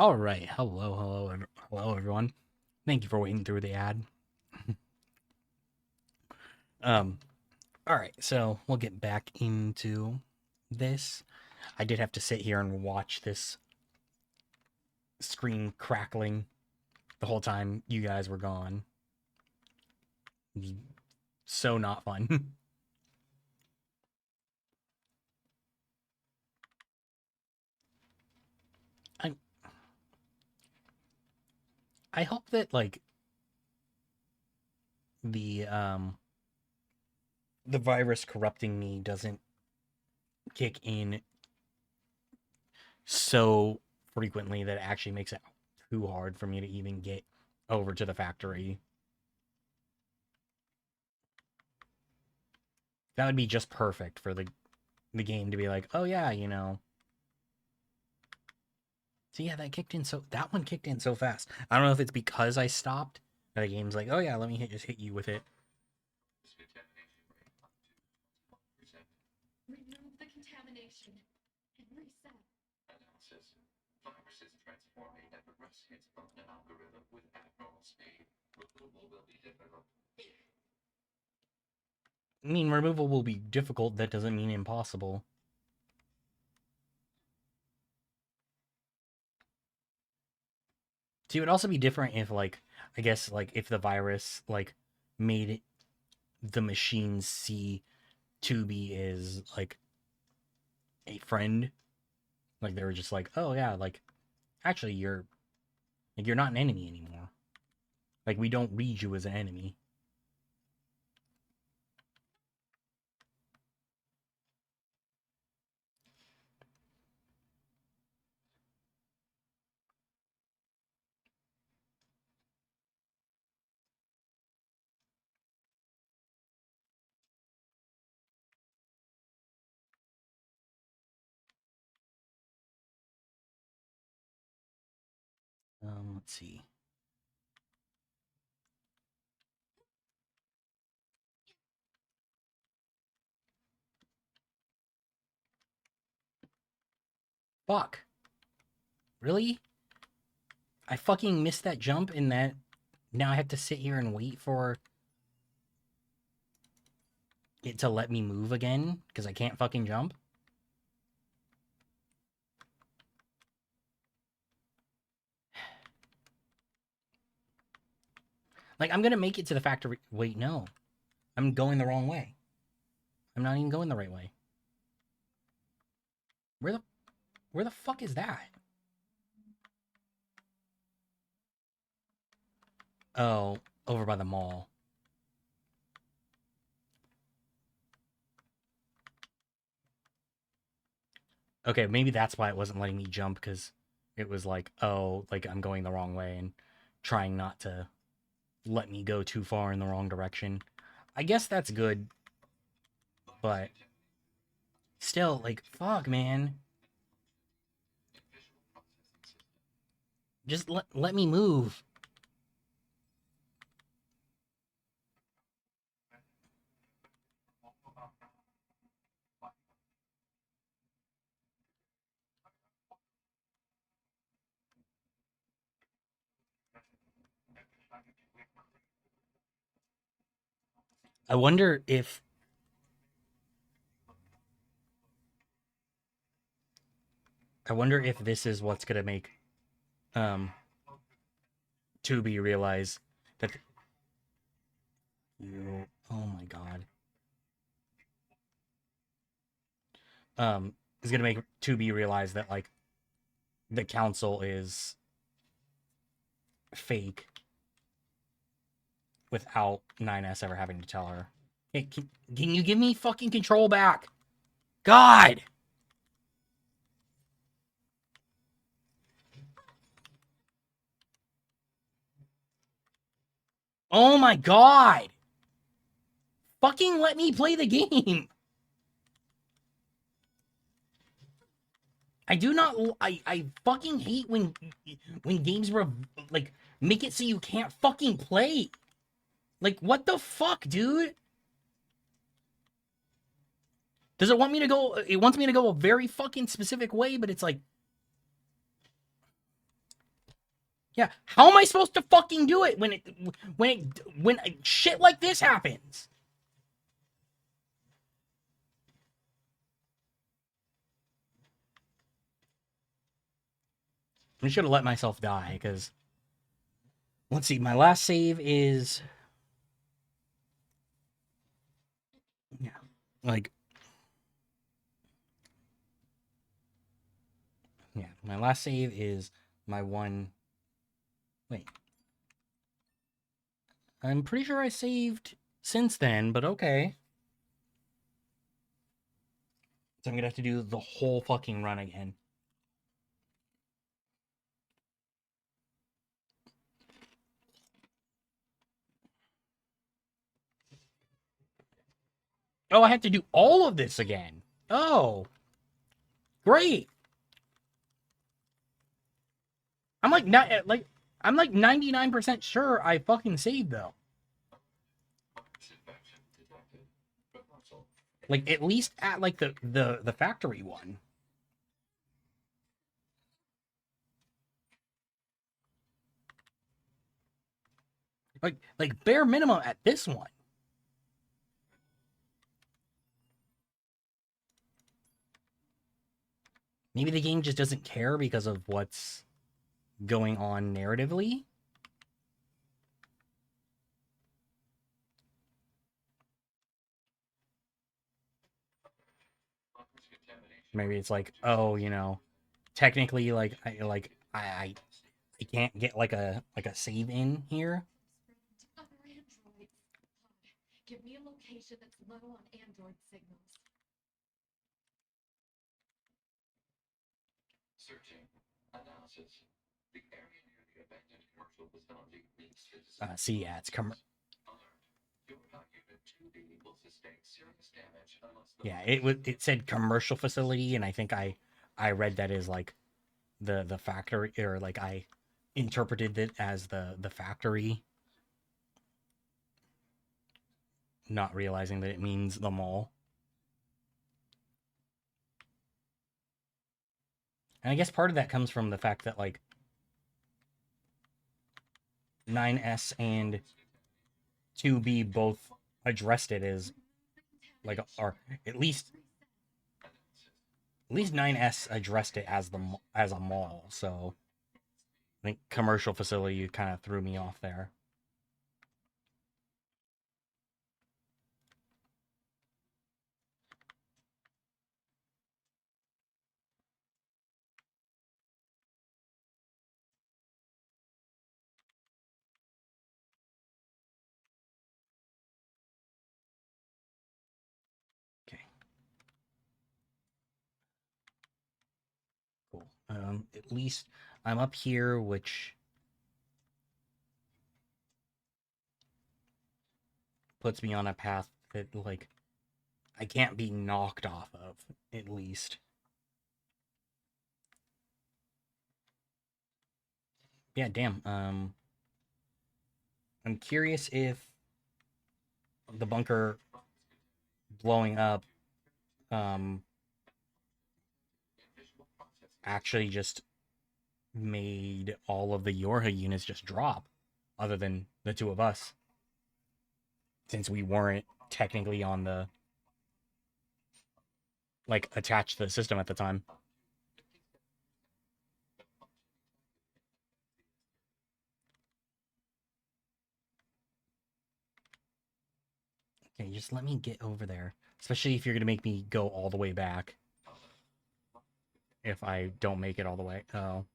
All right. Hello, everyone. Thank you for waiting through the ad. um, all right. So we'll get back into this. I did have to sit here and watch this screen crackling the whole time you guys were gone. It was so not fun. I I hope that like the the virus corrupting me doesn't kick in so frequently that it actually makes it too hard for me to even get over to the factory. That would be just perfect for the game to be like, oh yeah, you know. So yeah, that one kicked in so fast. I don't know if it's because I stopped. The game's like, oh yeah, let me just hit you with it. Remove the contamination and reset. Analysis. Viruses transforming and progressing its own algorithm with abnormal speed. Removal will be difficult. I mean, removal will be difficult. That doesn't mean impossible. See, it would also be different if, like, I guess, like, if the virus, like, made it, the machines see 2B is, like, a friend. Like, they were just like, oh, yeah, like, actually, you're not an enemy anymore. Like, we don't read you as an enemy. Let's see. Fuck. Really? I fucking missed that jump and that now I have to sit here and wait for it to let me move again because I can't fucking jump. Like, I'm gonna make it to the factory. Wait, no. I'm going the wrong way. I'm not even going the right way. Where the fuck is that? Oh, over by the mall. Okay, maybe that's why it wasn't letting me jump, because it was like, oh, like I'm going the wrong way and trying not to let me go too far in the wrong direction. I guess that's good, but still, like, fuck, man. Just let me move. I wonder if this is what's gonna make um 2B realize that you, oh my god, is gonna make 2B realize that like the council is fake without 9S ever having to tell her. Hey, can you give me fucking control back? God! Oh my god! Fucking let me play the game! I do not. I fucking hate when games like make it so you can't fucking play. Like, what the fuck, dude? Does it want me to go? It wants me to go a very fucking specific way, but it's like, Yeah, how am I supposed to fucking do it when shit like this happens? I should have let myself die because let's see, my last save is yeah, like yeah, my last save is my one. Wait, I'm pretty sure I saved since then, but okay. So I'm gonna have to do the whole fucking run again. Oh, I have to do all of this again. Oh, great. I'm like not like I'm like 99% sure I fucking saved though. Infection detected. Reversal. Like at least at like the factory one. Like bare minimum at this one. Maybe the game just doesn't care because of what's going on narratively. Office contamination. Maybe it's like, oh, you know, technically I can't get like a save in here. Spreading to other androids. Give me a location that's low on android signals. Searching. Analysis. The area near the abandoned commercial facility meets the See, yeah, it's Alert. Your unit 2B will sustain serious damage unless the yeah, it said commercial facility, and I think I read that as like the factory, or like I interpreted it as the factory, not realizing that it means the mall. And I guess part of that comes from the fact that like 9S and 2B both addressed it as like, or at least 9S addressed it as as a mall. So I think commercial facility kind of threw me off there. Okay. Cool. At least I'm up here, which puts me on a path that like I can't be knocked off of, at least. Yeah, damn. I'm curious if the bunker blowing up actually just made all of the Yorha units just drop, other than the two of us, since we weren't technically on the like attached to the system at the time. Okay, just let me get over there. Especially if you're gonna make me go all the way back. If I don't make it all the way. Oh.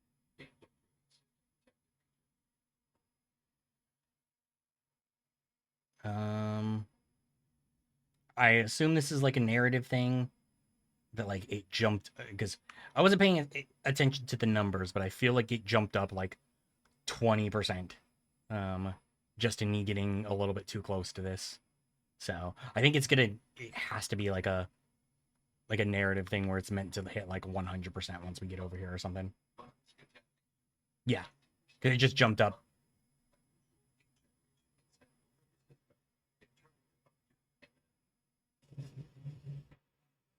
I assume this is like a narrative thing that like it jumped because I wasn't paying attention to the numbers, but I feel like it jumped up like 20%. Just in me getting a little bit too close to this. So I think it has to be like a narrative thing where it's meant to hit like 100% once we get over here or something. Yeah, because it just jumped up.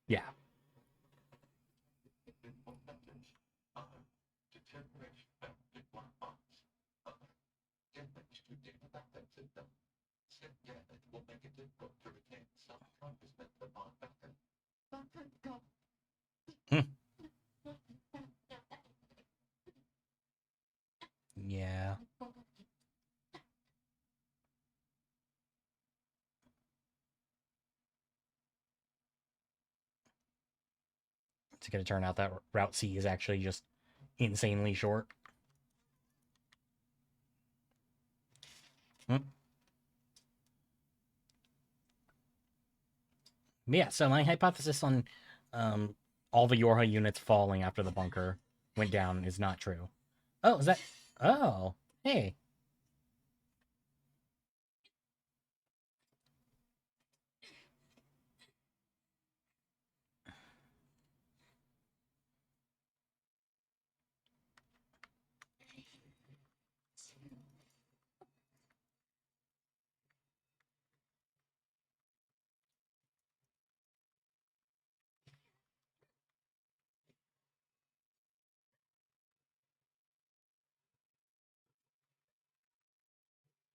Yeah. will make it difficult to retain self-consciousness upon battle. Yeah. It's going to turn out that Route C is actually just insanely short. Yeah, so my hypothesis on all the Yorha units falling after the bunker went down is not true. Oh, is that... Oh, hey.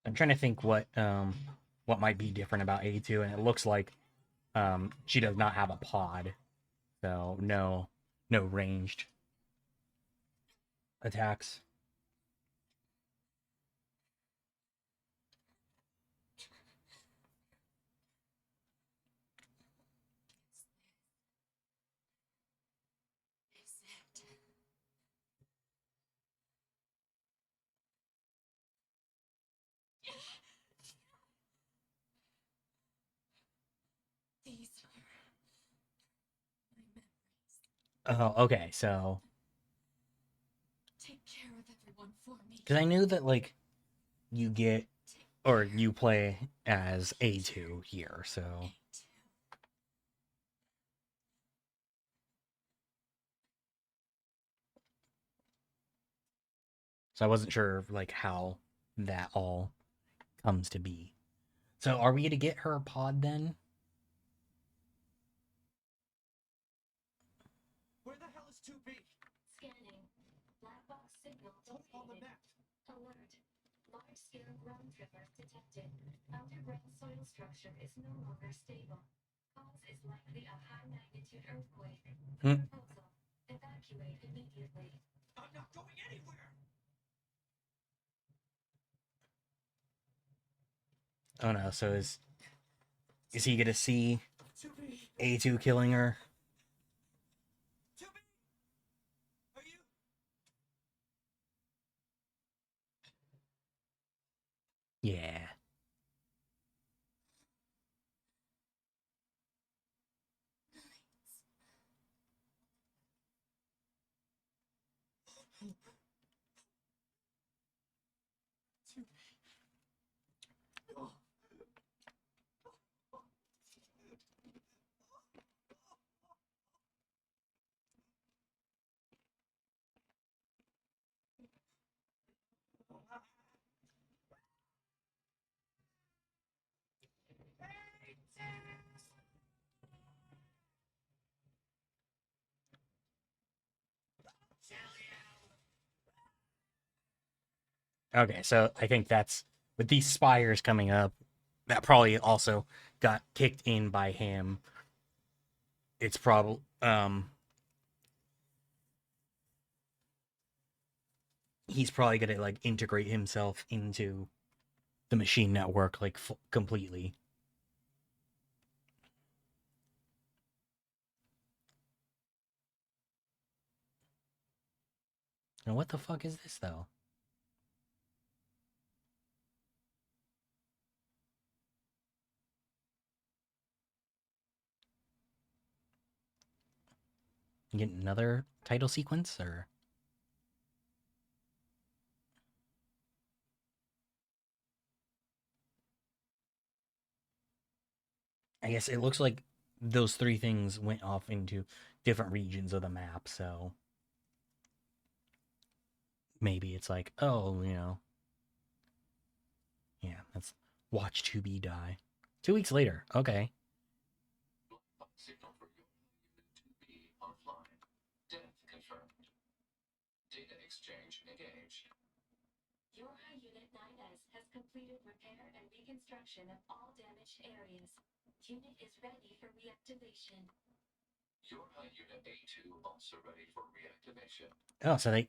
I'm trying to think what might be different about A2, and it looks like she does not have a pod, so no ranged attacks. These are my memories. Oh, okay, so Take care of everyone for me. because I knew that like you get or you play as A2 here, so I wasn't sure like how that all comes to be. So are we to get her pod then? Where the hell is 2B? Scanning. Black box signal Put it on the located. map. Alert. Large-scale ground tremors detected. Underground soil structure is no longer stable. Cause is likely a high-magnitude earthquake. Proposal. Evacuate immediately. I'm not going anywhere. Oh no, so is he gonna see 2B. A2 killing her? 2B. Are you? Yeah. Okay, so I think that's with these spires coming up, that probably also got kicked in by him. It's probably he's probably gonna like integrate himself into the machine network like completely. Now what the fuck is this though? You get another title sequence or I guess it looks like those three things went off into different regions of the map, so maybe it's like, oh, yeah, that's watch 2B die. 2 weeks later, okay. Signal for your unit 2B offline. Death confirmed. Data exchange engaged. Your Unit 9S has completed repair and reconstruction of all damaged areas. Unit is ready for reactivation. Your Unit A2 also ready for reactivation. Oh, so they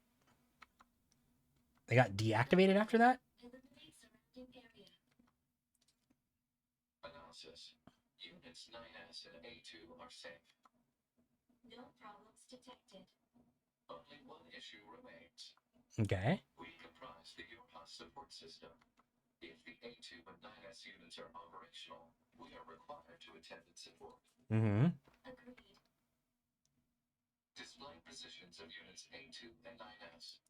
got deactivated after that? Eliminate surrounding area. Analysis. Units 9S and A2 are safe. No problems detected. Only one issue remains. Okay. We comprise the Yorha support system. If the A2 and 9S units are operational, we are required to attend and support. Mm-hmm. Agreed. Display positions of units A2 and 9S.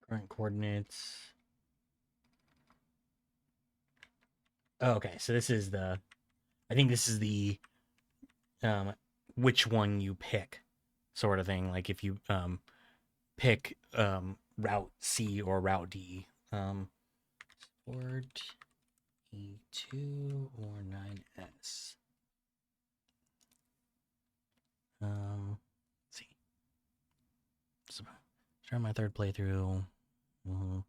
Current coordinates. Oh, okay, so this is the. I think this is the. Which one you pick, sort of thing. Like if you pick route C or route D. Support E2 or 9S. Let's see. So, start my third playthrough. Mm-hmm.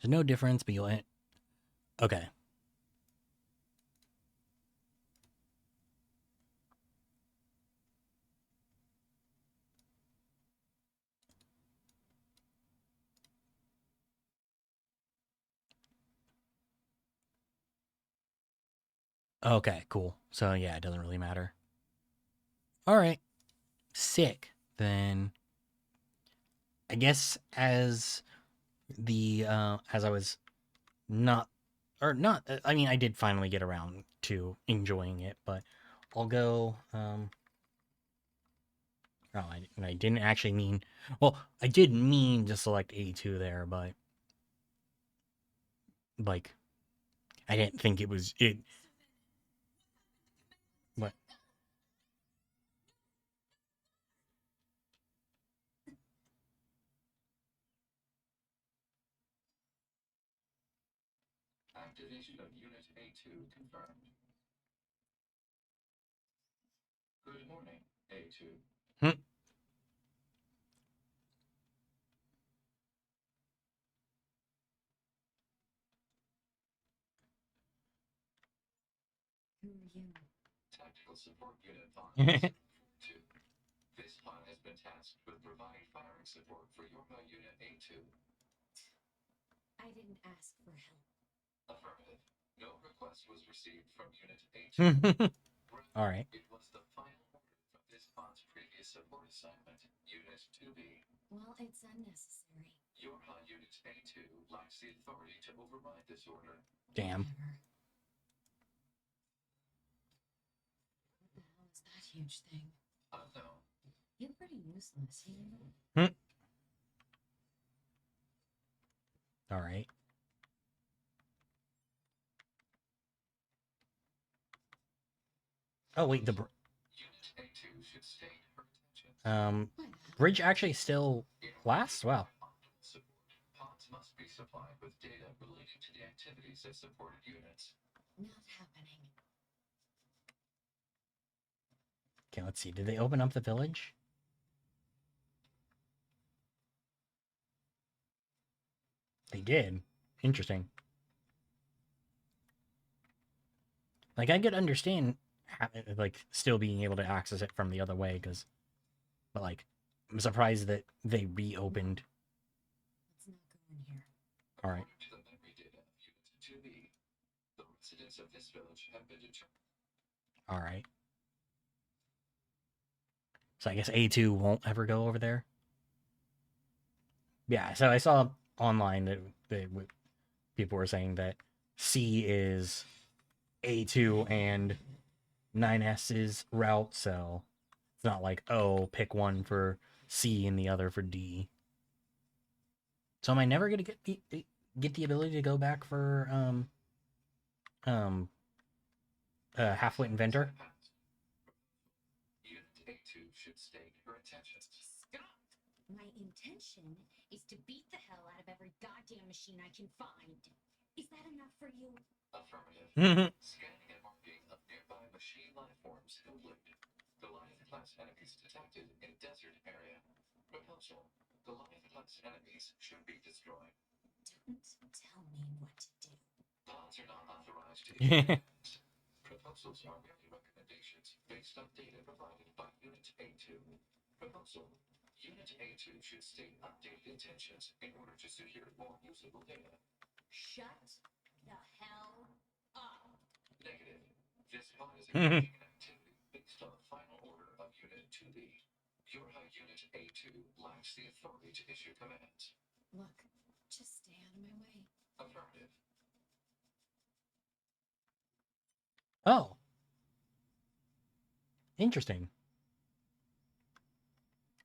There's no difference, but you'll. Okay. Okay, cool. So yeah, it doesn't really matter. All right. Sick. Then I guess as I was not or not I mean I did finally get around to enjoying it, but I'll go oh, I didn't actually mean well, I did mean to select A2 there, but like I didn't think it was it what Activation of Unit A2 confirmed. Good morning, A2. hmm? Who are you? Tactical Support Unit 5. 2. This pod has been tasked with providing firing support for Yorha Unit A2. I didn't ask for help. Affirmative. No request was received from Unit A2. All right. It was the final order from this pod's previous support assignment, Unit 2B. Well, it's unnecessary. Yorha Unit A2 lacks the authority to override this order. Damn. Whatever. What the hell is that huge thing? Unknown. You're pretty useless, you know? All right. Oh wait, the Unit A2 should stay her attention. Why the hell? bridge actually still lasts? Wow. Pods must be supplied with data relating to the activities of supported units. Not happening. Okay, let's see. Did they open up the village? They did. Interesting. Like I could understand like still being able to access it from the other way but like I'm surprised that they reopened. Let's not go in here. All right. According to the memory data of Unit 2B, the residents of this village have been determined. All right. So I guess A2 won't ever go over there. Yeah, so I saw online that people were saying that C is A2 and 9S's route, so it's not like, oh, pick one for C and the other for D. So am I never gonna get the ability to go back for Half-Wit Inventor? Unit A2 should stay her attention. Stop! My intention is to beat the hell out of every goddamn machine I can find. Is that enough for you? Affirmative. Scanning and marking of nearby machine life forms complete. Goliath-class enemies detected in desert area. Proposal. Goliath-class enemies should be destroyed. Don't tell me what to do. Pods are not authorized to issue commands. Proposals are merely recommendations based on data provided by Unit A2. Proposal. Unit A2 should state updated intentions in order to secure more usable data. Shut the hell up. Negative. This pod is engaging in activity based on the final order of Unit 2B. Your High Unit A2 lacks the authority to issue commands. Look, just stay out of my way. Affirmative. Oh. Interesting.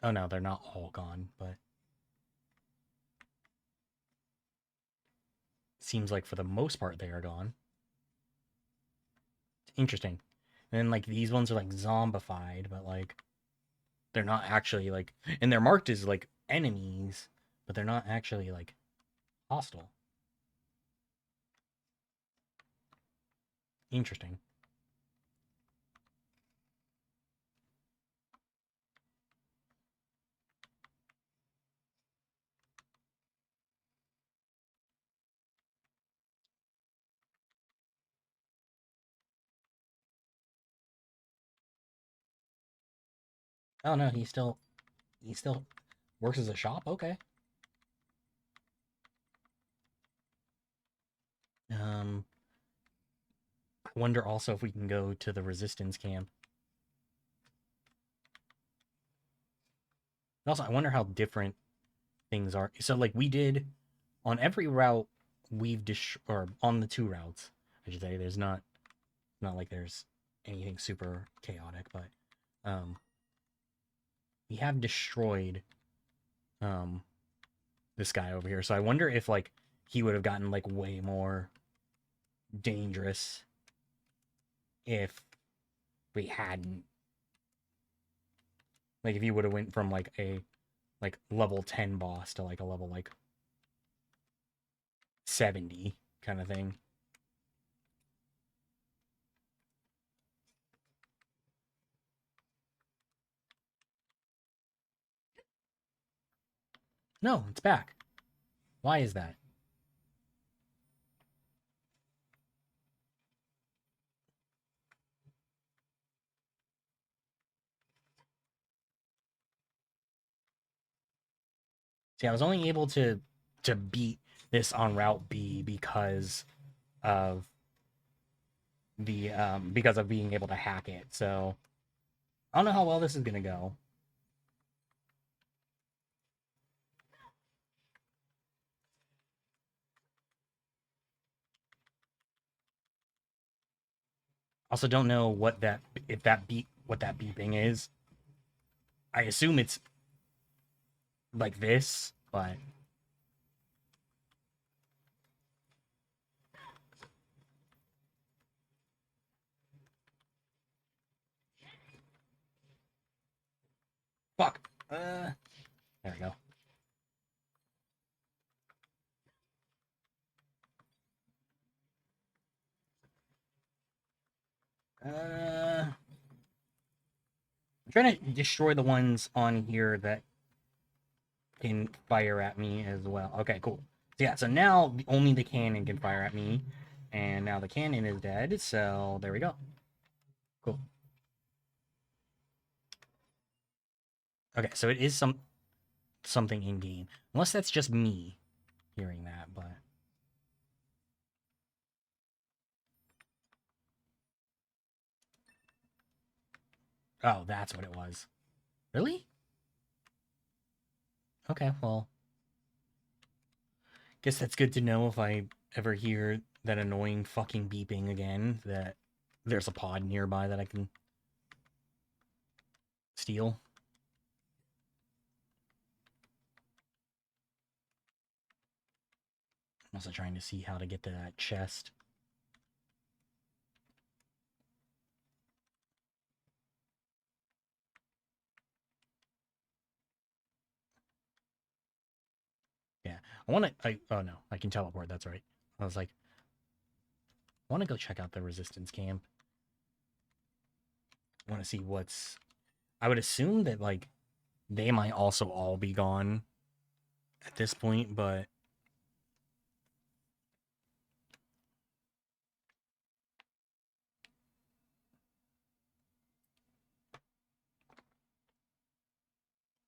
Oh no, they're not all gone, but seems like for the most part they are gone. Interesting. And then like these ones are like zombified, but like they're not actually like, and they're marked as like enemies, but they're not actually like hostile. Interesting. Oh no, he still works as a shop. Okay. I wonder also if we can go to the resistance camp. And also, I wonder how different things are. So like we did on every route we've or on the 2 routes, I should say. There's not like there's anything super chaotic, but we have destroyed this guy over here. So I wonder if like he would have gotten like way more dangerous if we hadn't, like if he would have went from like a like level 10 boss to like a level like 70 kind of thing. No, it's back. Why is that? See, I was only able to beat this on Route B of because of being able to hack it. So I don't know how well this is gonna go. Also, don't know what that if that beep what that beeping is. I assume it's like this, but fuck. There we go. I'm trying to destroy the ones on here that can fire at me as well. Okay, cool. So yeah, so now only the cannon can fire at me, and now the cannon is dead. So there we go. Cool. Okay, so it is something in game, unless that's just me hearing that. But oh, that's what it was. Really? Okay, well, guess that's good to know if I ever hear that annoying fucking beeping again, that there's a pod nearby that I can steal. I'm also trying to see how to get to that chest. Yeah, I want to. Oh no, I can teleport. That's right. I was like, want to go check out the resistance camp. I want to see what's... I would assume that, like, they might also all be gone at this point, but...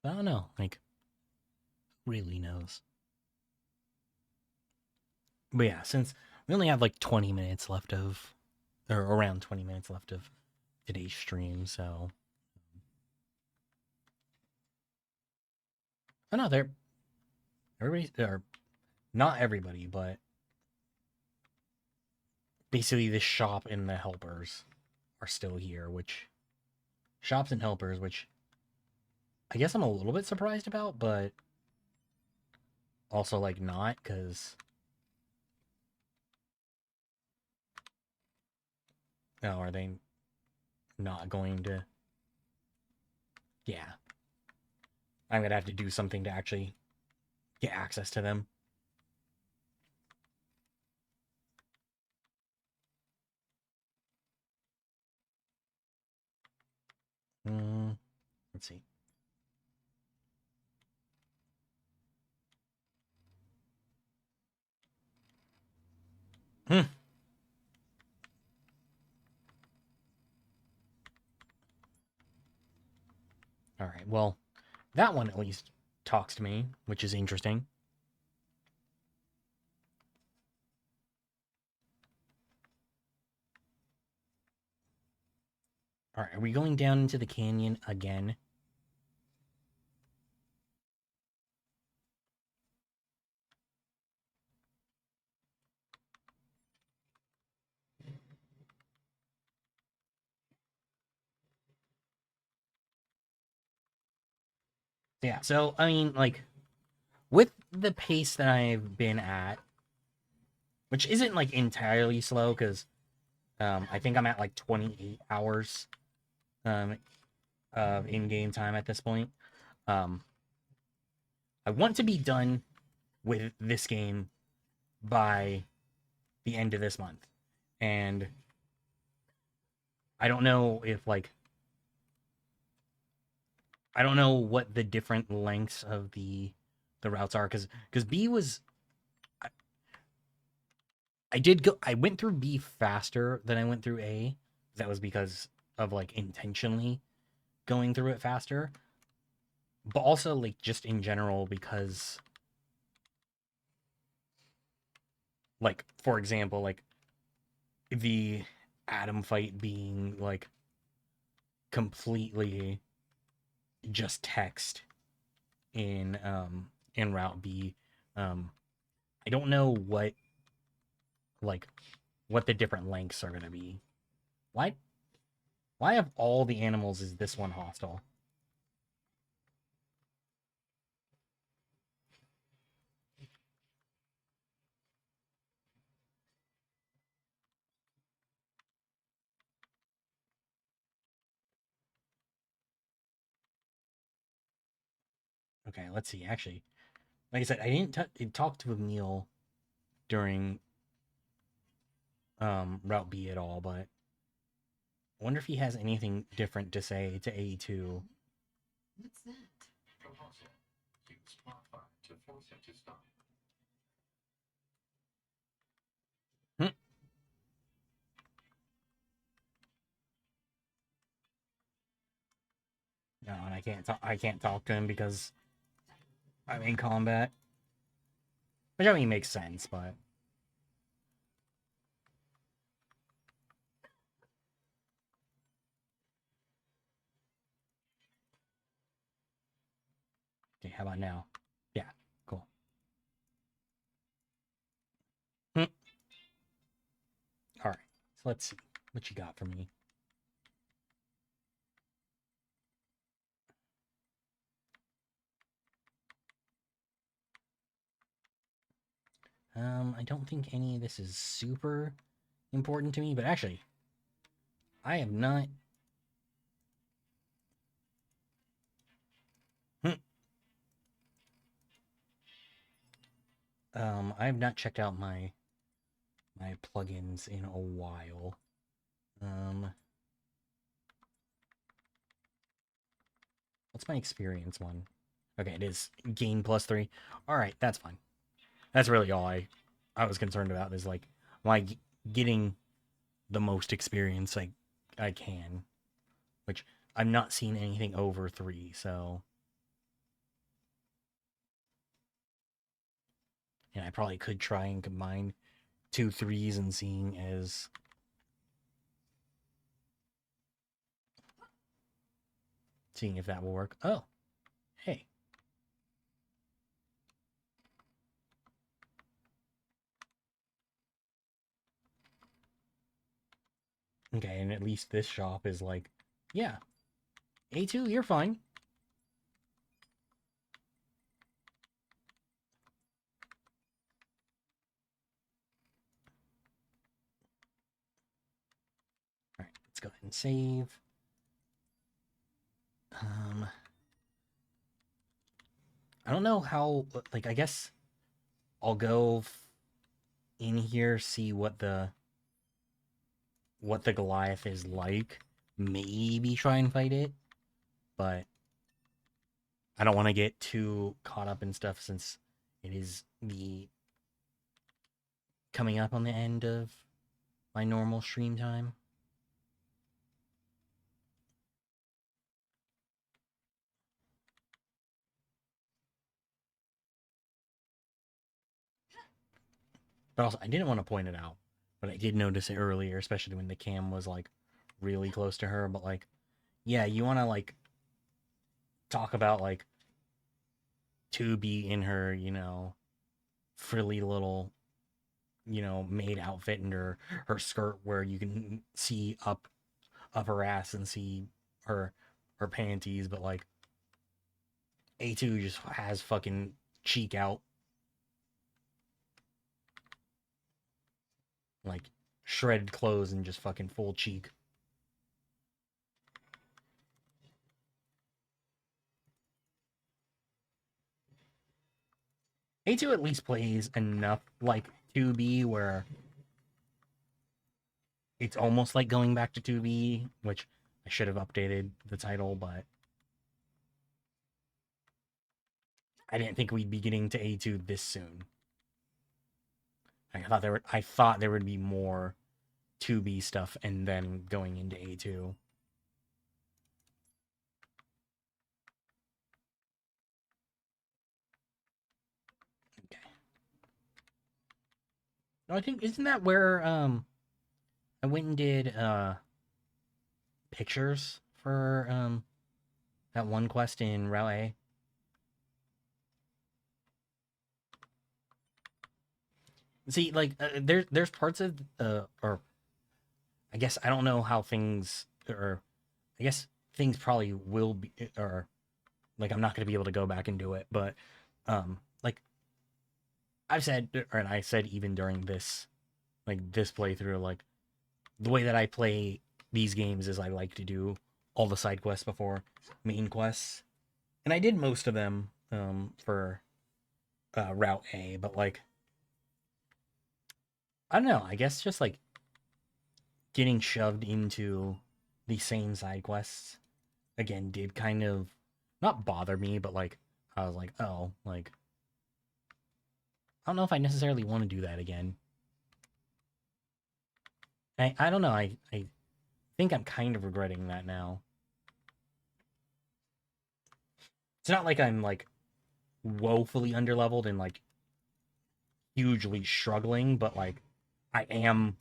I don't know. Like, who really knows? But yeah, since we only have like 20 minutes left of... Or around 20 minutes left of today's stream, so... Oh no, they're... Everybody's... Or, not everybody, but... Basically, the shop and the helpers are still here, which... Shops and helpers, which... I guess I'm a little bit surprised about, but... Also, like, not, because... Oh, are they not going to... Yeah. I'm gonna have to do something to actually get access to them. Let's see. All right, well, that one at least talks to me, which is interesting. All right, are we going down into the canyon again? Yeah, so, I mean, like, with the pace that I've been at, which isn't, like, entirely slow, because I think I'm at, like, 28 hours of in-game time at this point. I want to be done with this game by the end of this month. And I don't know if, like, I don't know what the different lengths of the routes are, because B was... I went through B faster than I went through A. That was because of, like, intentionally going through it faster. But also, like, just in general, because, like, for example, like, the Atom fight being, like, completely just text in Route B. I don't know what, like, what the different lengths are gonna be. Why of all the animals is this one hostile? Okay, let's see. Actually, like I said, I didn't talk to Emil during Route B at all, but I wonder if he has anything different to say to A2. What's that? Proposal. Use modifier to force him to stop. No, and I can't talk to him because I'm in combat. Which, I mean, makes sense, but... Okay, how about now? Yeah, cool. Alright, so let's see what you got for me. I don't think any of this is super important to me, but actually, I have not... I have not checked out my my plugins in a while. What's my experience one? Okay, it is gain +3. All right, that's fine. That's really all I was concerned about is like, am I getting the most experience I can, which I'm not seeing anything over 3, so yeah, I probably could try and combine 2 3s and seeing if that will work. Oh, hey. Okay, and at least this shop is like, yeah, A2, you're fine. All right, let's go ahead and save. I don't know how, like, I guess I'll go in here, see what the Goliath is like. Maybe try and fight it, but I don't want to get too caught up in stuff since it is the coming up on the end of my normal stream time. But also, I didn't want to point it out, but I did notice it earlier, especially when the cam was like really close to her. But like, yeah, you want to like talk about like to be in her, frilly little, maid outfit and her skirt where you can see up her ass and see her panties, but like A2 just has fucking cheek out. Like shredded clothes and just fucking full cheek. A2 at least plays enough like 2B where it's almost like going back to 2B, which I should have updated the title, but I didn't think we'd be getting to A2 this soon. I thought there would be more 2B stuff and then going into A2. Okay. No, I think isn't that where I went and did pictures for that one quest in Route A? See, like there's parts of or I guess I don't know how things or I guess things probably will be or like I'm not going to be able to go back and do it, but like I've said or and I said even during this playthrough, like the way that I play these games is I like to do all the side quests before main quests, and I did most of them for Route A, but like I don't know, I guess just like getting shoved into the same side quests again did kind of not bother me, but like I was like, oh, like I don't know if I necessarily want to do that again. I don't know. I think I'm kind of regretting that now. It's not like I'm like woefully underleveled and like hugely struggling, but like I am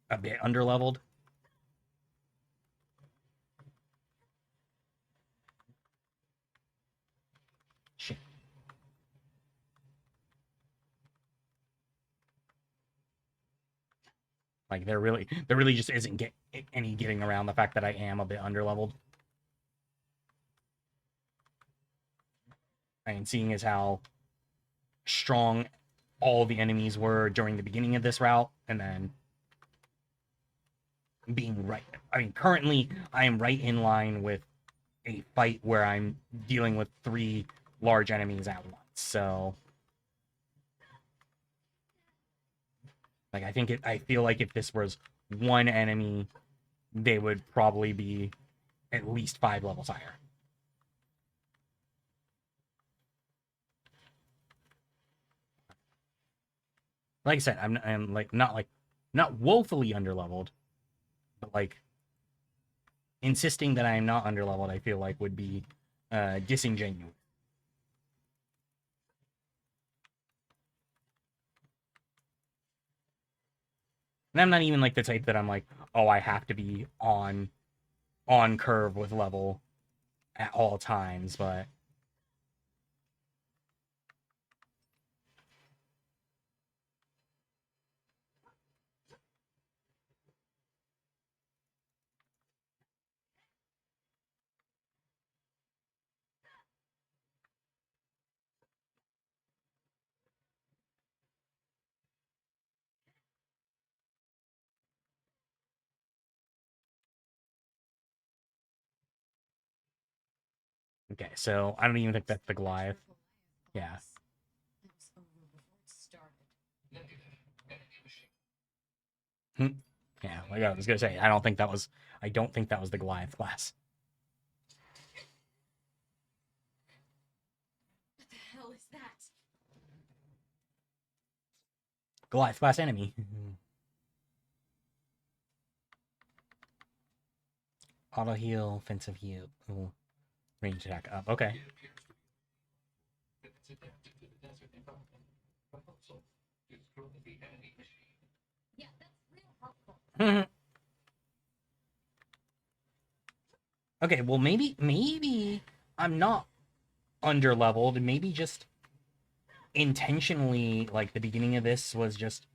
a bit underleveled. Shit. Like there really just isn't any getting around the fact that I am a bit underleveled. I mean, seeing as how strong all the enemies were during the beginning of this route, and then being right. I mean, currently I am right in line with a fight where I'm dealing with 3 large enemies at once. So Like I feel like if this was one enemy, they would probably be at least 5 levels higher. Like I said, I'm not woefully underleveled, but like insisting that I am not underleveled, I feel like would be disingenuous. And I'm not even like the type that I'm like, oh, I have to be on curve with level at all times, but okay, so I don't even think that's the Goliath. Yeah. That was over before it started. Negative. Enemy machine. Yeah, like I was gonna say, I don't think that was the Goliath class. What the hell is that? Goliath class enemy. Auto heal, offensive heal, ooh, range attack up. Okay. It appears to be that it's adapted to the desert environment. Proposal. Destroy the enemy machine. Yeah, that's real helpful. Okay, well maybe I'm not underleveled. Maybe just intentionally, like the beginning of this was just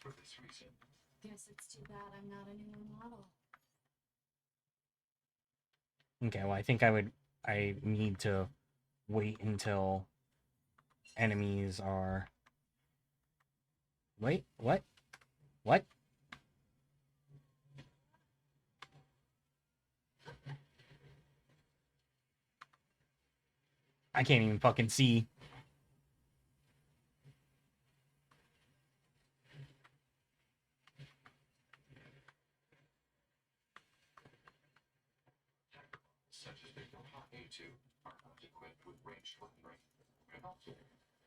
For this reason. Guess it's too bad I'm not a newer model. okay. Well, I need to wait until enemies are. Wait, what? What? I can't even fucking see. Such as the Yoha A2 are not equipped with ranged weaponry. And also,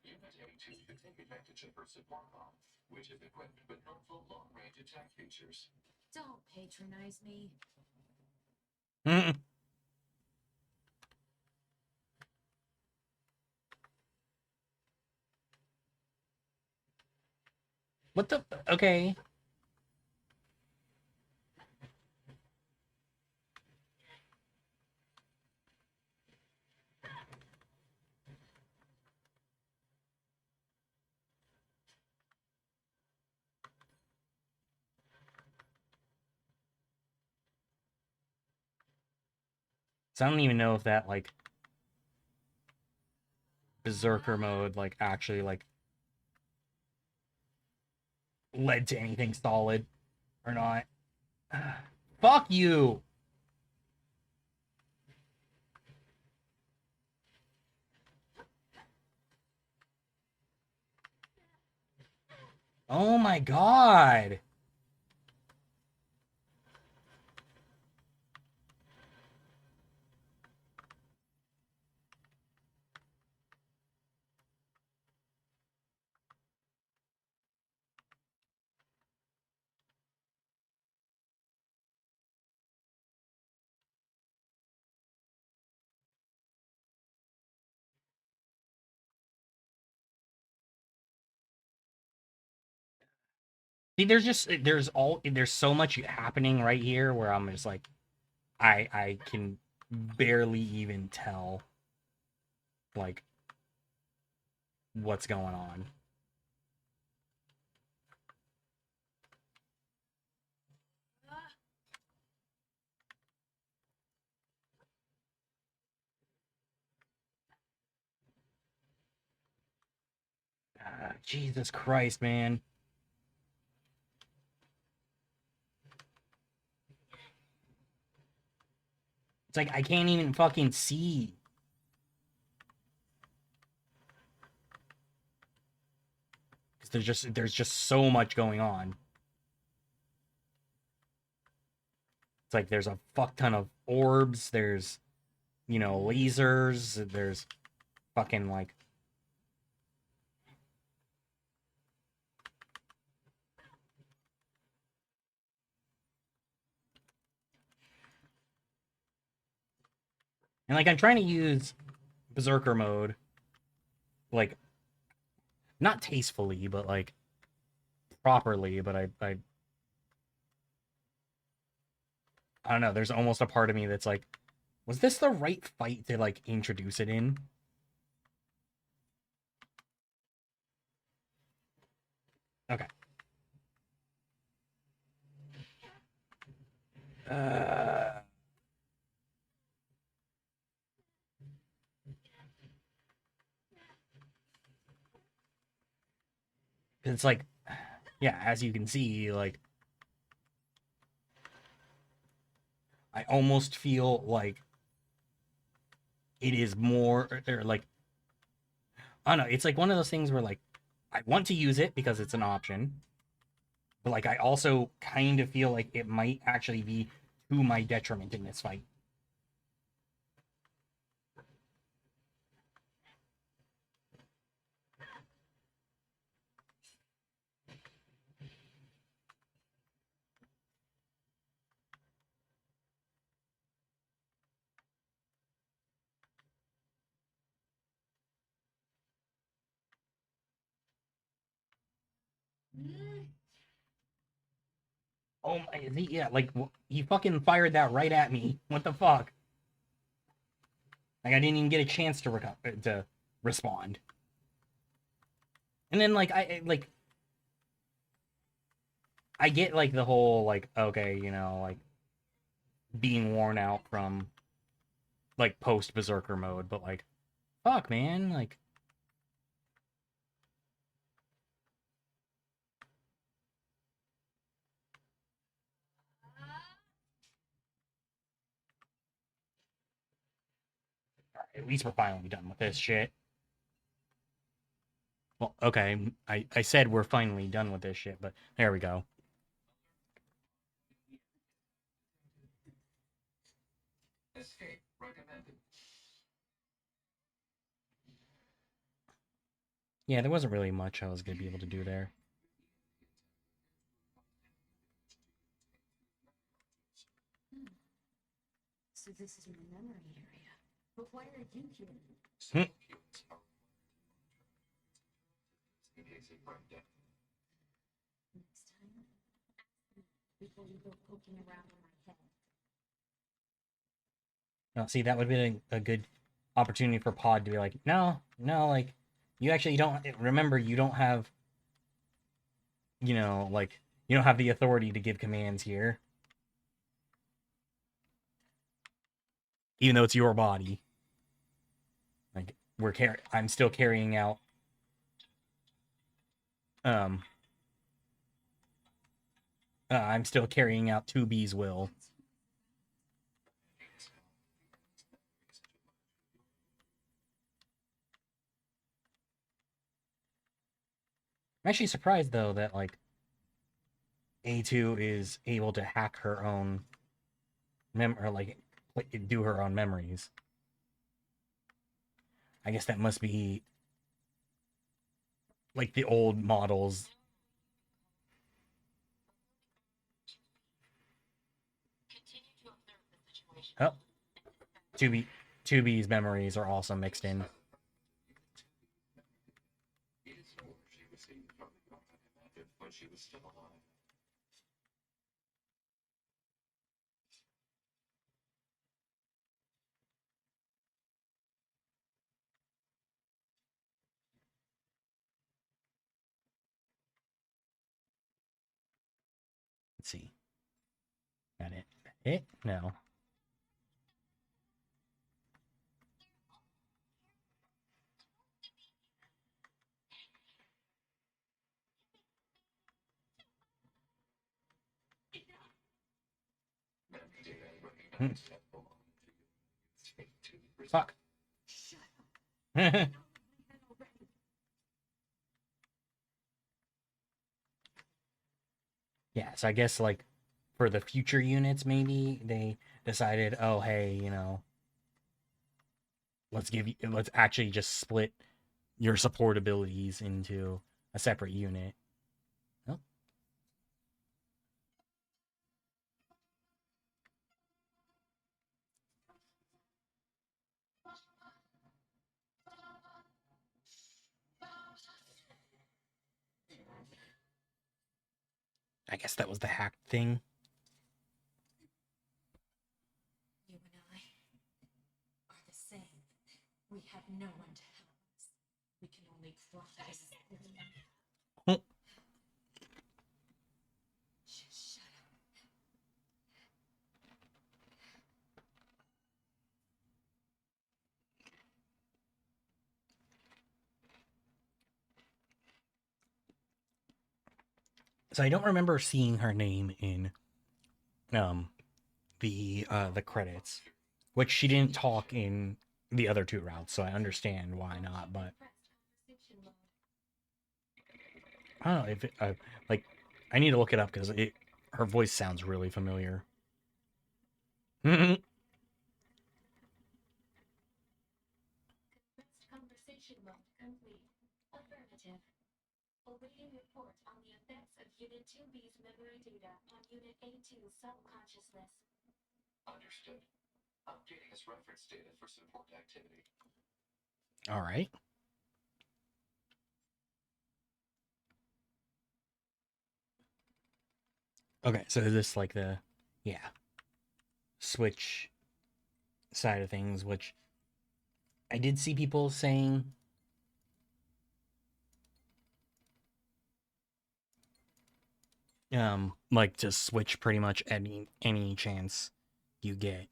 Unit A2 should take advantage of her support bomb, which is equipped with helpful long-range attack features. Don't patronize me. What the? Okay. So I don't even know if that like berserker mode like actually like led to anything solid or not. Fuck you. Oh my god. See, there's so much happening right here where I'm just like I can barely even tell like what's going on. Jesus Christ, man. It's like I can't even fucking see. Because there's just so much going on. It's like there's a fuck ton of orbs, there's lasers, there's fucking like and like I'm trying to use berserker mode like not tastefully, but like properly, but I don't know, there's almost a part of me that's like, was this the right fight to like introduce it in? Okay. Uh, it's like, yeah, as you can see, like I almost feel like it is more or like I don't know, it's like one of those things where like I want to use it because it's an option, but like I also kind of feel like it might actually be to my detriment in this fight. Oh my, yeah, like he fucking fired that right at me. What the fuck? Like I didn't even get a chance to respond. And then like I get like the whole like okay, like being worn out from like post berserker mode, but like fuck man, like at least we're finally done with this shit. Well, okay, I said we're finally done with this shit, but there we go. Escape recommended. Yeah, there wasn't really much I was gonna be able to do there. So this is my memory area. But why are you here? Hmm. Next time, before you go poking around on my head. Now, see, that would be a good opportunity for Pod to be like, no, like you actually don't remember. You don't have, like you don't have the authority to give commands here, even though it's your body. Like I'm still carrying out. Um, I'm still carrying out 2B's will. I'm actually surprised though that like A2 is able to hack her own or like do her own memories. I guess that must be like the old models. Oh, 2B 2B's memories are also mixed in. It is more she received from the government method when she was still alive. Let's see. Got it. It? No. Many data recognized that belonged to you. Fuck. Shut up. Yeah, so I guess like for the future units, maybe they decided, oh hey, let's actually just split your support abilities into a separate unit. Oh, I guess that was the hack thing. You and I are the same. We have no one to help us. We can only cry. Oh. Just shut up. So I don't remember seeing her name in um the credits, which she didn't talk in the other two routes, so I understand why not. But I don't know if it, like I need to look it up because her voice sounds really familiar. Compressed conversation mode complete. Affirmative. Awaiting report on the effects of Unit 2B's memory data on Unit A2's subconsciousness. Understood. Updating as reference data for support activity. All right. Okay, so is this like the Switch side of things, which I did see people saying like to switch pretty much any chance you get.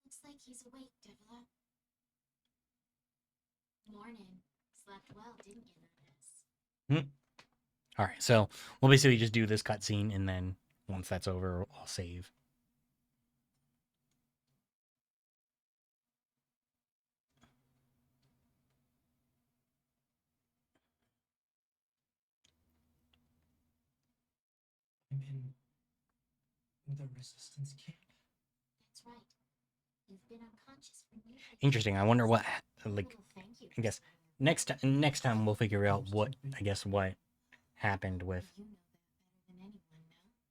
Looks like he's awake, Devla. Morning. Slept well, didn't you notice? All right, so we'll basically just do this cutscene, and then once that's over, I'll save. I'm in the resistance camp. That's right. You've been unconscious for nearly Interesting. I wonder what like Little thank you I for guess saving your next time we'll figure out what what happened with. You know that better than anyone, no?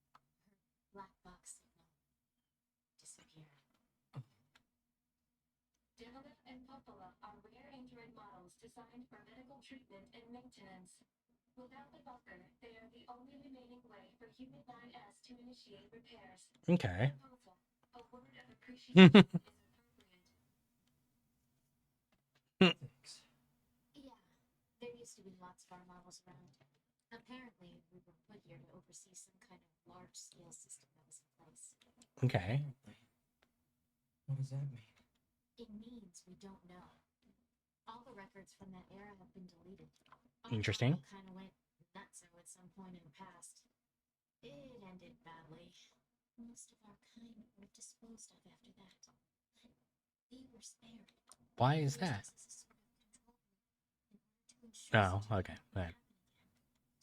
Her black box signal disappeared. Delta and Popola are rare android models designed for medical treatment and maintenance. Without the buffer, they are the only remaining way for Unit 9S to initiate repairs. Okay. Proposal. A word of appreciation is appropriate. Thanks. Yeah, there used to be lots of our models around. Apparently, we were put here to oversee some kind of large-scale system that was in place. Okay. What does that mean? It means we don't know. All the records from that era have been deleted. Interesting. Kind of went nutso at some point in the past. It ended badly. Most of our kind were disposed of after that. We were spared. Why is that? Oh, okay. Right.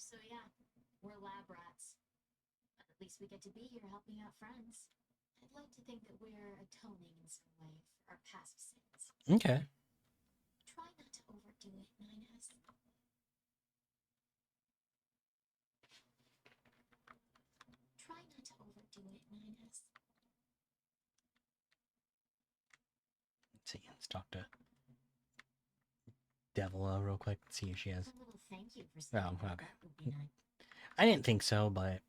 So yeah, we're lab rats. But at least we get to be here helping out friends. I'd like to think that we're atoning in some way for our past sins. Okay. Try not to overdo it, Ninas. Try not to overdo it, Ninas. Let's see. Let's talk to Devila real quick. See if she has. A little thank you for Oh, something like okay. that would be nice. I didn't think so, but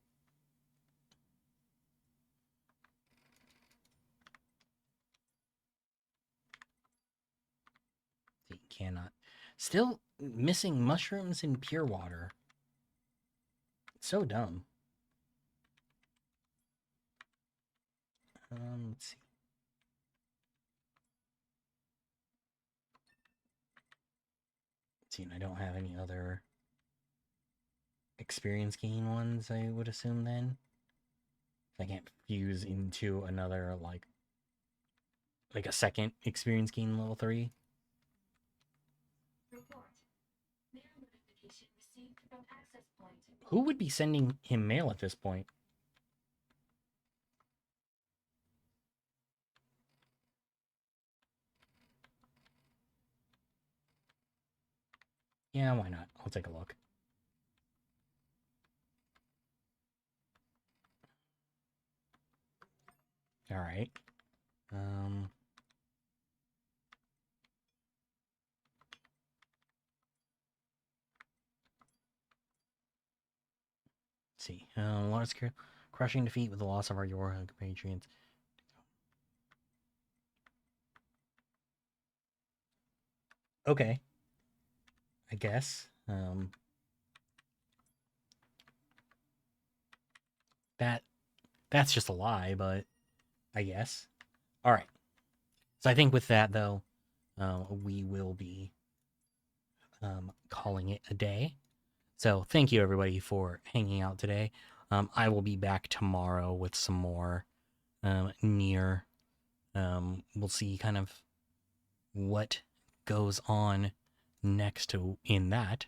you cannot. Still missing mushrooms in pure water. So dumb. Let's see. see, and I don't have any other experience gain ones, I would assume then. I can't fuse into another, like a second experience gain level 3. Report. Mail notification received from access point. Who would be sending him mail at this point? Yeah, why not? I'll take a look. All right. Let's see. Large scale crushing defeat with the loss of our Yorha compatriots. Okay. I guess. That's just a lie, but I guess. All right. So I think with that though, we will be calling it a day. So thank you everybody for hanging out today. I will be back tomorrow with some more Nier. We'll see kind of what goes on next in that.